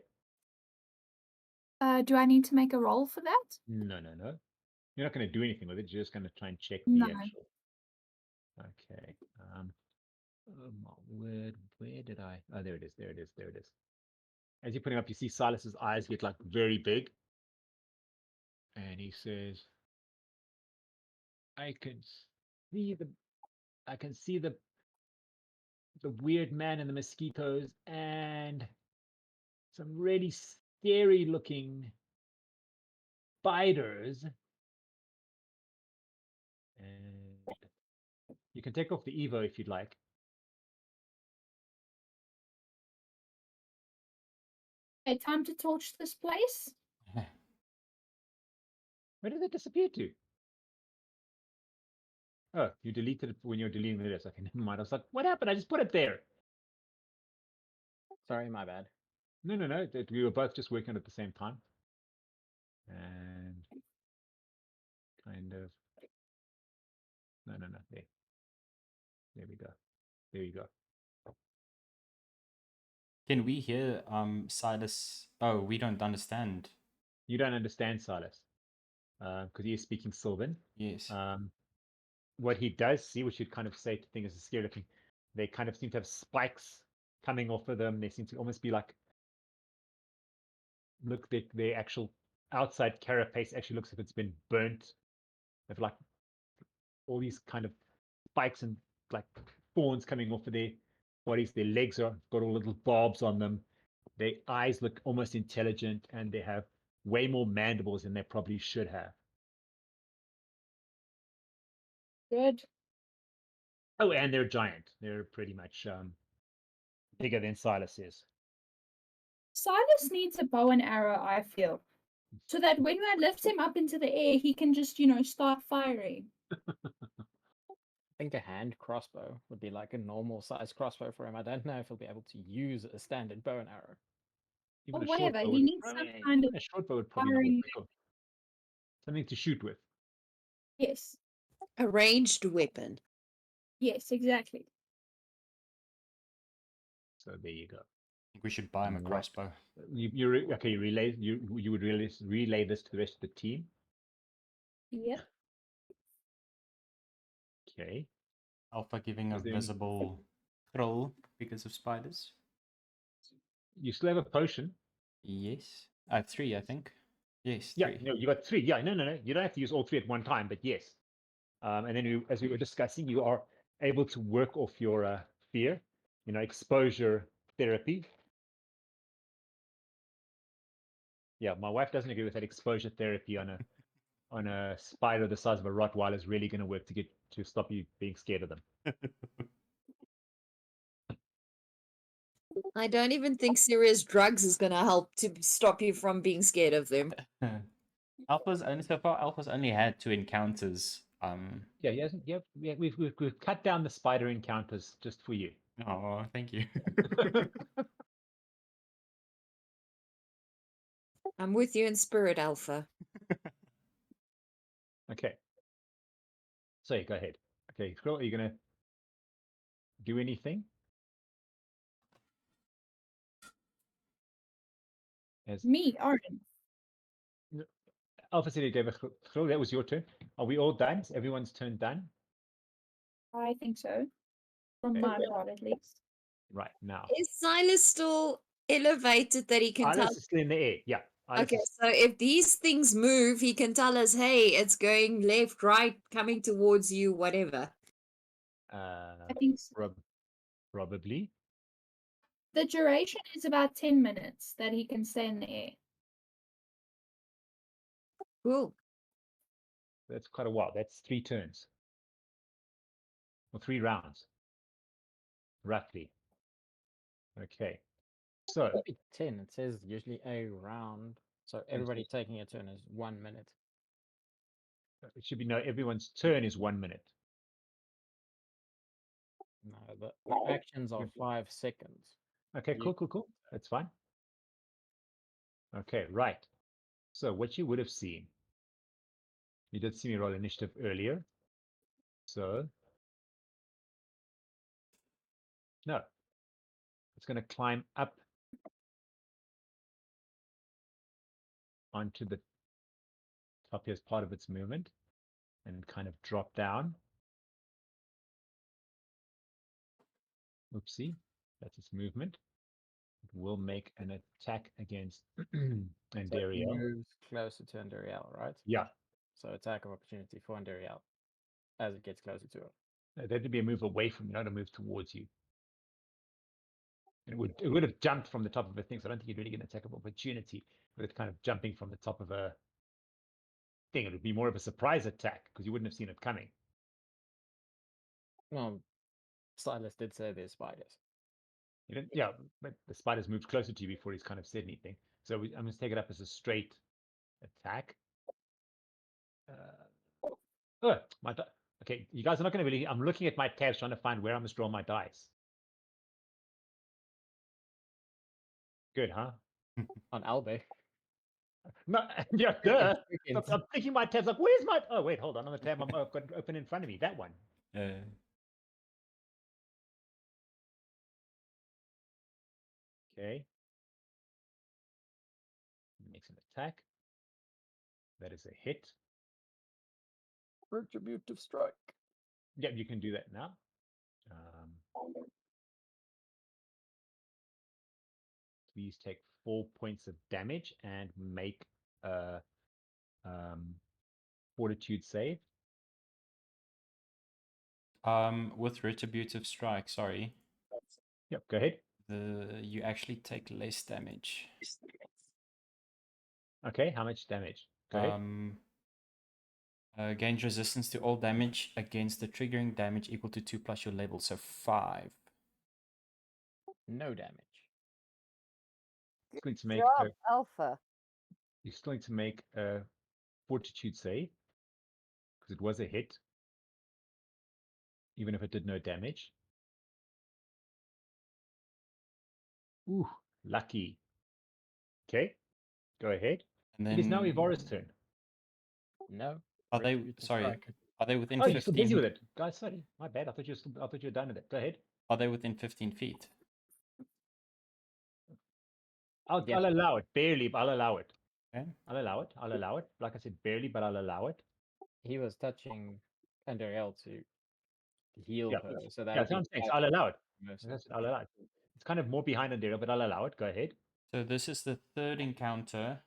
Do I need to make a roll for that? No. You're not going to do anything with it. You're just going to try and check No. the actual. Okay. Oh my word, where did I? Oh, there it is. There it is. There it is. As you're putting up, you see Silas's eyes get like very big, and he says, I can see the weird man and the mosquitoes and some really scary looking spiders. And you can take off the Evo if you'd like. Okay, time to torch this place. Where did it disappear to? Oh, you deleted it when you were deleting the list. Okay, never mind. I was like, what happened? I just put it there. Sorry, my bad. No. We were both just working at the same time. And kind of. No. There. There we go. There you go. Can we hear Silas? Oh, we don't understand. You don't understand Silas. Because he is speaking Sylvan. Yes. What he does see, which you'd kind of say to think is a scary looking, they kind of seem to have spikes coming off of them. They seem to almost be like, look, their actual outside carapace actually looks like it's been burnt. They've like all these kind of spikes and like thorns coming off of their bodies. Their legs are got all little barbs on them. Their eyes look almost intelligent, and they have way more mandibles than they probably should have. Good. Oh, and they're giant. They're pretty much bigger than Silas is. Silas needs a bow and arrow, I feel. So that when I lift him up into the air, he can just, start firing. I think a hand crossbow would be like a normal size crossbow for him. I don't know if he'll be able to use a standard bow and arrow. Even Or a short whatever. bow He would, needs some kind of a short bow would probably be firing. more something to shoot with. Yes. A ranged weapon. Yes, exactly. So there you go. I think we should buy him a Right. crossbow. Okay. You would relay this to the rest of the team. Yep. Okay. Alpha giving a Is there- visible thrill because of spiders. You still have a potion. Yes. 3, I think. Yes, Yeah. 3. No, you got 3. Yeah. No. You don't have to use all 3 at one time, but yes. And then as we were discussing, you are able to work off your fear. Exposure therapy. Yeah, my wife doesn't agree with that. Exposure therapy on a spider the size of a Rottweiler is really going to work to stop you being scared of them. I don't even think serious drugs is gonna help to stop you from being scared of them. Alpha's only had 2 encounters. Yeah, he hasn't. Yeah, we've cut down the spider encounters just for you. Oh, thank you. I'm with you in spirit, Alpha. Okay. So yeah, go ahead. Okay, Squirrel, are you gonna do anything? As Me, Oryn. Alpha said he gave a Squirrel, that was your turn. Are we all done? Is everyone's turn done? I think so. From Okay. my part, at least. Right now. Is Silas still elevated that he can tell? Alice is still in the air. Yeah. Alice Okay, is, so if these things move, he can tell us, hey, it's going left, right, coming towards you, whatever. I think so. probably. The duration is about 10 minutes that he can stay in the air. Cool. That's quite a while. That's 3 turns. Or 3 rounds. Roughly. Okay. So It'd be 10. It says usually a round. So everybody taking a turn is 1 minute. it should be everyone's turn is 1 minute. No, the actions are 5 seconds. Okay, You- cool. That's fine. Okay, right. So what you would have seen, you did see me roll initiative earlier. So no, it's going to climb up onto the top here as part of its movement and kind of drop down. Oopsie, that's its movement. It will make an attack against So it Andariel. moves closer to Andariel, right? Yeah, So attack of opportunity for Andariel as it gets closer to her. that'd be a move away from you, not a move towards you. And it would have jumped from the top of a thing, so I don't think you'd really get an attack of opportunity with it kind of jumping from the top of a thing. It would be more of a surprise attack because you wouldn't have seen it coming. Well, Silas did say there's spiders. You didn't, yeah, but the spider's moved closer to you before he's kind of said anything. So I'm going to take it up as a straight attack. Okay, you guys are not going to really. I'm looking at my tabs trying to find where I must roll my dice. Good, huh? On Albe. No, yeah, duh. I'm thinking my tabs like, where's my? Oh wait, hold on. On the tab I've got open in front of me. That one. Okay. Makes an attack. That is a hit. Retributive strike. Yep, you can do that now. Please take 4 points of damage and make a fortitude save. With retributive strike, sorry, Yep, go ahead. you actually take less damage. Okay, how much damage? Go ahead. Gains resistance to all damage against the triggering damage equal to 2 plus your level, so 5. No damage. It's going to make Job, Alpha. it's going to make a fortitude save because it was a hit, even if it did no damage. Ooh, lucky. Okay, go ahead. And It is now then Evara's turn. No. are they Retributive sorry? strike. Are they within Oh, you're still busy 15? with it, guys. Sorry, my bad. I thought you were done with it. Go ahead. Are they within 15 feet? I'll Yes. allow it barely, but I'll allow it. Okay. I'll allow it. Like I said, barely, but I'll allow it. He was touching Andariel to heal Yeah, her. So that yeah, would that's what be I'm saying. So 5 I'll allow it. mercy. That's it, I'll allow it. It's kind of more behind Andariel, but I'll allow it. Go ahead. So this is the third encounter.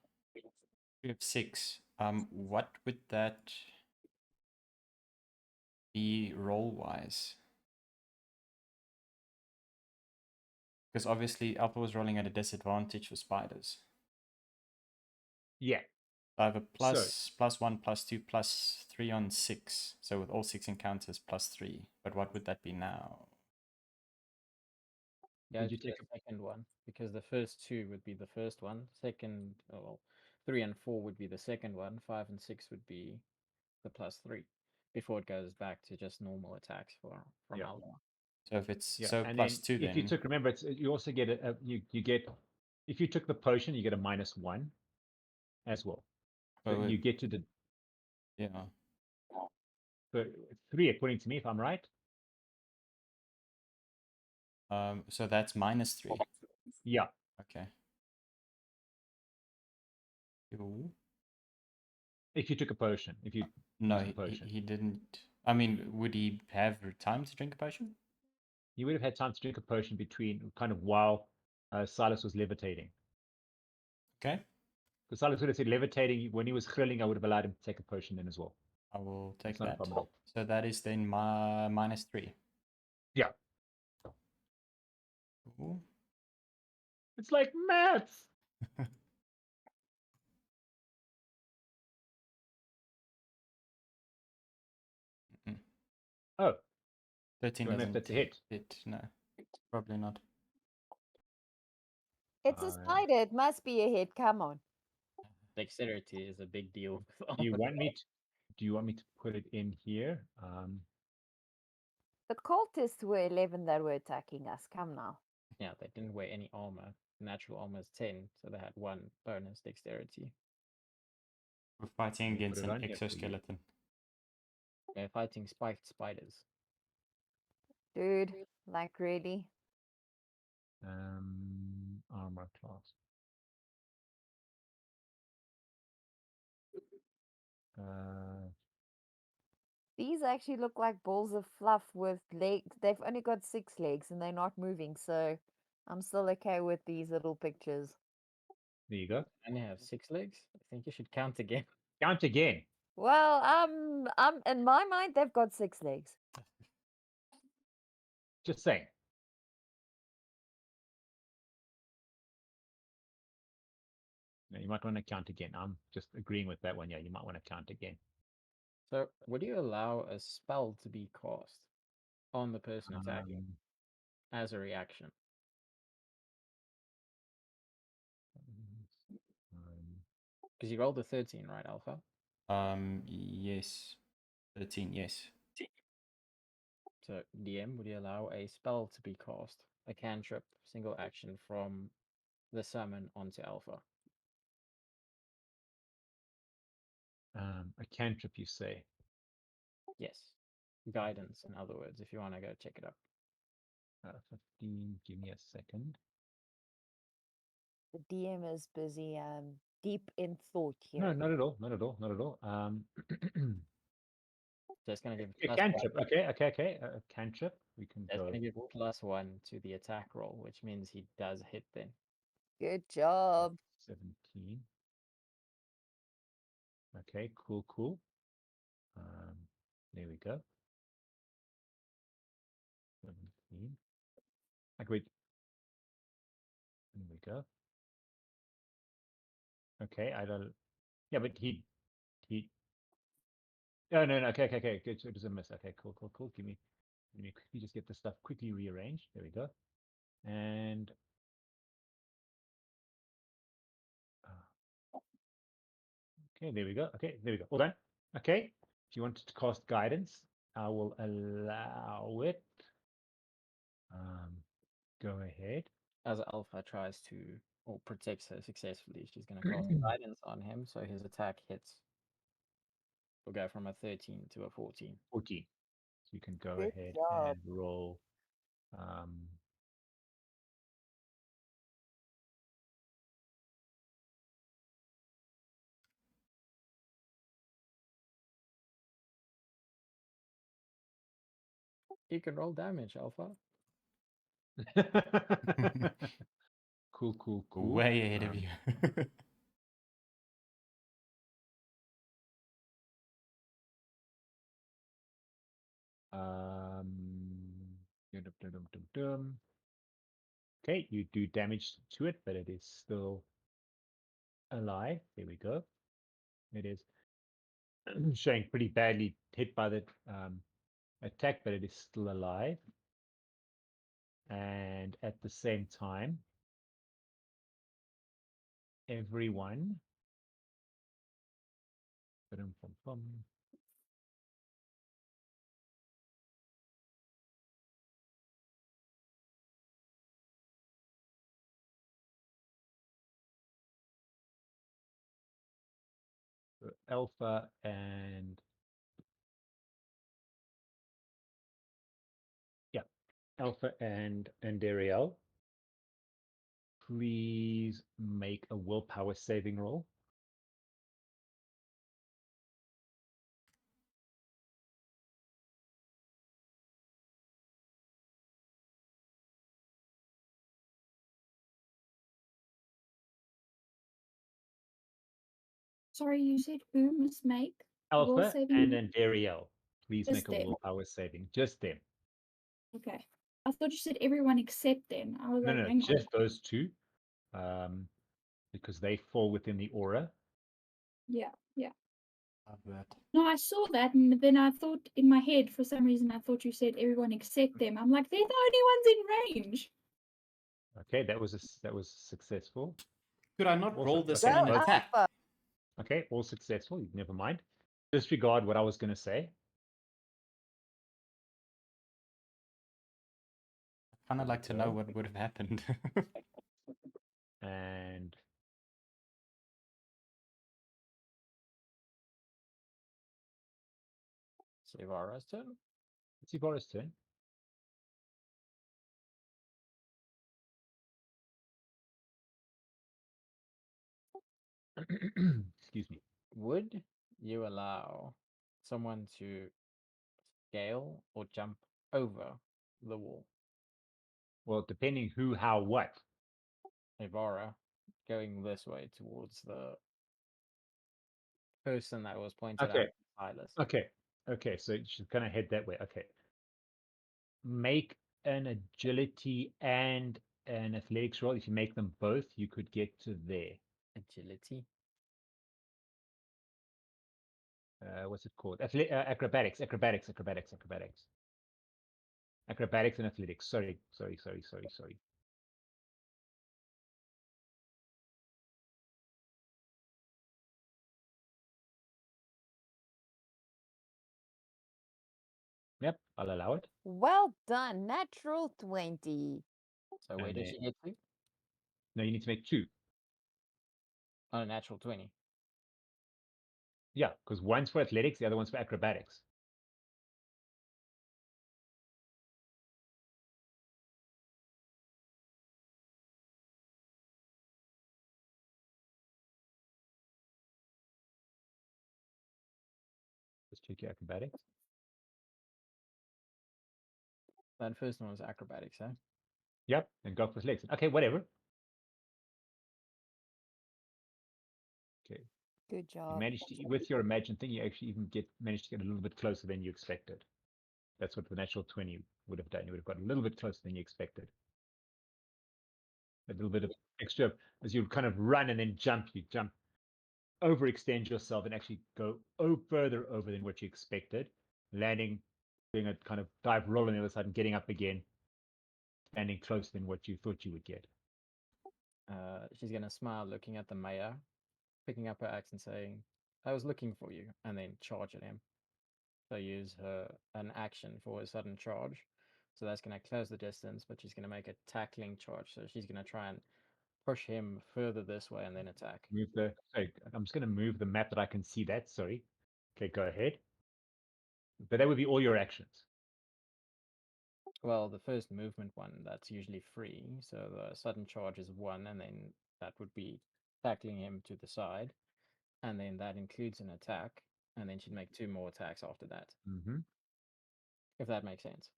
We have 6. What would that be roll wise? Because obviously Alpha was rolling at a disadvantage for spiders. Yeah. So I have a plus 1, +2, +3 on 6. So with all 6 encounters, +3. But what would that be now? Go Did you to the take second one because the first 2 would be the first one. Second, oh, well, 3 and 4 would be the second one. 5 and 6 would be the +3 before it goes back to just normal attacks from Yeah. Alba. So if it's Yeah. so And +2 then then. if you took, remember, you also get you get, if you took the potion, you get a -1 as well. So Oh, you get to the yeah. 3 according to me, if I'm right. So that's -3. Yeah. Okay. Ooh. If you took a potion, if you No, used the potion, he didn't. I mean, would he have time to drink a potion? you would have had time to drink a potion between kind of while Silas was levitating. Okay. Because Silas would have said levitating when he was grilling. I would have allowed him to take a potion then as well. I will take That's not a that. problem at all. So that is then my -3. Yeah. Ooh. It's like maths. Oh, 13 don't know if doesn't that's a hit. No, probably not. It's a spider. It must be a hit. Come on. Dexterity is a big deal. Do you want me to? Do you want me to put it in here? The cultists were 11 that were attacking us. Come now. Yeah, they didn't wear any armor. Natural armor is 10, so they had 1 bonus dexterity. We're fighting Let me put against it an on here for you. exoskeleton. They're fighting spiked spiders. Dude, like really? Armor class. These actually look like balls of fluff with legs. They've only got 6 legs and they're not moving, so I'm still okay with these little pictures. There you go. And they have 6 legs. I think you should count again. Count again. Well, in my mind, they've got 6 legs. Just saying. No, you might want to count again. I'm just agreeing with that one. Yeah, you might want to count again. So, would you allow a spell to be cast on the person attacking as a reaction? Because you rolled a 13, right, Alpha? Yes. 13, yes. So, DM, would you allow a spell to be cast, a cantrip, single action from the summon onto Alpha? A cantrip, you say? Yes. Guidance, in other words, if you want to go check it up. 15. Give me a second. The DM is busy deep in thought here. No, not at all. Not at all. Not at all. Just going to give A plus cantrip. 1. Okay. A cantrip. We can That's go. going to give plus 1 to the attack roll, which means he does hit then. Good job. 17. Okay, cool. There we go. 17. Like wait. There we go. Okay, I don't. Yeah, but he. Oh no. Okay. Good. So it doesn't miss. Okay, cool. Let me quickly just get this stuff quickly rearranged. There we go. And okay, there we go. All done. Okay. If you wanted to cast guidance, I will allow it. Go ahead. As Alpha tries to, or protects her successfully, she's going to cast guidance on him, so his attack hits. Will go from a 13 to a 14. 14. So you can go Good ahead job. and roll. You can roll damage, Alpha. Cool. Way ahead of you. Okay, you do damage to it, but it is still alive. There we go. It is showing pretty badly hit by the attack, but it is still alive. And at the same time, everyone. Alpha and Alpha and Andariel, please make a willpower saving roll. Sorry, you said who must make will Alpha saving? and Andariel, please Just make a them. willpower saving. Just them. Okay. I thought you said everyone except them. I was No, like, no, hang just those two. Because they fall within the aura. on. Yeah. Love that. No, I saw that, and then I thought in my head, for some reason, I thought you said everyone except them. I'm like, they're the only ones in range. Okay, that was successful. Could I not Also- roll the okay, same Go attack? Alpha. Okay, all successful. Never mind. Disregard what I was going to say. kind of like to know go. what would have happened. And It's Evara's turn. it's Evara's turn. Excuse me. Would you allow someone to scale or jump over the wall? Well, depending who, how, what. Evara going this way towards the person that was pointed Okay. out, Silas. Okay. So she's gonna head that way. Okay. Make an agility and an athletics roll. If you make them both, you could get to there. Agility. What's it called? Acrobatics and athletics. Sorry. Yep, I'll allow it. Well done. Natural 20. So where And did then- she get to? No, you need to make 2. On a natural 20. Yeah, because one's for athletics, the other one's for acrobatics. Let's check your acrobatics. That first one was acrobatics, eh? Yep, and go for athletics. Okay, whatever. Okay, Good you job. managed to, with your imagine thing, you actually even managed to get a little bit closer than you expected. That's what the natural 20 would have done. You would have got a little bit closer than you expected. A little bit of extra, as you kind of run and then jump, you jump, overextend yourself and actually go further over than what you expected, landing, doing a kind of dive roll on the other side and getting up again, standing closer than what you thought you would get. She's gonna smile, looking at the mayor, picking up her axe and saying, "I was looking for you," and then charge at him. So use an action for a sudden charge. So that's gonna close the distance, but she's gonna make a tackling charge. So she's gonna try and push him further this way and then attack. Sorry, I'm just going to move the map that I can see that. Sorry. Okay, go ahead. But that would be all your actions. Well, the first movement one, that's usually free. So the sudden charge is 1, and then that would be tackling him to the side. And then that includes an attack. And then she'd make 2 more attacks after that, Mm-hmm. if that makes sense.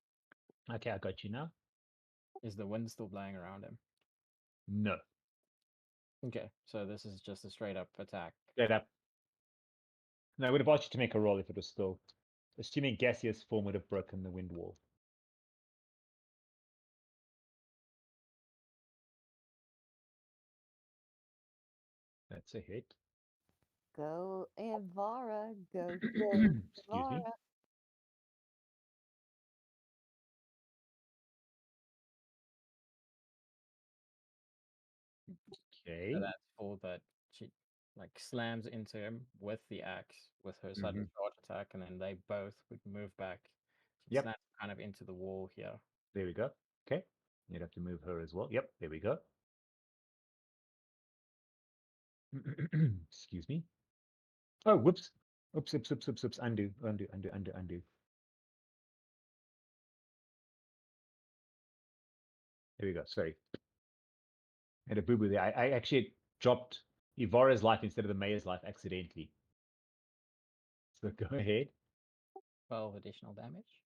Okay, I got you now. Is the wind still blowing around him? No. Okay, so this is just a straight up attack. Straight up. No, I would have asked you to make a roll if it was still, assuming gaseous form would have broken the wind wall. That's a hit. Go, Evara. Go, Excuse me. Evara. Okay. So that's for that she like slams into him with the axe with her sudden charge attack, and then they both would move back. She Yep. slams kind of into the wall here. There we go. Okay. You'd have to move her as well. Yep, there we go. Excuse me. Oh, whoops. Oops. Undo. There we go. Sorry. Had a boo-boo there. I actually dropped Evara's life instead of the mayor's life accidentally. So go ahead. 12 additional damage.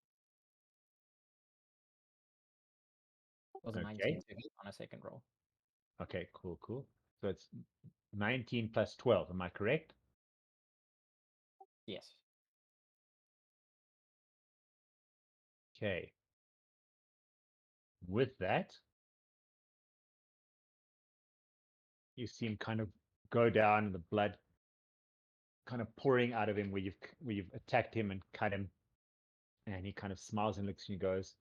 Was a Okay. 19 to hit on a second roll. Okay, cool. So it's 19 plus 12, am I correct? Yes. Okay. With that, you see him kind of go down, and the blood kind of pouring out of him where you've attacked him and cut him. And he kind of smiles and looks at you and goes,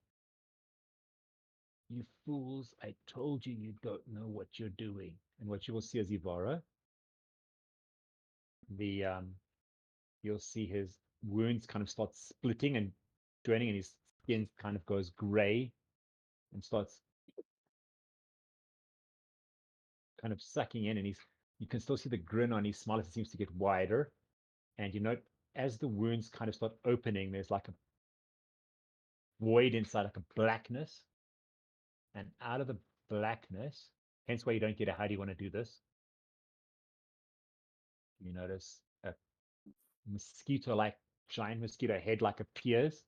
"You fools, I told you don't know what you're doing." And what you will see is Evara. You'll see his wounds kind of start splitting and draining, and his skin kind of goes gray. and starts kind of sucking in, and you can still see the grin on his smile as it seems to get wider. And you note as the wounds kind of start opening, there's like a void inside, like a blackness. And out of the blackness, hence why you don't get a how do you want to do this, you notice a mosquito-like, giant mosquito head like appears,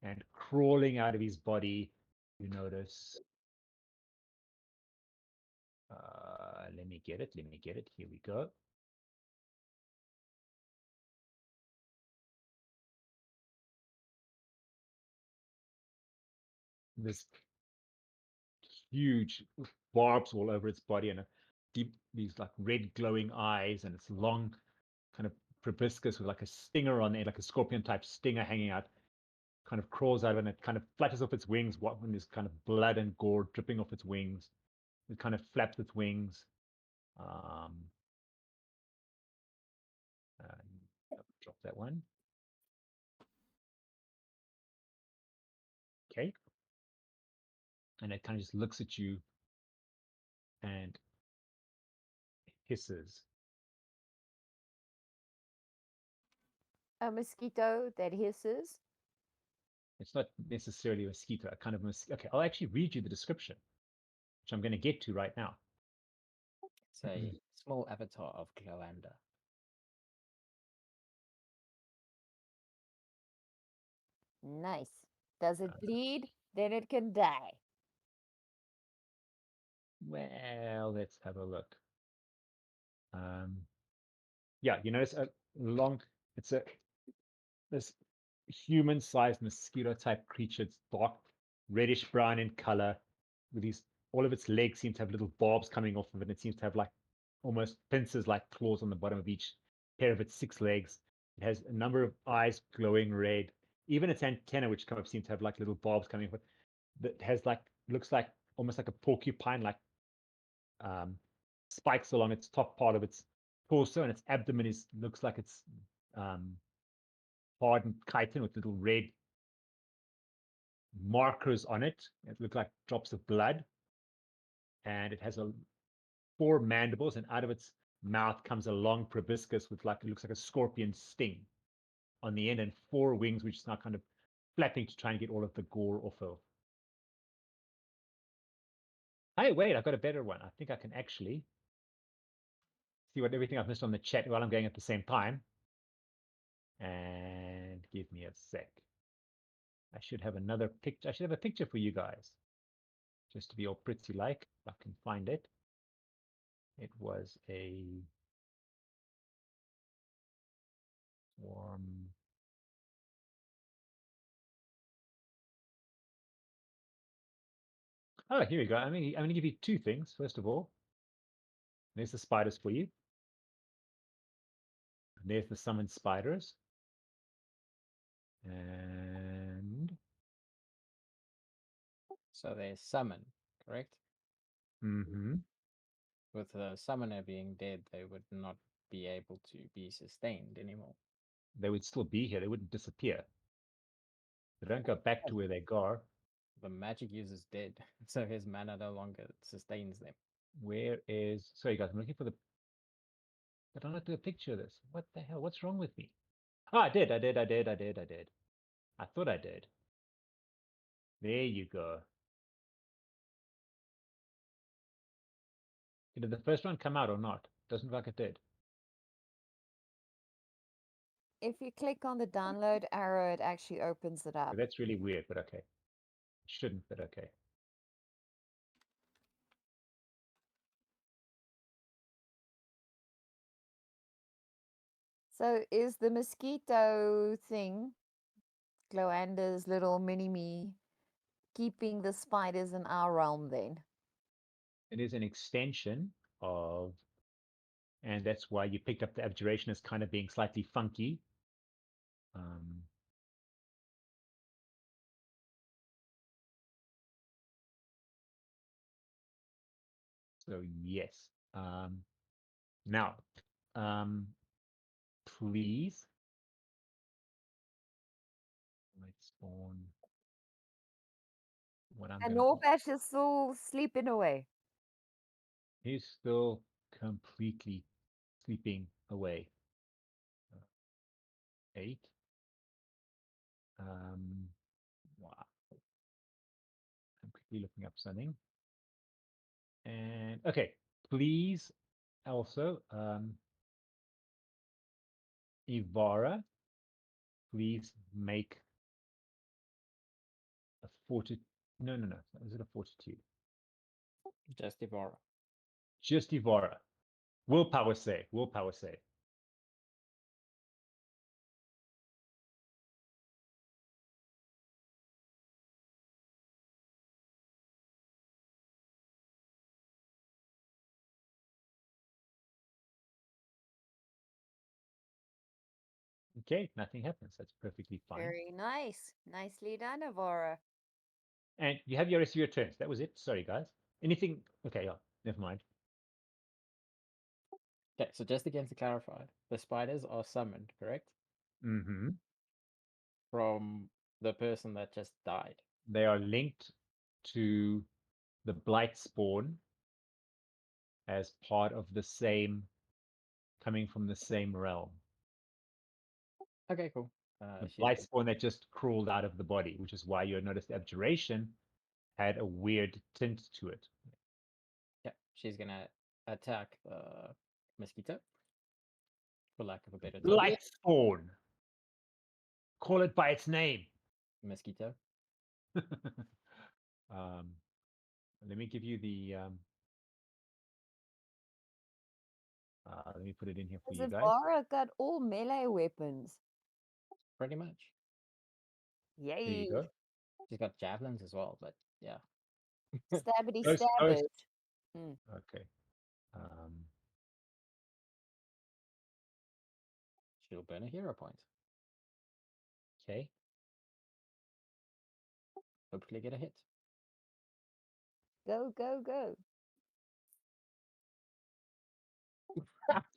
and crawling out of his body, you notice, let me get it, here we go. This huge barbs all over its body, and these like red glowing eyes, and its long kind of proboscis with like a stinger on it, like a scorpion type stinger hanging out, kind of crawls out, and it kind of flutters off its wings when there's kind of blood and gore dripping off its wings. It kind of flaps its wings. Drop that one. Okay. And it kind of just looks at you and hisses. A mosquito that hisses. It's not necessarily a mosquito, a kind of okay, I'll actually read you the description, which I'm going to get to right now. It's a small avatar of Cloander. Nice. Does it bleed? Then it can die. Well, let's have a look. Yeah, you notice a long, it's this human-sized mosquito-type creature. It's dark reddish brown in color, with all of its legs seem to have little barbs coming off of it. It seems to have like almost pincers like claws on the bottom of each pair of its 6 legs. It has a number of eyes glowing red. Even its antenna, which come up, seem to have like little barbs coming off it. That has like, looks like almost like a porcupine, like spikes along its top part of its torso, and its abdomen looks like it's hardened chitin with little red markers on it. It look like drops of blood, and it has 4 mandibles, and out of its mouth comes a long proboscis with it looks like a scorpion sting on the end, and 4 wings, which is now kind of flapping to try and get all of the gore off of. Hey, wait, I've got a better one. I think I can actually see what everything I've missed on the chat while I'm going at the same time. And give me a sec. I should have another picture. I should have a picture for you guys, just to be all pretty like. If I can find it. It was a warm. Oh, here we go. I'm going to give you 2 things. First of all, there's the spiders for you. And there's the summoned spiders. And So they summon, correct? mm-hmm. With the summoner being dead, they would not be able to be sustained anymore. They would still be here. They wouldn't disappear. They don't go back to where they go. The magic user's dead, so his mana no longer sustains them. Where is... Sorry, guys. I'm looking for the... I don't have to do a picture of this. What the hell? What's wrong with me? Oh, I did. I thought I did. There you go. Did the first one come out or not? Doesn't look like it did. If you click on the download arrow, it actually opens it up. That's really weird, but okay. Shouldn't, but okay. So is the mosquito thing, Gloander's little mini-me, keeping the spiders in our realm then? It is an extension of, and that's why you picked up the abjuration as kind of being slightly funky. So yes. Now, please. Let's spawn what I'm And going to do. Norbash is still sleeping away. He's still completely sleeping away. 8. Wow. I'm quickly looking up something. And okay, please also, Evara, please make a 40. No. Is it a fortitude? Just Evara. Just Evara. Willpower save. Willpower save. Okay, nothing happens. That's perfectly fine. Very nice. Nicely done, Evara. And you have your rest of your turns. That was it. Sorry, guys. Anything? Okay, yeah, never mind. Okay, so just again to clarify, the spiders are summoned, correct? Mm-hmm. From the person that just died. They are linked to the blight spawn as part of the same, coming from the same realm. Okay, cool. The She's blight gonna, spawn that just crawled out of the body, which is why you noticed the abjuration had a weird tint to it. yeah, she's gonna attack the mosquito, for lack of a better term. Blight spawn. Call it by its name. Mosquito. Let me give you the. Let me put it in here for Has you guys. Evara got all melee weapons? Pretty much. There you Yay. go. She's got javelins as well, but yeah. Stabbity Those- stabbers. Mm. Okay. She'll burn a hero point. Okay. Hopefully get a hit. Go, go, go.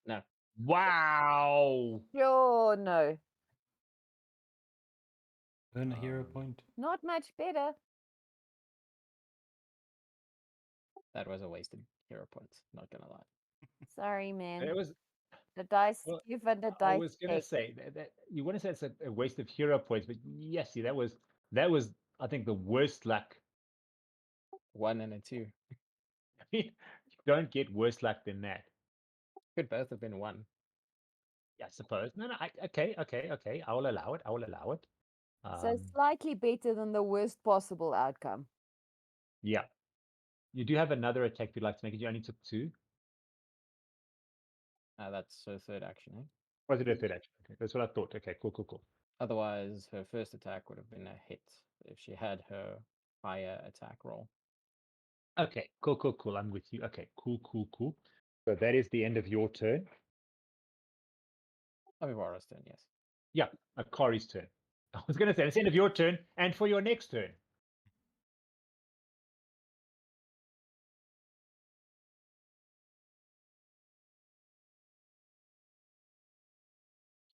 No. Wow. Sure, no. Burn a hero point. Not much better. That was a wasted hero point, not gonna lie. Sorry, man. It was. The dice Well, give and the I dice was gonna take. say that you want to say it's a waste of hero points, but yes, see, that was I think the worst luck. 1 and a 2. I mean, you don't get worse luck than that. Could both have been 1. Yeah, I suppose. No. Okay. I will allow it. I will allow it. So slightly better than the worst possible outcome. Yeah. You do have another attack if you'd like to make it. You only took 2. That's her third action, eh? Was it a third action? Okay, that's what I thought. Okay, cool. Otherwise, her first attack would have been a hit if she had her higher attack roll. Okay, cool. I'm with you. Okay, cool. So that is the end of your turn. Evara's turn, yes. Yeah, Akari's turn. I was going to say, it's the end of your turn, and for your next turn.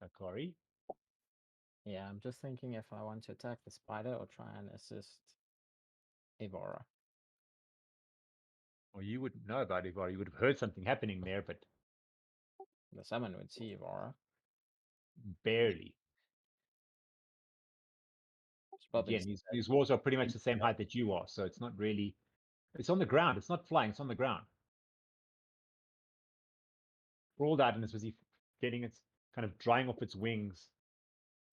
Akari. Yeah, I'm just thinking if I want to attack the spider or try and assist Evara. Well, you wouldn't know about Ivar. You would have heard something happening there, but The summon would see Evara. barely. She probably Again, sees these walls are pretty much the same height that you are, so it's not really. It's on the ground. It's not flying. It's on the ground. Crawled out and it's busy getting its kind of drying off its wings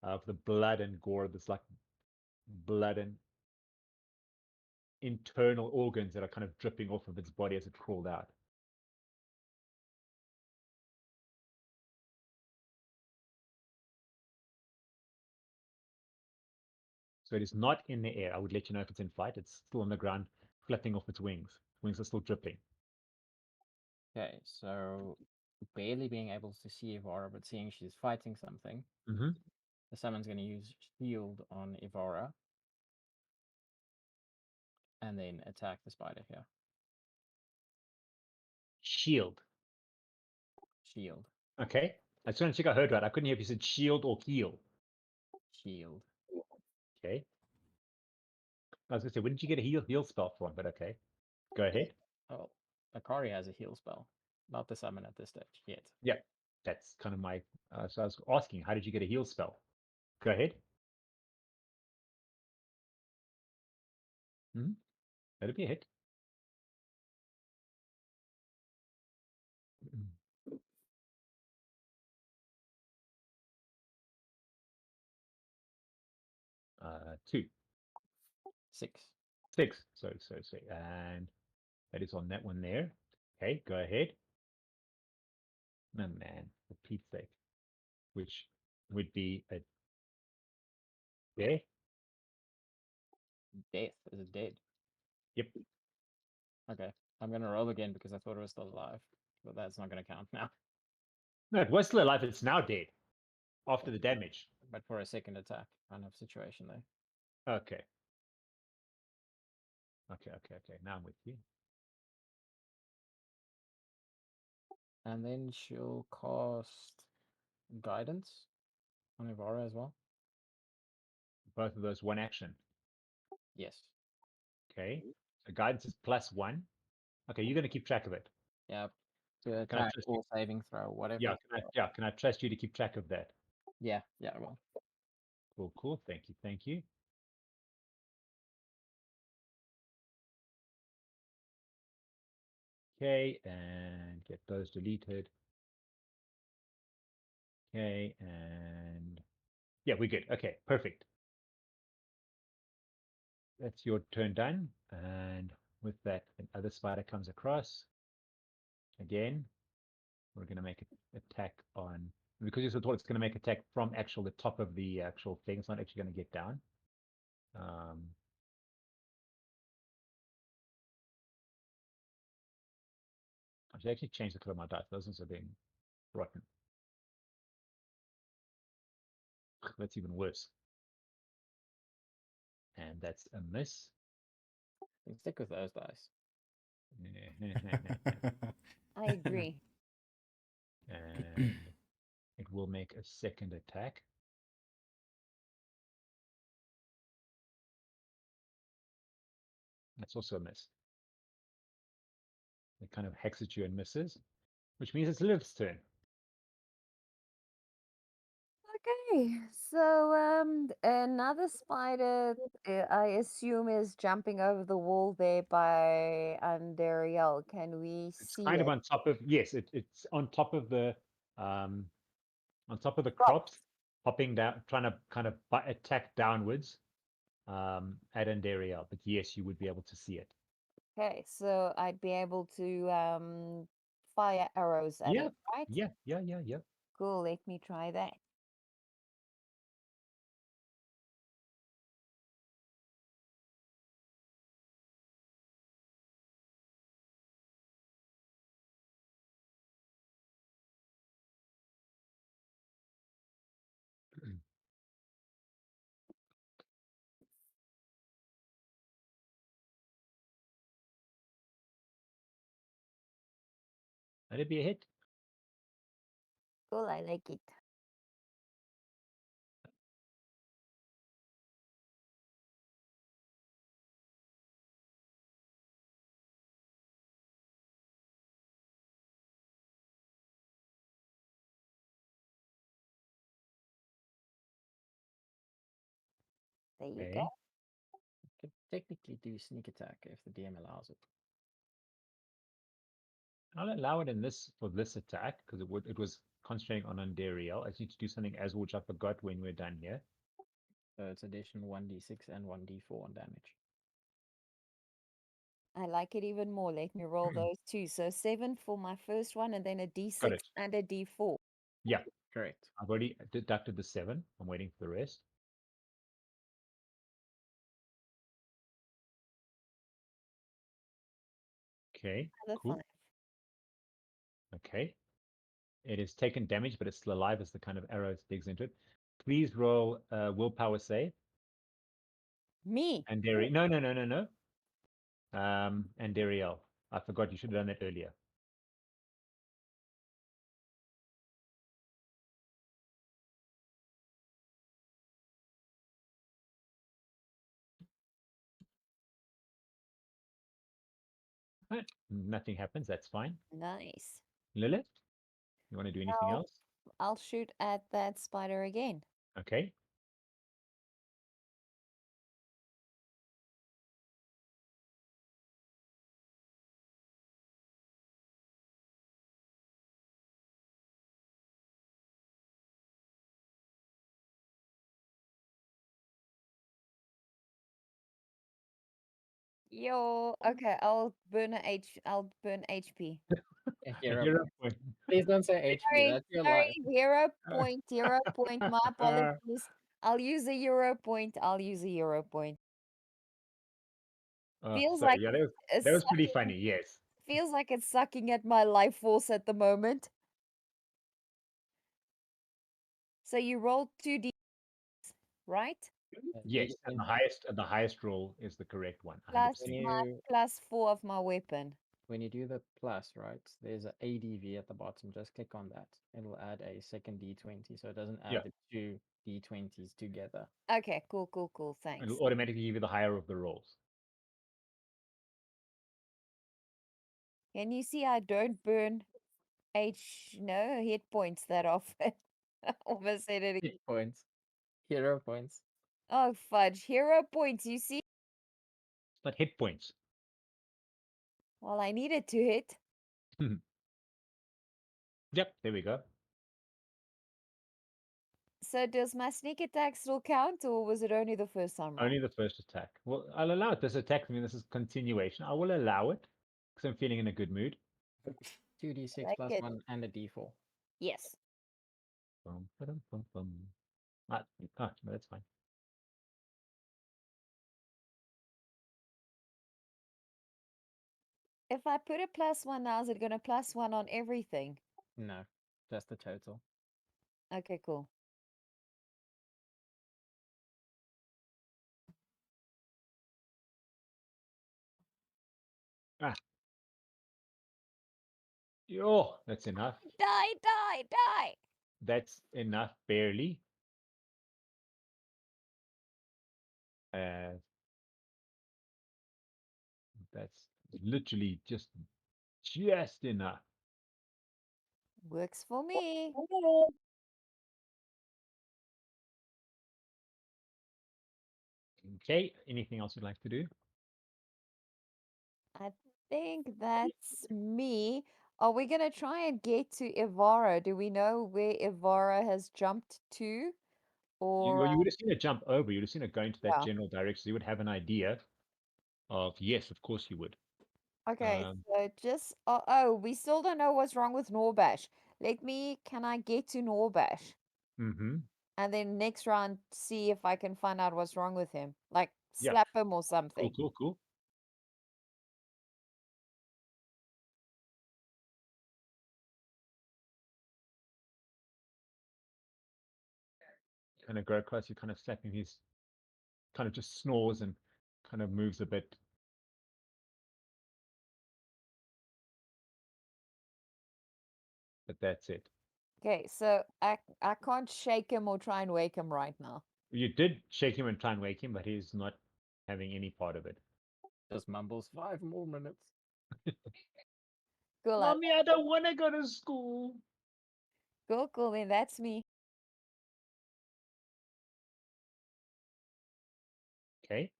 of the blood and gore. This like blood and internal organs that are kind of dripping off of its body as it crawled out. So it is not in the air. I would let you know if it's in flight. It's still on the ground, flapping off its wings. Wings are still dripping. Okay, so barely being able to see Evara, but seeing she's fighting something, Mm-hmm. the summon's going to use shield on Evara and then attack the spider here. Shield. Shield. Okay. I just want to check I heard right. I couldn't hear if you said shield or heal. Shield. Okay. I was gonna say, when did you get a heal spell from? But okay, go ahead. Oh, Akari has a heal spell. Not the summon at this stage yet. Yeah, that's kind of my. So I was asking, how did you get a heal spell? Go ahead. Hmm. That'd be a hit. Two, 6. 6. So, and that is on that one there. Okay, go ahead. Oh man, for Pete's sake, which would be a death. Death. Is it dead? Yep. Okay. I'm gonna roll again because I thought it was still alive. But that's not gonna count now. No, it was still alive. It's now dead after the damage. But for a second attack kind of situation there. Okay. Okay. Now I'm with you. And then she'll cast Guidance on Evara as well. Both of those one action. Yes. Okay. So guidance is +1. Okay, you're gonna keep track of it. Yeah. To Can I attack trust or you? saving throw, whatever. Yeah. Can I trust you to keep track of that? Yeah, I will. Cool. Thank you. Okay, and get those deleted. Okay, and yeah, we're good. Okay, perfect. That's your turn done. And with that, another spider comes across. Again, we're going to make an attack on, because you thought it's going to make attack from the top of the actual thing. It's not actually going to get down. I should actually change the color of my dice. Those ones are being rotten. That's even worse. And that's a miss. You can stick with those dice. I agree. And it will make a second attack. That's also a miss. It kind of hacks at you and misses, which means it's Lillith's turn. Okay, so another spider, I assume, is jumping over the wall there by Andariel. Can we It's see kind of it? on top of, yes, it's um on top of the Crops. crops, hopping down, trying to kind of attack downwards at Andariel. But yes, you would be able to see it. Okay, so I'd be able to fire arrows at Yeah, it, right? yeah. Cool, let me try that. That'd be a hit. Cool, I like it. There you go. Okay. Could technically do sneak attack if the DM allows it. I'll allow it in this for this attack because it was concentrating on Andariel. I just need to do something as well, which I forgot when we're done here. So it's additional 1d6 and 1d4 on damage. I like it even more. Let me roll those two. So 7 for my first one, and then a Got d6 it. and a d4. Yeah, Correct. I've already deducted the 7. I'm waiting for the rest. Okay, Another cool. 5. Okay. It has taken damage, but it's still alive as the kind of arrow digs into it. Please roll willpower save. Me. And no. And Dariel. I forgot you should have done that earlier. Right. Nothing happens. That's fine. Nice. Lilith, you want to do anything else? I'll shoot at that spider again. Okay. Yo, okay, I'll burn HP. A hero Hero point. point. Please don't say HP. Sorry, That's your sorry, life. hero point. My apologies. I'll use a euro point. Oh, Feels sorry. like Yeah, it's that was pretty sucking, funny. Yes. feels like it's sucking at my life force at the moment. So you roll 2d, right? Yes. And the highest roll is the correct one. 100%. Plus When my you +4 of my weapon. when you do the plus, right? There's a ADV at the bottom. Just click on that. It'll add a second D20, so it doesn't add Yeah. the two D20s together. Okay, cool. Thanks. It'll automatically give you the higher of the rolls. Can you see I don't burn hit points that often? Almost said it again. Hit points. Hero points. Oh fudge, hero points, you see? It's not hit points. Well, I needed to hit. Yep. There we go. So does my sneak attack still count, or was it only the first time round? Only the first attack. Well, I'll allow it. This attack, I mean, this is continuation. I will allow it because I'm feeling in a good mood. 2d6 Like plus it. 1 and a d4. Yes. Bum, ba-dum, bum, bum. No, that's fine. If I put a +1 now, is it going to +1 on everything? No, just the total. Okay, cool. Oh, that's enough. Die! That's enough, barely. That's literally just enough. Works for me. Okay, anything else you'd like to do? I think that's me. Are we going to try and get to Evara? Do we know where Evara has jumped to? Or, You would have seen it jump over. You would have seen it go into that yeah. general direction. So you would have an idea of, yes, of course you would. Okay, so just, oh, we still don't know what's wrong with Norbash. Can I get to Norbash? Mm-hmm. And then next round, see if I can find out what's wrong with him. Like, Yeah. slap him or something. Cool. Kind of go across, you kind of slap him, he's kind of just snores and kind of moves a bit. But that's it. Okay, so I can't shake him or try and wake him right now. You did shake him and try and wake him, but he's not having any part of it. Just mumbles 5 more minutes. Cool, Mommy, I don't want to go to school. cool, then that's me. Okay.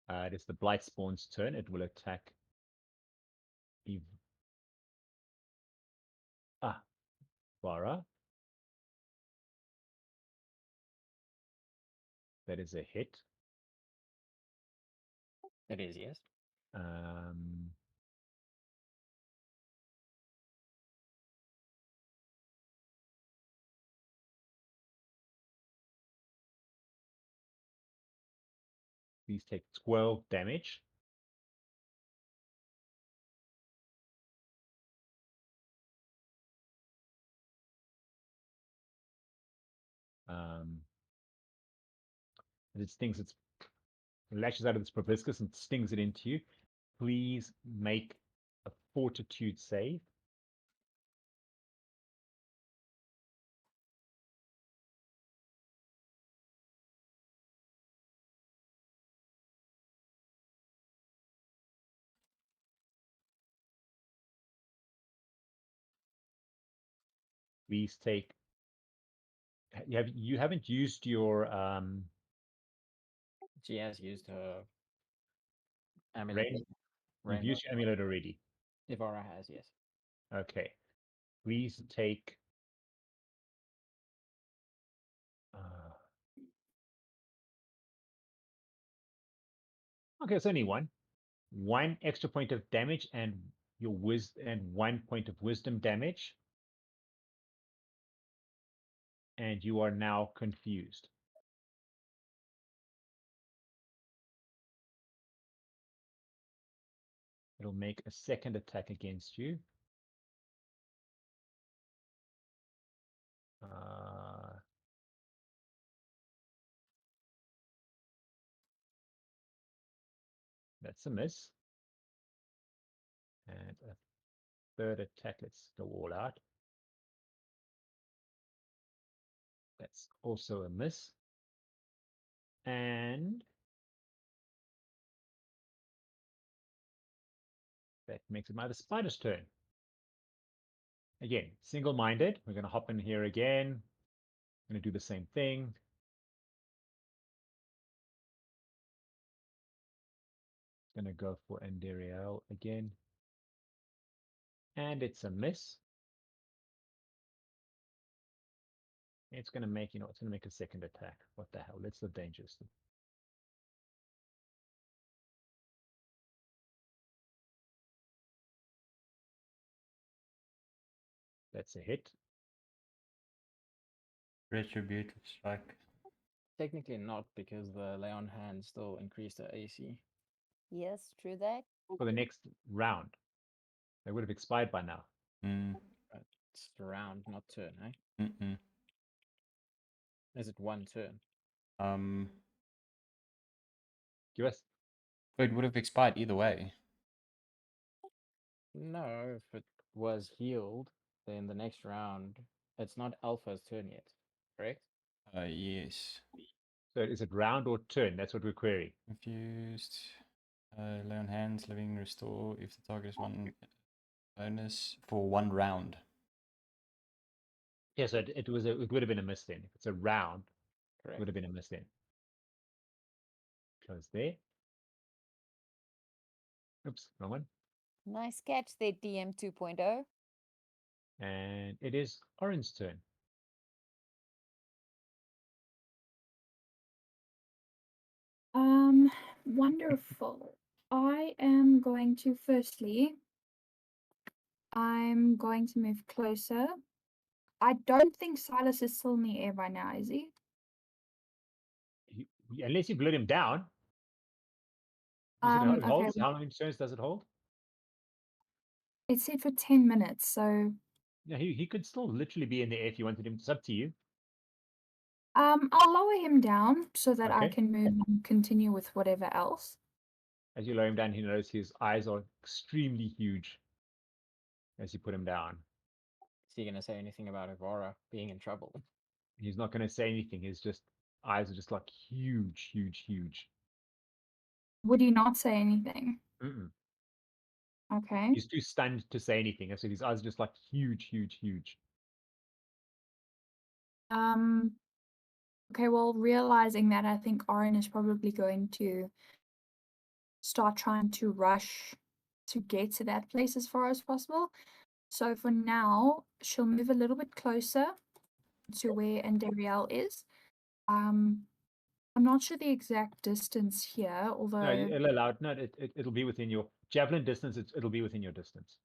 It is the Blight Spawn's turn. It will attack Evara. That is a hit. It is, yes. These take 12 damage. It stings, it lashes out of its proboscis and stings it into you. Please make a fortitude save. Please take. You haven't used your She has used her amulet. rain. You've Rainbow. used your amulet already. Evara has, yes. Okay. Please take. Okay, it's only one. 1 extra point of damage and your and 1 point of wisdom damage. And you are now confused. It'll make a second attack against you. That's a miss. And a third attack. Let's go all out. That's also a miss. And that makes it my spider's turn. Again, single-minded. We're going to hop in here again. I'm going to do the same thing. Going to go for Andariel again. And it's a miss. It's going to make, it's going to make a second attack. What the hell? Let's live dangerously. That's a hit. Retributive strike. Technically not, because the lay on hand still increased her AC. Yes, true that. For the next round. They would have expired by now. It's round, not turn, eh? Mm-mm. Is it one turn? Give us. It would have expired either way. No, if it was healed, then the next round, it's not Alpha's turn yet, correct? Yes. So is it round or turn? That's what we're querying. Confused. Lay on hands, living restore if the target is one bonus for 1 round. Yeah, so it would have been a miss then. If it's a round, Correct. it would have been a miss then. Close there. Oops, wrong one. Nice catch there, DM 2.0. And it is Oryn's turn. Wonderful. I am going to firstly, I'm going to move closer. I don't think Silas is still in the air by now, is he? Unless you glued him down. You said it Okay. holds. How many turns does it hold? It said for 10 minutes, so Yeah, he could still literally be in the air if you wanted him. It's up to you. I'll lower him down so that I Okay. can move and continue with whatever else. As you lower him down, he knows his eyes are extremely huge as you put him down. Is he going to say anything about Evara being in trouble? He's not going to say anything. His eyes are just like huge, huge, huge. Would he not say anything? Mm-mm. Okay. He's too stunned to say anything. So his eyes are just like huge, huge, huge. Okay, well, realizing that, I think Oryn is probably going to start trying to rush to get to that place as far as possible. So for now, she'll move a little bit closer to where Andariel is. I'm not sure the exact distance here, No, although it'll allow. No, it'll be within your javelin distance. It'll be within your distance.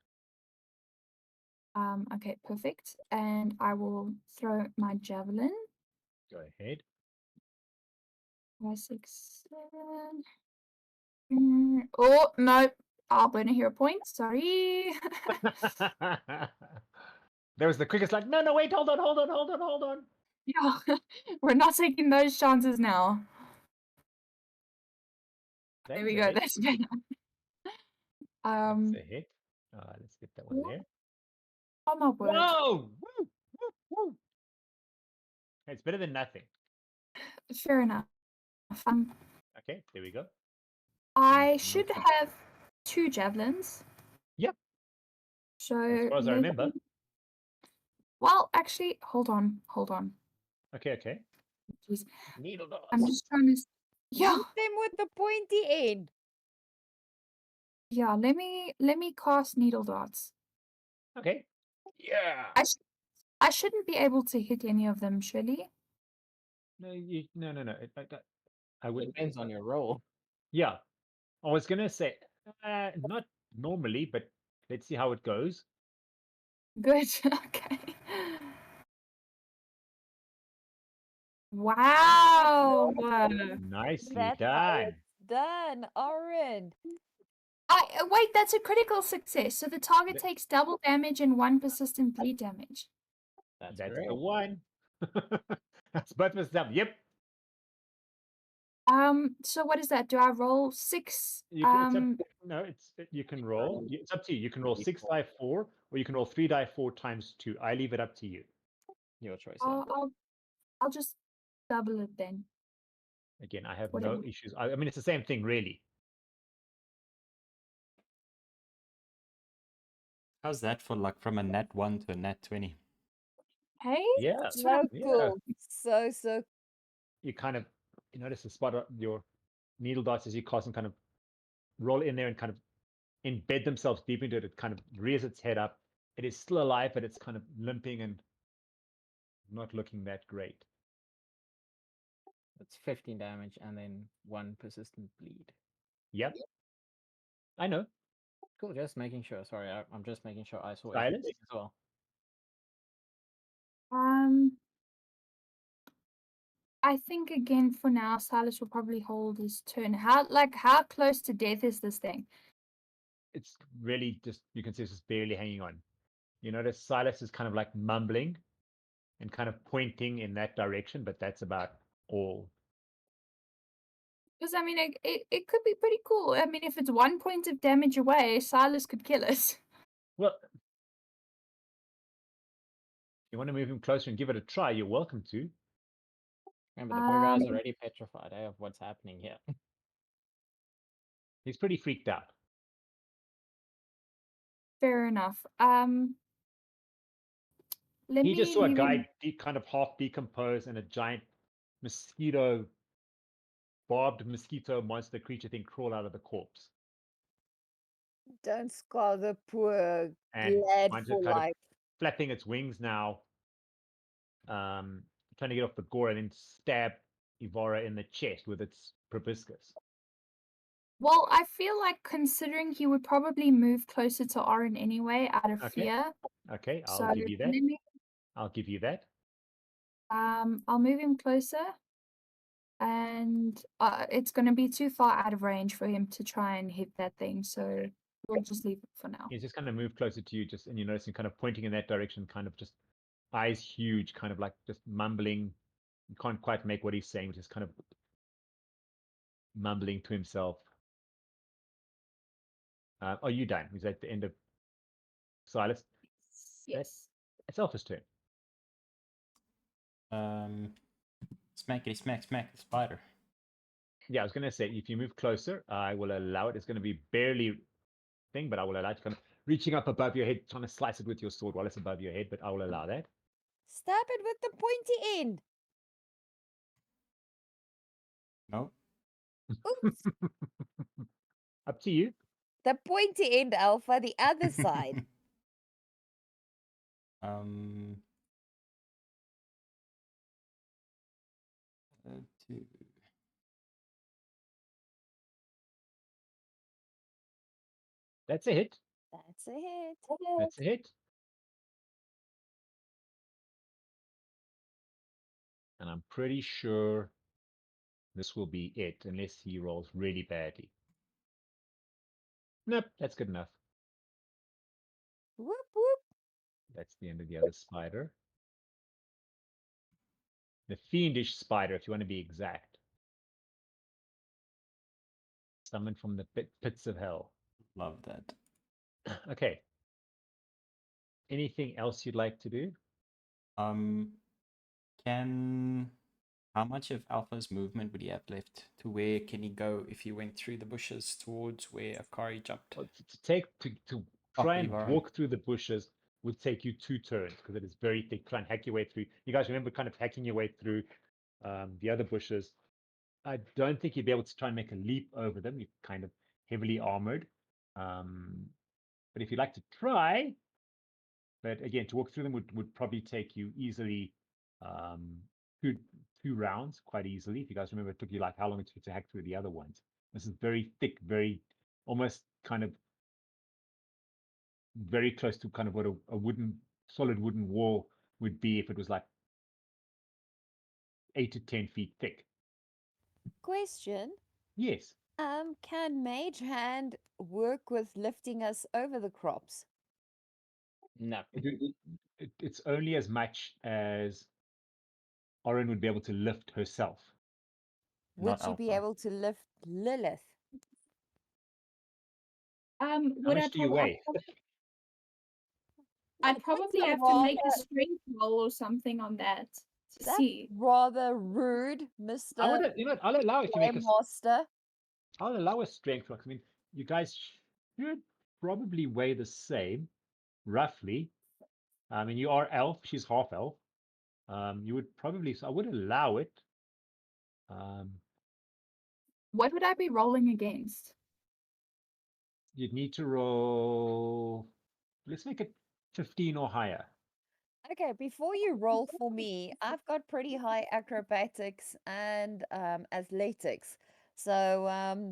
okay, perfect. And I will throw my javelin. Go ahead. 5, 6, 7. Oh no, I'll burn a hero point. Sorry. That was the quickest. Like, no, wait, hold on. Yeah, we're not taking those chances now. There we go. That's better. That's a hit. Let's get that one What? there. Oh my word. Whoa! Woo! Woo! It's better than nothing. Fair enough. Okay, there we go. I should have 2 javelins. Yep. So As far as I remember. Well, actually, hold on. Okay, okay. Jeez. Needle I'm dots. just trying to. Yeah, Hit them with the pointy end. yeah. Let me cast needle darts. Okay. Yeah. I shouldn't be able to hit any of them, surely. No, no. I would. Depends on your roll. Yeah. I was gonna say, not normally, but let's see how it goes. Good. Okay. Wow. Nicely That's how done. it's done, Oryn. Wait, that's a critical success. So the target Th- takes double damage and 1 persistent bleed damage. That's That's great. the one. That's both of us done. Yep. So what is that? Do I roll 6? You can, it's up, no, you can roll. It's up to you. You can roll 6 die 4, or you can roll 3 die 4 times 2. I leave it up to you. Your choice. Yeah. I'll just double it then. Again, I have Whatever. no issues. I mean, it's the same thing, really. How's that for luck from a nat 1 to a nat 20? Hey, Yeah. that's what So I'm Yeah. cool. So You kind of, you notice the spot of your needle darts as you cast and kind of roll in there and kind of embed themselves deep into it. It kind of rears its head up. It is still alive, but it's kind of limping and not looking that great. That's 15 damage and then 1 persistent bleed. Yep. I know. Cool. Just making sure. Sorry, I'm just making sure I saw Silas? everything as well. I think again for now, Silas will probably hold his turn. How close to death is this thing? It's really just, you can see it's just barely hanging on. You notice Silas is kind of like mumbling and kind of pointing in that direction, but that's about all. Because I mean, it could be pretty cool. I mean, if it's 1 point of damage away, Silas could kill us. Well, you want to move him closer and give it a try, you're welcome to. Remember, the poor guy's Um, already petrified of what's happening here. He's pretty freaked out. Fair enough. Let He just me saw a move him. guy kind of half decompose and a giant mosquito, barbed mosquito monster creature thing crawl out of the corpse. don't scar the poor And lad finds for it kind of life. flapping its wings now, trying to get off the gore and then stab Evara in the chest with its proboscis. Well, I feel like considering he would probably move closer to Oryn anyway out of Okay. fear. Okay, So I'll give you that. let me, I'll give you that. I'll move him closer, and it's going to be too far out of range for him to try and hit that thing. So we'll just leave it for now. He's just kind of moved closer to you, just and you notice him kind of pointing in that direction, kind of just eyes huge, kind of like just mumbling. You can't quite make what he's saying, just kind of mumbling to himself. Are you done? Is that the end of Silas? Yes. It's Alpha's turn. Smackety smack smack the spider. Yeah, I was going to say, if you move closer, I will allow it. It's going to be barely thing, but I will allow it, kind of reaching up above your head, trying to slice it with your sword while it's above your head, but I will allow that. Stab it with the pointy end. No. Oops. Up to you. The pointy end, Alpha, the other side. um. 2. That's a hit. That's a hit. That's a hit. And I'm pretty sure this will be it, unless he rolls really badly. Nope, that's good enough. Whoop whoop. That's the end of the other spider. The fiendish spider, if you want to be exact. Summoned from the pits of hell. Love that. Okay. Anything else you'd like to do? Can how much of Alpha's movement would he have left? To where can he go if he went through the bushes towards where Akari jumped? Well, to Off try and Evara. walk through the bushes, would take you 2 turns because it is very thick. Try and hack your way through. You guys remember kind of hacking your way through the other bushes. I don't think you'd be able to try and make a leap over them. You're kind of heavily armored. But if you'd like to try, but again, to walk through them would probably take you easily two rounds, quite easily. If you guys remember, it took you like how long it took to hack through the other ones. This is very thick, very almost kind of very close to kind of what a solid wooden wall would be if it was like 8 to 10 feet thick. Question. Yes. Can Mage Hand work with lifting us over the crops? No. It's only as much as Oryn would be able to lift herself. Would Not you be alpha. able to lift Lillith? How Would much do you weigh? I'd probably have to make a strength roll or something on that to That's see. rather rude, I Mr. would, I'll allow if you make a Master. I'll allow a strength roll. I mean, you guys should probably weigh the same, roughly. I mean, you are elf. She's half elf. You would probably. So I would allow it. What would I be rolling against? You'd need to roll. Let's make it 15 or higher. Okay, before you roll for me, I've got pretty high acrobatics and athletics. So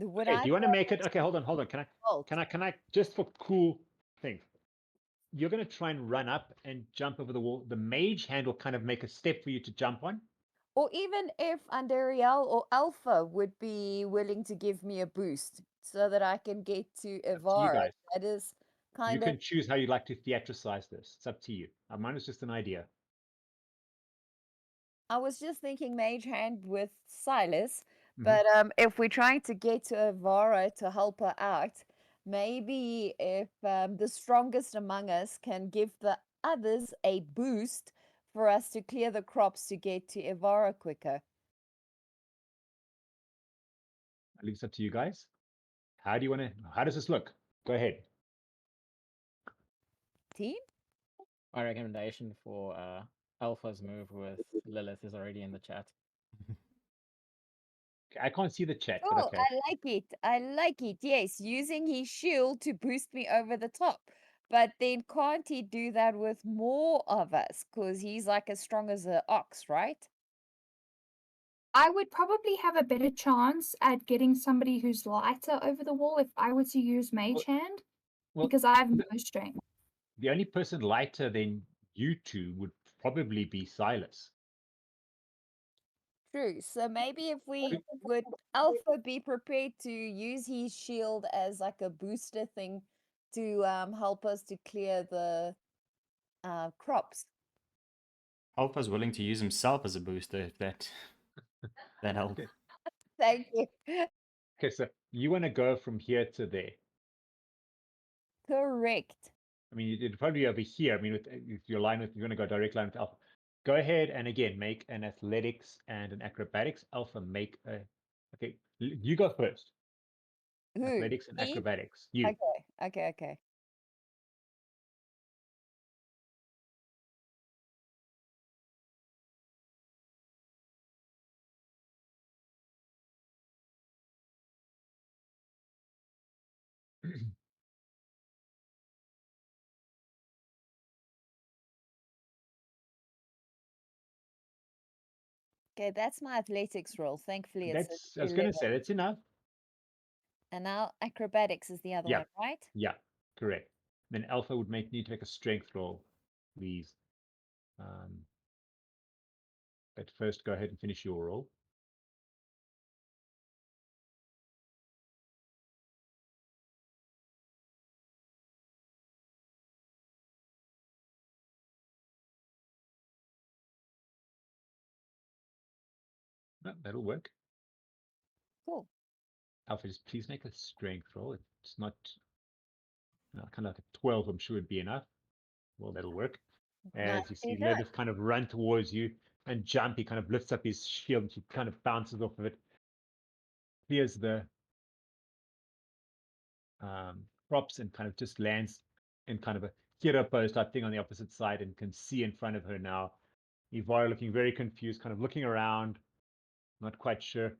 would Okay, I do you want to make it? Okay, hold on. roll? Can I just for cool thing? You're going to try and run up and jump over the wall. The mage hand will kind of make a step for you to jump on. Or even if Andariel or Alpha would be willing to give me a boost so that I can get to Evara. guys. That is You kind can of. choose how you'd like to theatricize this. It's up to you. Mine is just an idea. I was just thinking Mage Hand with Silas, Mhm. but if we're trying to get to Evara to help her out, maybe if the strongest among us can give the others a boost for us to clear the crops to get to Evara quicker. I leave it up to you guys. How do you want to? How does this look? Go ahead. Team? My recommendation for Alpha's move with Lillith is already in the chat. Okay, I can't see the chat, Oh, but okay. I like it. I like it. Yes, using his shield to boost me over the top. But then can't he do that with more of us? Because he's like as strong as an ox, right? I would probably have a better chance at getting somebody who's lighter over the wall if I were to use Mage Hand, Well, because I have no strength. the only person lighter than you two would probably be Silas. True. So maybe if we would Alpha be prepared to use his shield as like a booster thing to help us to clear the crops. Alpha's willing to use himself as a booster if that helps. Thank you. Okay, so you want to go from here to there. Correct. I mean, it'd probably be over here. I mean, if you're going to go direct line with Alpha. Go ahead and again make an athletics and an acrobatics. Alpha, make a. Okay, you go first. Who? Athletics and Me? acrobatics. You. Okay. Okay, that's my athletics roll. Thankfully, it's That's. I was going to say that's enough. And now acrobatics is the other Yeah. one, right? Yeah, correct. Then Alpha would need to make a strength roll, please. But first, go ahead and finish your roll. No, that'll work. Cool. Alpha, just please make a strength roll. It's not kind of like a 12, I'm sure would be enough. Well, that'll work. As you see Nicely done. Lillith kind of run towards you and jump, he kind of lifts up his shield and she kind of bounces off of it. Clears the props and kind of just lands in kind of a hero post type thing on the opposite side and can see in front of her now. Evara looking very confused, kind of looking around, not quite sure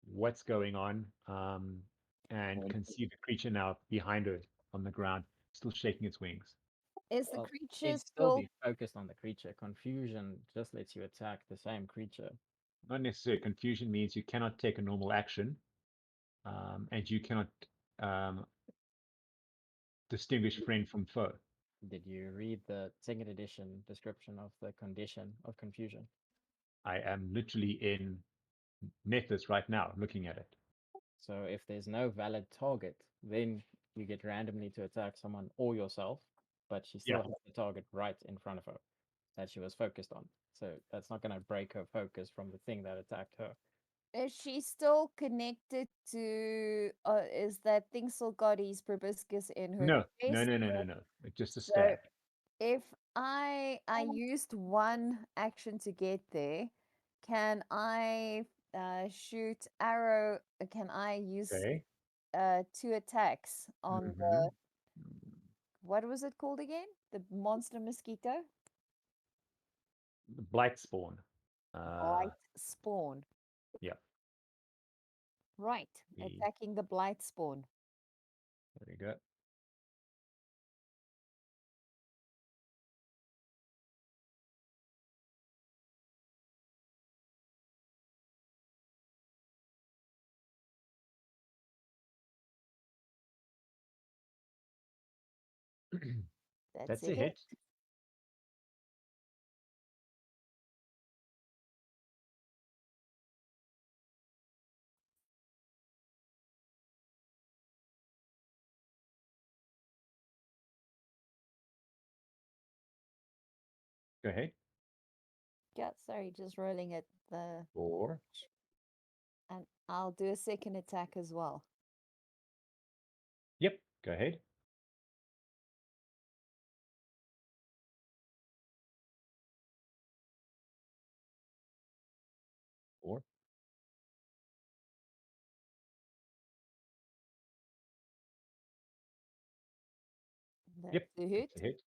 what's going on, and can see the creature now behind her on the ground, still shaking its wings. Is the Well, creature it'd still still be focused on the creature. Confusion just lets you attack the same creature. Not necessarily. Confusion means you cannot take a normal action, and you cannot distinguish friend from foe. Did you read the second edition description of the condition of confusion? I am literally in Nethys right now looking at it. So if there's no valid target, then you get randomly to attack someone or yourself, but she still Yeah. has the target right in front of her that she was focused on. So that's not going to break her focus from the thing that attacked her. is she still connected to is that thing still got his proboscis in her No, chest? no. It's just a So stab. if I used one action to get there, can I shoot arrow? Can I use Okay. 2 attacks on Mhm. what was it called again? The monster mosquito? The blight spawn. Blight spawn. Yeah. Right. The- Attacking the blight spawn. There we go. That's That's a it. hit. Go ahead. Yeah, sorry, just rolling it the 4. and I'll do a second attack as well. Yep. Go ahead. 4. That's Yep. a hit. That's a hit.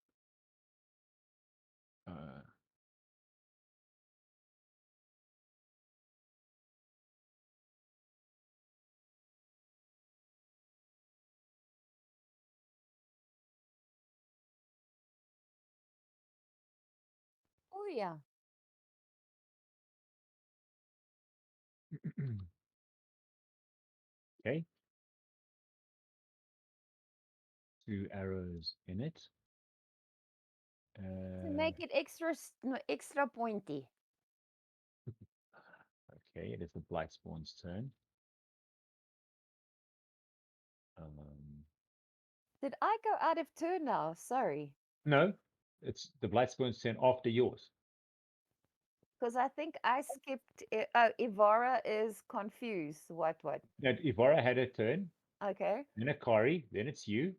Oh yeah. Okay. 2 arrows in it. To make it extra pointy. Okay, it is the blight spawn's turn. Did I go out of turn now? Sorry. No, it's the blight spawn's turn after yours. Because I think I skipped it. Oh, Evara is confused. What? No, Evara had her turn, Okay. then Akari, then it's you,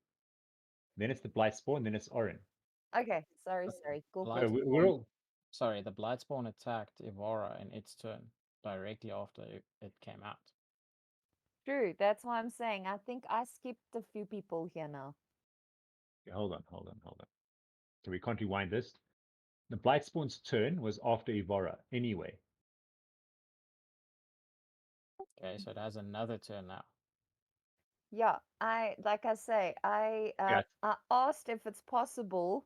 then it's the blight spawn, then it's Oryn. Okay. Sorry. Cool. Blight So we're spawn- all Sorry, the Blightspawn attacked Evara in its turn directly after it came out. True. That's why I'm saying I think I skipped a few people here now. hold on. So we can't rewind this. The blight spawn's turn was after Evara anyway. Okay, so it has another turn now. Yeah, I like I say, I asked if it's possible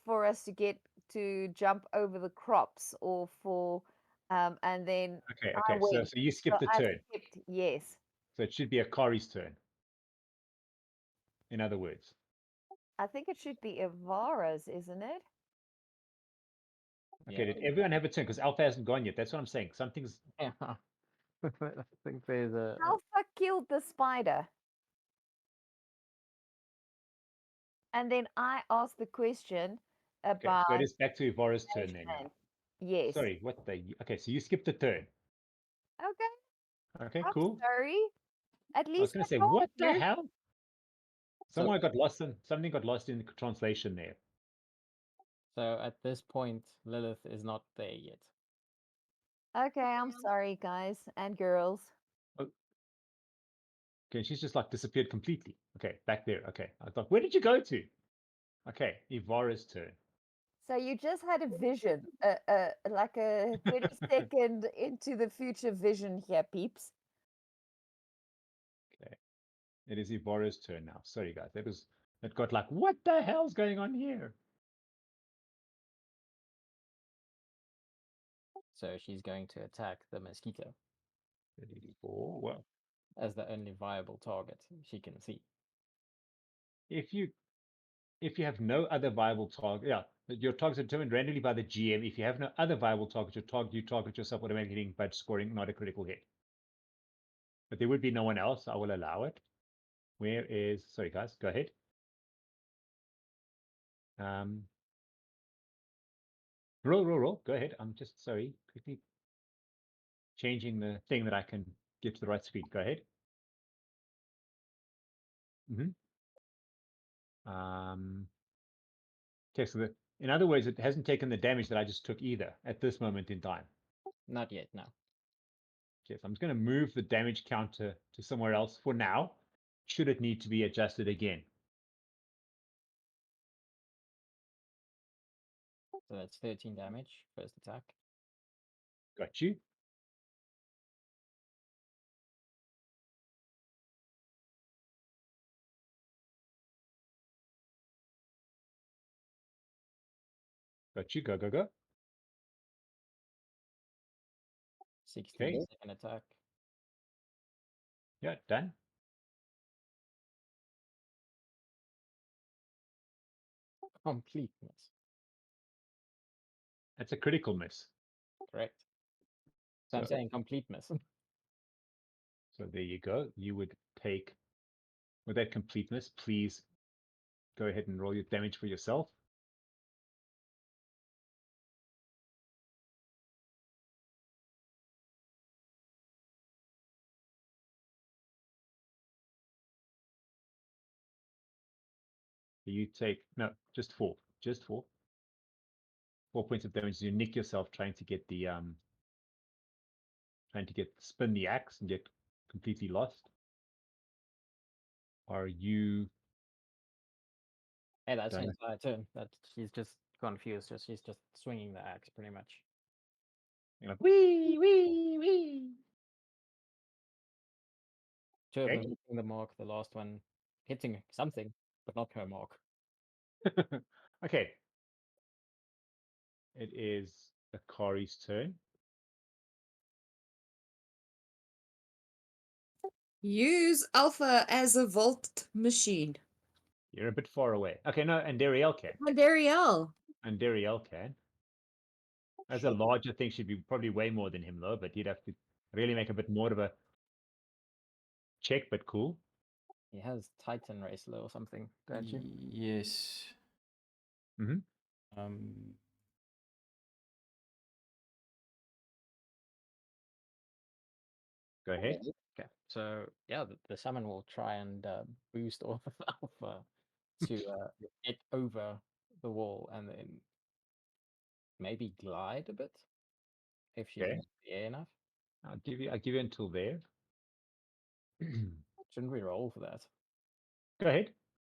for us to get to jump over the crops or for and then Okay. I So went. you So skipped the I turn. skipped, yes. So it should be Akari's turn. In other words. I think it should be Evara's, isn't it? Okay, Yeah. did everyone have a turn? Because Alpha hasn't gone yet. That's what I'm saying. Something's Yeah. I think there's a. Alpha killed the spider. And then I asked the question okay. about So it is back to Evara's turn then. Nation. Yes. Sorry, what the okay, so you skipped the turn. Okay. Okay, I'm cool. sorry. At I was least gonna I say, told what the you. hell? So, Something got lost in the translation there. so at this point, Lilith is not there yet. Okay, I'm sorry, guys and girls. Okay, she's just like disappeared completely. Okay, back there. Okay. I thought, where did you go to? Okay, Evara's turn. So you just had a vision, like a 20-second into the future vision here, peeps. Okay, it is Evara's turn now. Sorry, guys, that got like, what the hell's going on here? So she's going to attack the mosquito 34. Well, as the only viable target she can see. if you have no other viable target, yeah, your targets are determined randomly by the GM. If you have no other viable target, you target yourself automatically, but scoring not a critical hit. But there would be no one else. I will allow it. Where is? Sorry, guys. Go ahead. Roll. Go ahead. I'm just sorry. Quickly changing the thing that I can get to the right speed. Go ahead. Okay, so in other words, it hasn't taken the damage that I just took either at this moment in time. Not yet, no. Okay, so I'm just going to move the damage counter to somewhere else for now, should it need to be adjusted again. So that's 13 damage, first attack. Got you. Got you. Go. 16 Okay. second attack. Yeah, done. Complete miss. That's a critical miss. Correct. So I'm So- saying complete miss. So there you go. You would take, with that completeness, please go ahead and roll your damage for yourself. You take, no, just 4. Just 4. 4 points of damage. You nick yourself trying to get the spin the axe and get completely lost. Are you Hey, that's her done? entire turn. That she's just confused. She's just swinging the axe, pretty much. You're like, wee. Two of them Okay. hitting the mark. The last one hitting something, but not her mark. Okay. It is Akari's turn. Use Alpha as a vault machine. You're a bit far away. Okay, no, Andariel can. Andariel. Andariel can. As a larger thing, she'd be probably way more than him, though, but you'd have to really make a bit more of a check, but cool. He has Titan Wrestler or something, don't you? Yes. Mhm. Um, Go ahead. Okay, so yeah, the summon will try and boost off of Alpha to get over the wall and then maybe glide a bit if she's Okay. in the air enough. I'll give you until there. Shouldn't we roll for that? Go ahead.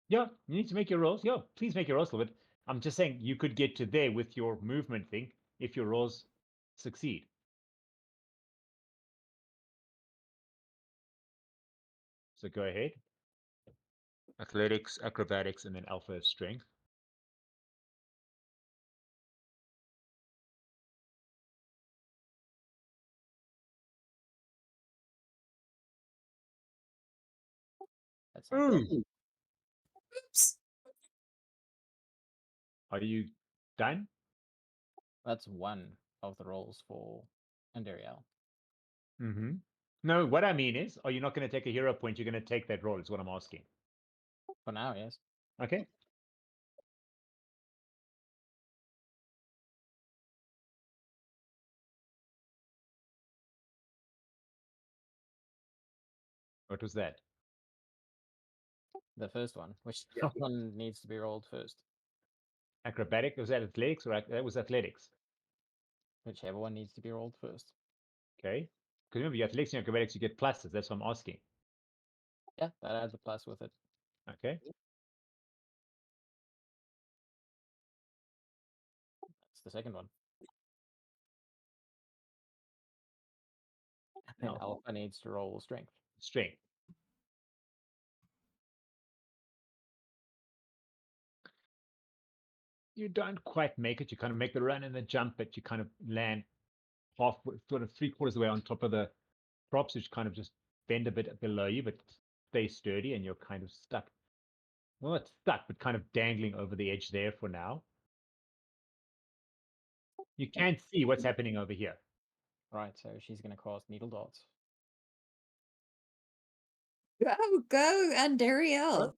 Yeah, you need to make your rolls. Yeah, please make your rolls a little bit. I'm just saying you could get to there with your movement thing if your rolls succeed. So go ahead. Athletics, acrobatics, and then alpha is strength. That's not bad. Oops. Are you done? That's one of the rolls for Andariel. Mm-hmm. No, what I mean is, are you not going to take a hero point? You're going to take that roll, is what I'm asking. For now, yes. Okay. What was that? The first one, which Yeah. one needs to be rolled first. Acrobatic? Was that athletics? Or that was athletics. Whichever one needs to be rolled first. Okay. Because remember, your athletics and acrobatics, you get pluses. That's what I'm asking. Yeah, that adds a plus with it. Okay. the second one. And No. Alpha needs to roll strength. Strength. You don't quite make it. You kind of make the run and the jump, but you kind of land half, sort of 3/4 of the way on top of the props, which kind of just bend a bit below you, but stay sturdy, and you're kind of stuck. Well, it's stuck, but kind of dangling over the edge there for now. You can't see what's happening over here. Right, so she's going to cast Needle Darts. Go, Andariel.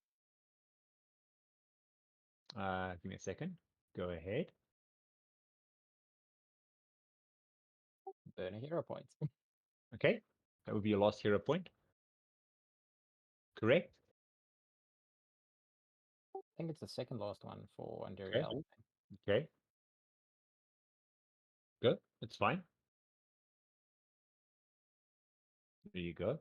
Give me a second. Go ahead. Burn a hero point. Okay. That would be your last hero point. Correct? I think it's the second last one for Okay. Andariel. Okay. Good. That's fine. There you go.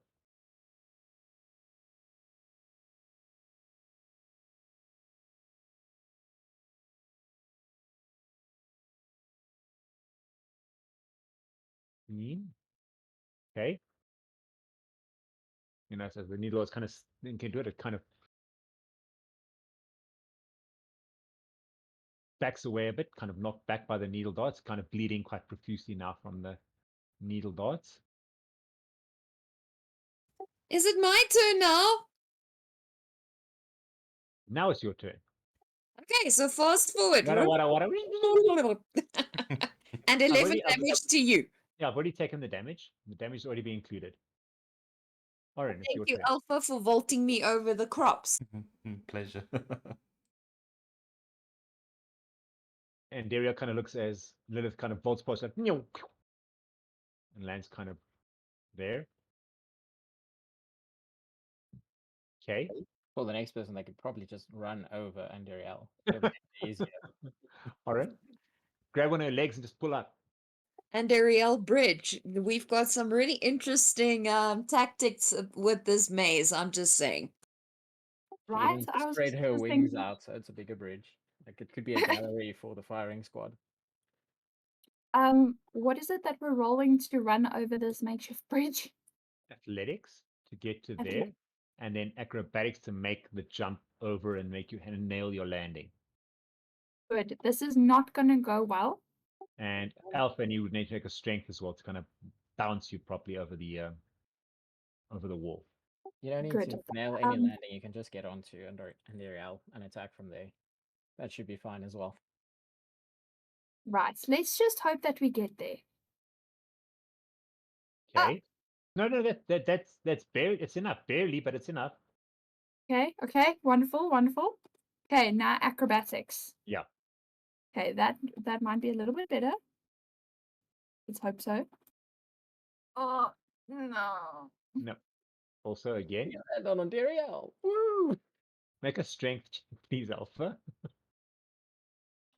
Okay. You know, so the needle is kind of can do it. It kind of backs away a bit, kind of knocked back by the needle darts, kind of bleeding quite profusely now from the needle darts. Is it my turn now? Now it's your turn. Okay, so fast forward. Wada. And 11 damage to you. Yeah, I've already taken the damage. The damage is already being included. Oryn, it's your Thank you, turn. Alpha, for vaulting me over the crops. Pleasure. And Daria kind of looks as Lillith kind of vaults past, like, and lands kind of there. Okay. For the next person, they could probably just run over Andariel. It would be easier. Oryn, grab one of her legs and just pull up. Andariel Bridge. We've got some really interesting tactics with this maze, I'm just saying. She Right? even I was spread her just wings thinking, out, so it's a bigger bridge. Like it could be a gallery for the firing squad. what is it that we're rolling to run over this makeshift bridge? Athletics to get to Athle- there, and then acrobatics to make the jump over and make you nail your landing. Good. This is not going to go well. And Alpha, and you would need to make a strength as well to kind of bounce you properly over the wall. You don't need Good. to nail any landing. You can just get onto Andariel and attack from there. That should be fine as well. Right. Let's just hope that we get there. Okay. No, that's barely. It's enough. Barely, but it's enough. Okay. Okay. Wonderful. Wonderful. Okay. Now acrobatics. Yeah. Okay. That might be a little bit better. Let's hope so. Oh no. No. Also, again, You land on Andariel. Woo! make a strength check, please, Alpha.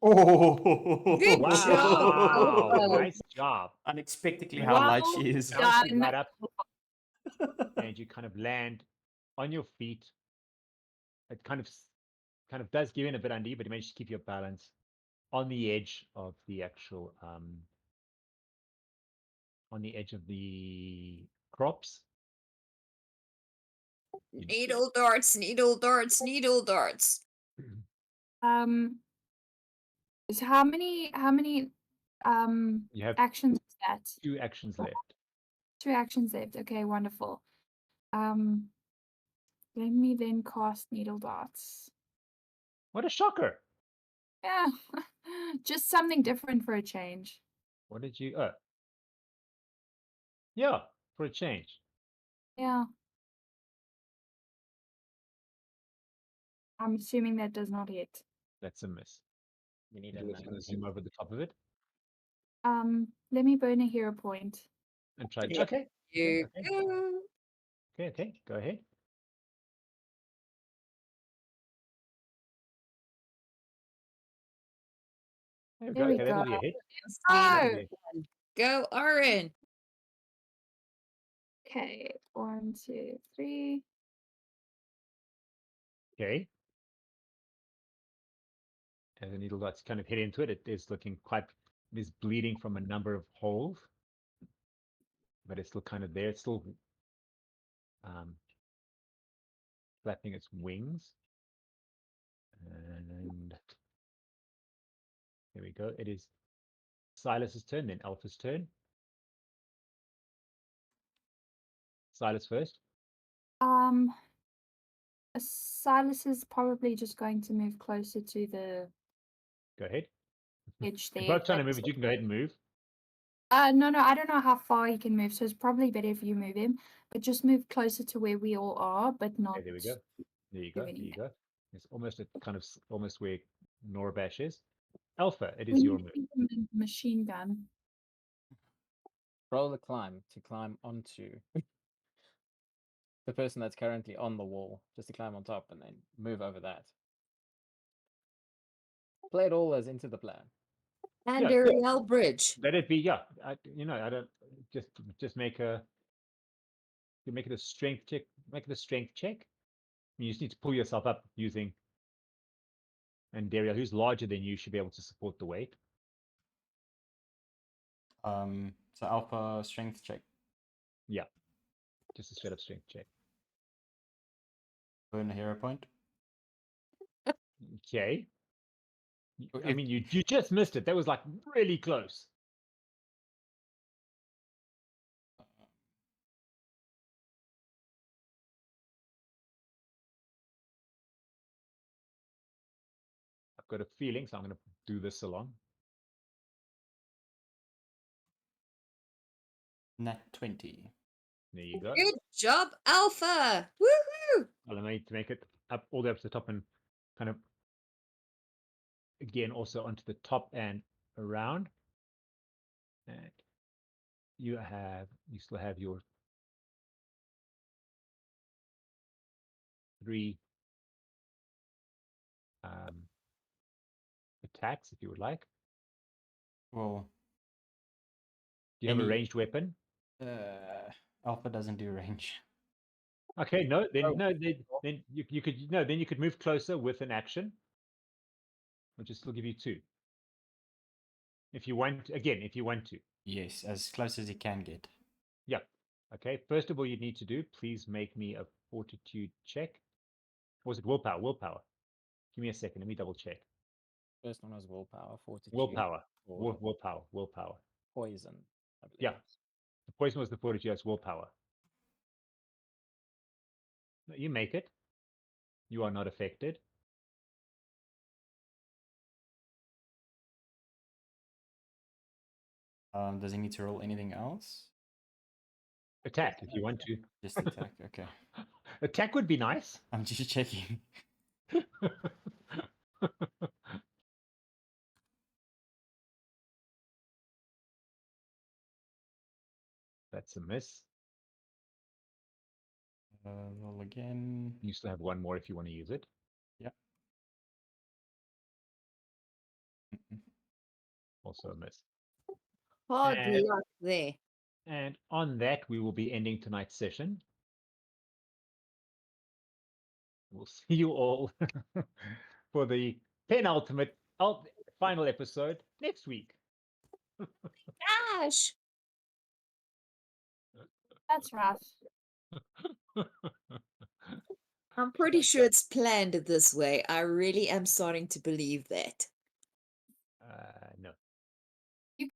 Oh, Good job, Wow. Alpha. Nice job. Unexpectedly, Nice how job. light Well she is. Bounce you done. right up, and you kind of land on your feet. It kind of does give in a bit under, but you manage to keep your balance on the edge of the actual on the edge of the crops. Needle darts, needle darts, needle darts. So how many You have actions is that? 2 actions left. 2 actions left. Okay, wonderful. Let me then cast needle darts. What a shocker! Yeah. Just something different for a change. What did you? Oh, yeah, for a change. Yeah. I'm assuming that does not hit. That's a miss. You need Lillith's going to zoom over the top of it Let me burn a hero point. and try. There Okay. you Okay. go. Okay. Go ahead. There we go. There we Okay, that'll go. be a hit. Oh, Go, Oryn. okay. 1, 2, 3. Okay. As the needle darts kind of hit into it, it is looking quite, it is bleeding from a number of holes, but it's still kind of there. It's still flapping its wings. And here we go. It is Silas's turn, then Alpha's turn. Silas first. Silas is probably just going to move closer to the Go ahead. edge You're there. both trying to move it. You can go ahead and move. No, I don't know how far he can move, so it's probably better if you move him. But just move closer to where we all are, but not. Okay, there we go. There you do go. There you anything. go. It's almost at kind of almost where Norabash is. Alpha, it We is need your to move. give him a machine gun. Roll the climb to climb onto the person that's currently on the wall, just to climb on top and then move over that. Play it all as into the plan. Andariel Bridge. Let it be, yeah. I don't just make a you make it a strength check. Make it a strength check. You just need to pull yourself up using Andariel, who's larger than you, should be able to support the weight. So alpha strength check. Yeah. Just a straight up strength check. Burn a hero point. Okay. I If- mean, you just missed it. That was like really close. I've got a feeling, so I'm going to do this along. Nat 20. There you go. Good job, Alpha. Woohoo! I'll need to make it up all the way up to the top and kind of again also onto the top and around. And you still have your 3 attacks if you would like. Well, Do you have a Any- ranged weapon? alpha doesn't do range. Okay, no, then Oh. no, then you could then you could move closer with an action, which will still give you 2. If you want, again, if you want to. Yes, as close as he can get. Yeah. Okay. First of all, you need to do, please make me a fortitude check. Or was it willpower? Willpower. Give me a second. Let me double check. First one was willpower, fortitude, Willpower. or Willpower. Willpower. poison, I believe. Yeah. The poison was the fortitude. That's willpower. No, you make it. You are not affected. Does he need to roll anything else? Attack if you want to. Just attack. Okay. Attack would be nice. I'm just checking. That's a miss. Roll again. You still have one more if you want to use it. Yeah. Also a miss. Hard And- luck there. And on that, we will be ending tonight's session. We'll see you all for the penultimate final episode next week. Gosh. That's rough. I'm pretty sure it's planned this way. I really am starting to believe that.